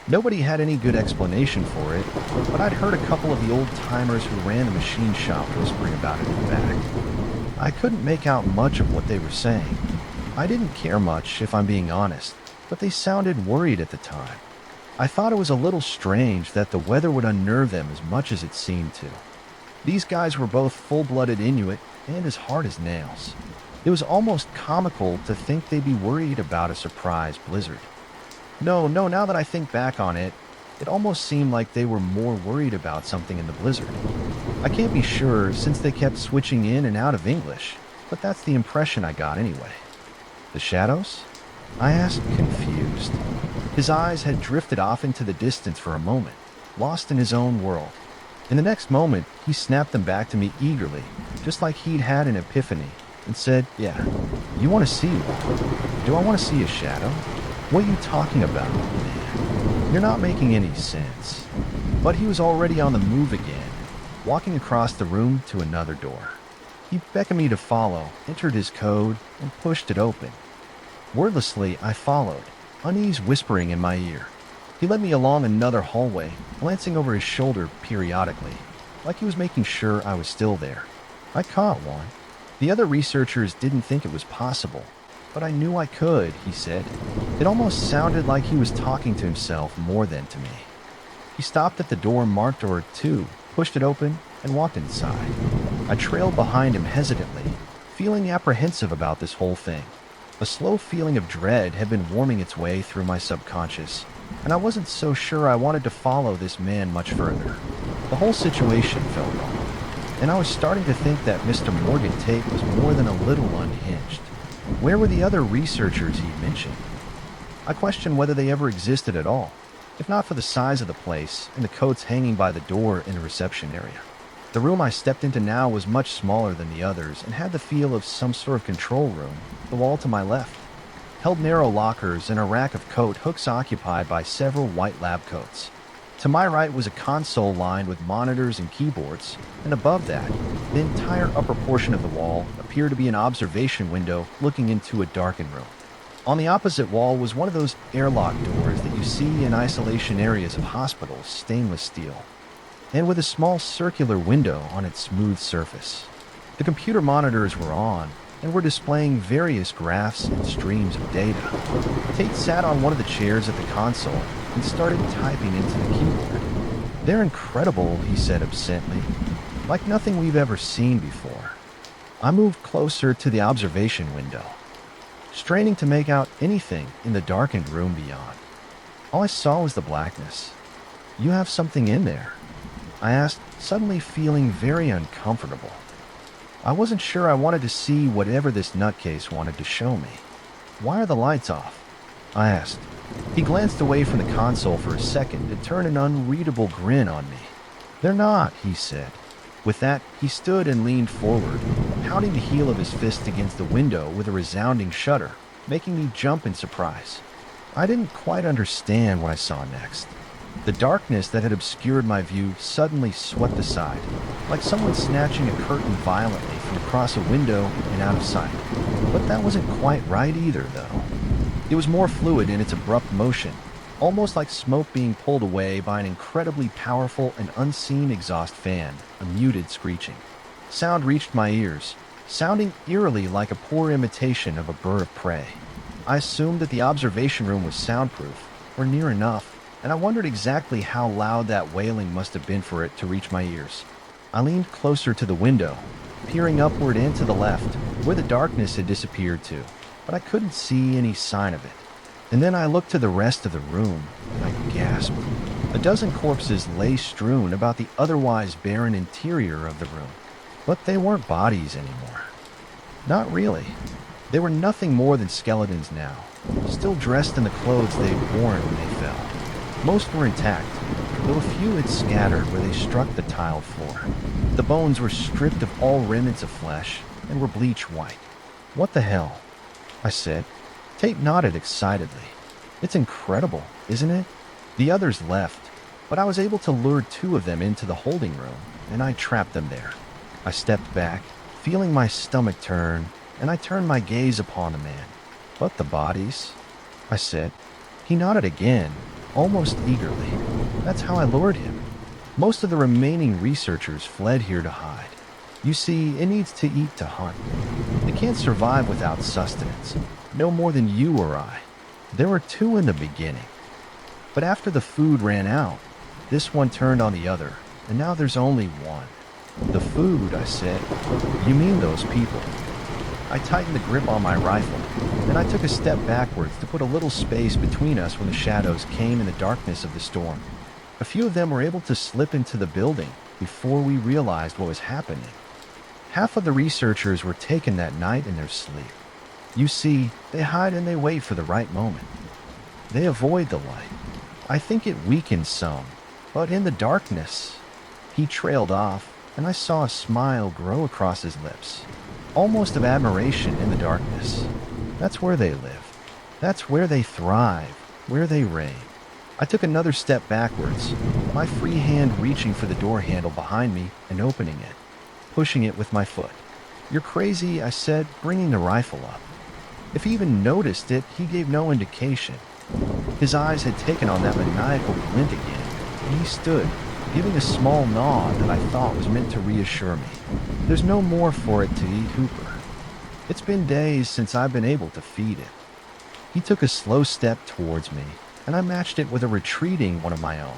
Nobody had any good explanation for it, but I'd heard a couple of the old-timers who ran the machine shop whispering about it in the back. I couldn't make out much of what they were saying. I didn't care much, if I'm being honest, but they sounded worried at the time. I thought it was a little strange that the weather would unnerve them as much as it seemed to. These guys were both full-blooded Inuit and as hard as nails. It was almost comical to think they'd be worried about a surprise blizzard. No, now that I think back on it, it almost seemed like they were more worried about something in the blizzard. I can't be sure since they kept switching in and out of English, but that's the impression I got anyway. The shadows? I asked, confused. His eyes had drifted off into the distance for a moment, lost in his own world. In the next moment, he snapped them back to me eagerly, just like he'd had an epiphany, and said, "Yeah, you want to see one? Do I want to see a shadow? What are you talking about, man? You're not making any sense." But he was already on the move again, walking across the room to another door. He beckoned me to follow, entered his code, and pushed it open. Wordlessly, I followed, unease whispering in my ear. He led me along another hallway, glancing over his shoulder periodically. like he was making sure I was still there. I caught one. The other researchers didn't think it was possible, but I knew I could, he said. It almost sounded like he was talking to himself more than to me. He stopped at the door marked door 2, pushed it open, and walked inside. I trailed behind him hesitantly, feeling apprehensive about this whole thing. A slow feeling of dread had been warming its way through my subconscious, and I wasn't so sure I wanted to follow this man much further. The whole situation felt wrong, and I was starting to think that Mr. Morgan Tate was more than a little unhinged. Where were the other researchers he mentioned? I questioned whether they ever existed at all, if not for the size of the place and the coats hanging by the door in the reception area. The room I stepped into now was much smaller than the others and had the feel of some sort of control room. The wall to my left held narrow lockers and a rack of coat hooks occupied by several white lab coats. To my right was a console lined with monitors and keyboards, and above that, the entire upper portion of the wall appeared to be an observation window looking into a darkened room. On the opposite wall was one of those airlock doors that you see in isolation areas of hospitals, stainless steel, and with a small circular window on its smooth surface. The computer monitors were on and were displaying various graphs and streams of data. Tate sat on one of the chairs at the console and started typing into the keyboard. "They're incredible," he said absently, "like nothing we've ever seen before." I moved closer to the observation window, straining to make out anything in the darkened room beyond. All I saw was the blackness. "You have something in there?" I asked, suddenly feeling very uncomfortable. I wasn't sure I wanted to see whatever this nutcase wanted to show me. "Why are the lights off?" I asked. He glanced away from the console for a second and turned an unreadable grin on me. "They're not," he said. With that, he stood and leaned forward, pounding the heel of his fist against the window with a resounding shudder, making me jump in surprise. I didn't quite understand what I saw next. The darkness that had obscured my view suddenly swept aside, like someone snatching a curtain violently from across a window and out of sight. But that wasn't quite right either, though. It was more fluid in its abrupt motion, almost like smoke being pulled away by an incredibly powerful and unseen exhaust fan, a muted screeching. Sound reached my ears, sounding eerily like a poor imitation of a bird of prey. I assumed that the observation room was soundproof, or near enough, and I wondered exactly how loud that wailing must have been for it to reach my ears. I leaned closer to the window, peering upward and to the left, where the darkness had disappeared to, but I couldn't see any sign of it. And then I looked to the rest of the room, and I gasped. A dozen corpses lay strewn about the otherwise barren interior of the room. But they weren't bodies anymore. Not really. They were nothing more than skeletons now, still dressed in the clothes they'd worn when they fell. Most were intact, though a few had scattered where they struck the tiled floor. The bones were stripped of all remnants of flesh and were bleach white. "What the hell?" I said. Tate nodded excitedly. "It's incredible, isn't it?" The others left, but I was able to lure 2 of them into the holding room, and I trapped them there. I stepped back, feeling my stomach turn, and I turned my gaze upon the man. "But the bodies?" I said. He nodded again, almost eagerly. "That's how I lured him. Most of the remaining researchers fled here to hide. You see, it needs to eat to hunt. They can't survive without sustenance, no more than you or I. There were 2 in the beginning. But after the food ran out, this one turned on the other, and now there's only one." "The food," I said. "You mean those people?" I tightened the grip on my rifle, and I took a step backwards to put a little space between us when the shadows came in the darkness of the storm. A few of them were able to slip into the building before we realized what was happening. Half of the researchers were taken that night in their sleep. You see, they hide and they wait for the right moment. They avoid the light. I think it weakens some, but in the darkness... He trailed off, and I saw a smile grow across his lips, almost of admiration in the darkness. That's where they live. That's where they thrive, where they reign. I took another step backwards, my free hand reaching for the door handle behind me and opening it, pushing it with my foot. "You're crazy," I said, bringing the rifle up. If he even noticed it, he gave no indication. His eyes had taken on that maniacal glint again, and he stood, giving a small nod that I thought was meant to reassure me. There's no more for it to eat, Hooper. It's been days since I've been able to feed it. He took a slow step towards me, and I matched it with a retreating one of my own.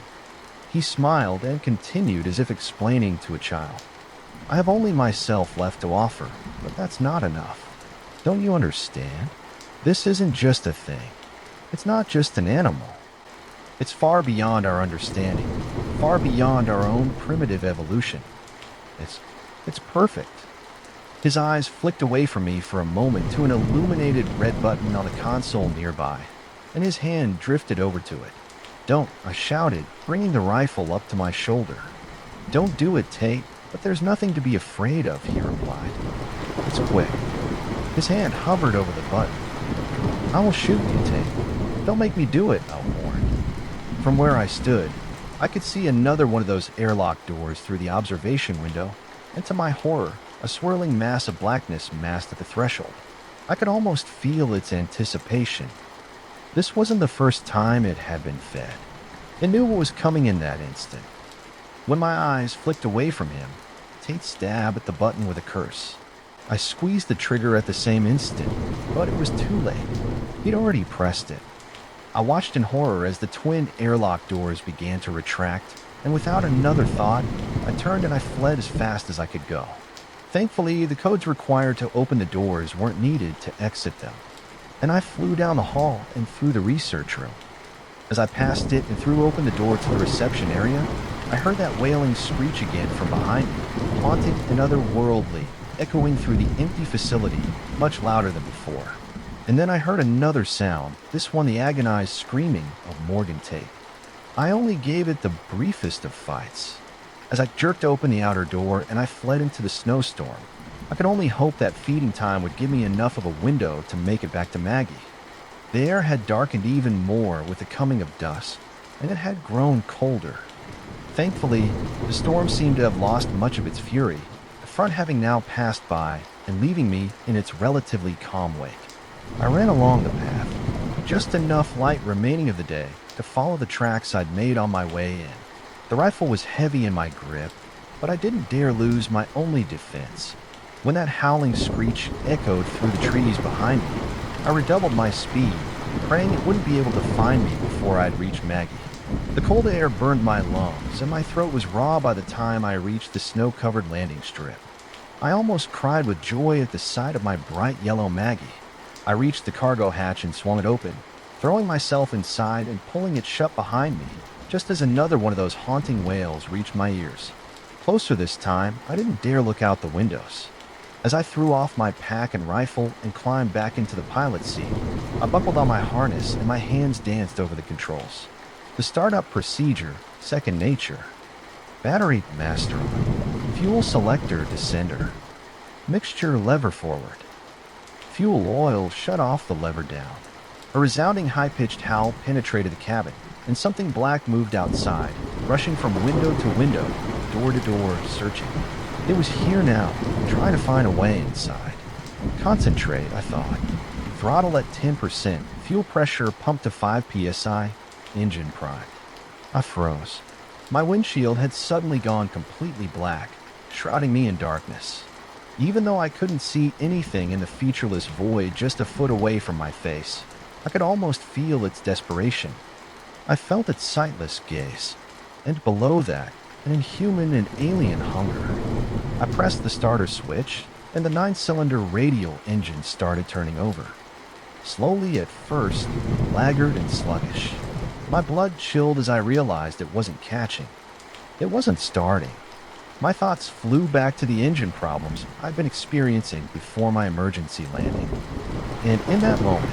He smiled and continued as if explaining to a child. I have only myself left to offer, but that's not enough. Don't you understand? This isn't just a thing. It's not just an animal. It's far beyond our understanding, far beyond our own primitive evolution. It's perfect. His eyes flicked away from me for a moment to an illuminated red button on the console nearby, and his hand drifted over to it. Don't, I shouted, bringing the rifle up to my shoulder. Don't do it, Tate, but there's nothing to be afraid of, he replied. It's quick. His hand hovered over the button. I will shoot you, Tate. Don't make me do it, I warned. From where I stood, I could see another one of those airlock doors through the observation window, and to my horror, a swirling mass of blackness massed at the threshold. I could almost feel its anticipation. This wasn't the first time it had been fed. It knew what was coming in that instant. When my eyes flicked away from him, Tate stabbed at the button with a curse. I squeezed the trigger at the same instant, but it was too late. He'd already pressed it. I watched in horror as the twin airlock doors began to retract, and without another thought, I turned and I fled as fast as I could go. Thankfully, the codes required to open the doors weren't needed to exit them, and I flew down the hall and through the research room. As I passed it and threw open the door to the reception area, I heard that wailing screech again from behind me, haunting and otherworldly, echoing through the empty facility much louder than before. And then I heard another sound, this one the agonized screaming of Morgan Tate. I only gave it the briefest of fights. As I jerked open the outer door and I fled into the snowstorm, I could only hope that feeding time would give me enough of a window to make it back to Maggie. The air had darkened even more with the coming of dusk, and it had grown colder. Thankfully, the storm seemed to have lost much of its fury, the front having now passed by and leaving me in its relatively calm wake. I ran along the path, just enough light remaining of the day to follow the tracks I'd made on my way in. The rifle was heavy in my grip, but I didn't dare lose my only defense. When that howling screech echoed through the trees behind me, I redoubled my speed, praying it wouldn't be able to find me before I'd reach Maggie. The cold air burned my lungs, and my throat was raw by the time I reached the snow-covered landing strip. I almost cried with joy at the sight of my bright yellow Maggie. I reached the cargo hatch and swung it open, throwing myself inside and pulling it shut behind me, just as another one of those haunting wails reached my ears. Closer this time, I didn't dare look out the windows. As I threw off my pack and rifle and climbed back into the pilot's seat, I buckled on my harness and my hands danced over the controls. The startup procedure, second nature. Battery master on. Fuel selector descender. Mixture lever forward. Fuel oil shut off the lever down. A resounding high-pitched howl penetrated the cabin, and something black moved outside, rushing from window to window, door to door, searching. It was here now, trying to find a way inside. Concentrate, I thought. Throttle at 10%, fuel pressure pumped to 5 psi, engine primed. I froze. My windshield had suddenly gone completely black, shrouding me in darkness. Even though I couldn't see anything in the featureless void just a foot away from my face, I could almost feel its desperation. I felt its sightless gaze, and below that, an inhuman and alien hunger. I pressed the starter switch, and the 9-cylinder radial engine started turning over. Slowly at first, laggard and sluggish. My blood chilled as I realized it wasn't catching. It wasn't starting. My thoughts flew back to the engine problems I'd been experiencing before my emergency landing. And in that moment,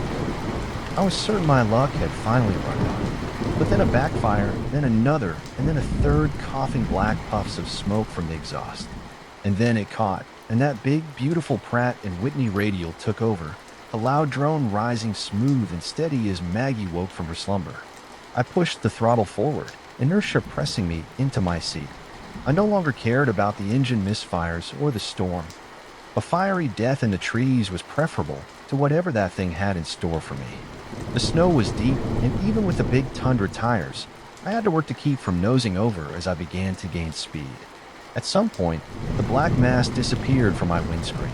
I was certain my luck had finally run out. But then a backfire, then another, and then a third coughing black puffs of smoke from the exhaust. And then it caught, and that big, beautiful Pratt & Whitney radial took over, a loud drone rising smooth and steady as Maggie woke from her slumber. I pushed the throttle forward, inertia pressing me into my seat. I no longer cared about the engine misfires or the storm. A fiery death in the trees was preferable to whatever that thing had in store for me. The snow was deep, and even with the big Tundra tires, I had to work to keep from nosing over as I began to gain speed. At some point, the black mass disappeared from my windscreen,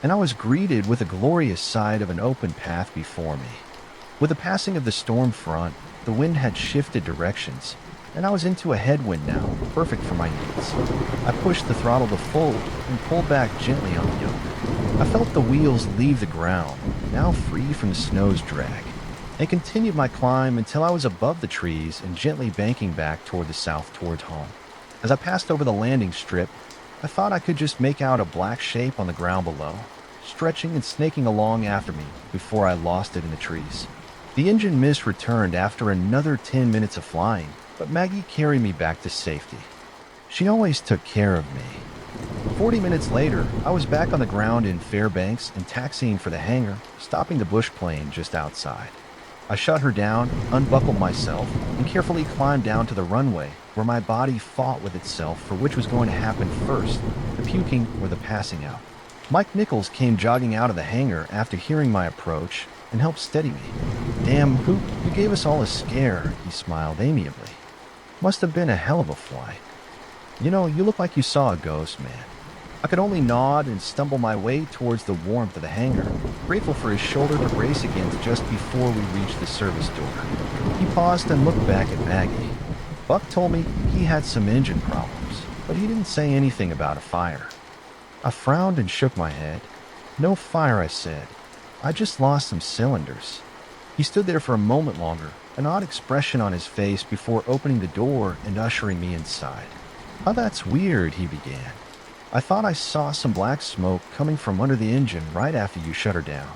and I was greeted with a glorious sight of an open path before me. With the passing of the storm front, the wind had shifted directions, and I was into a headwind now, perfect for my needs. I pushed the throttle to full and pulled back gently on the yoke. I felt the wheels leave the ground, now free from the snow's drag, and continued my climb until I was above the trees and gently banking back toward the south towards home. As I passed over the landing strip, I thought I could just make out a black shape on the ground below, stretching and snaking along after me before I lost it in the trees. The engine mist returned after another 10 minutes of flying, but Maggie carried me back to safety. She always took care of me. 40 minutes later, I was back on the ground in Fairbanks and taxiing for the hangar, stopping the bush plane just outside. I shut her down, unbuckled myself, and carefully climbed down to the runway, where my body fought with itself for which was going to happen first, the puking or the passing out. Mike Nichols came jogging out of the hangar after hearing my approach and helped steady me. "Damn, Hoop, you gave us all a scare," he smiled amiably. "Must have been a hell of a flight. You know, you look like you saw a ghost, man." I could only nod and stumble my way towards the warmth of the hangar, grateful for his shoulder to brace against just before we reached the service door. He paused and looked back at Maggie. Buck told me he had some engine problems, but he didn't say anything about a fire. I frowned and shook my head. "No fire," I said. "I just lost some cylinders." He stood there for a moment longer, an odd expression on his face before opening the door and ushering me inside. "Oh, that's weird," he began. "I thought I saw some black smoke coming from under the engine right after you shut her down."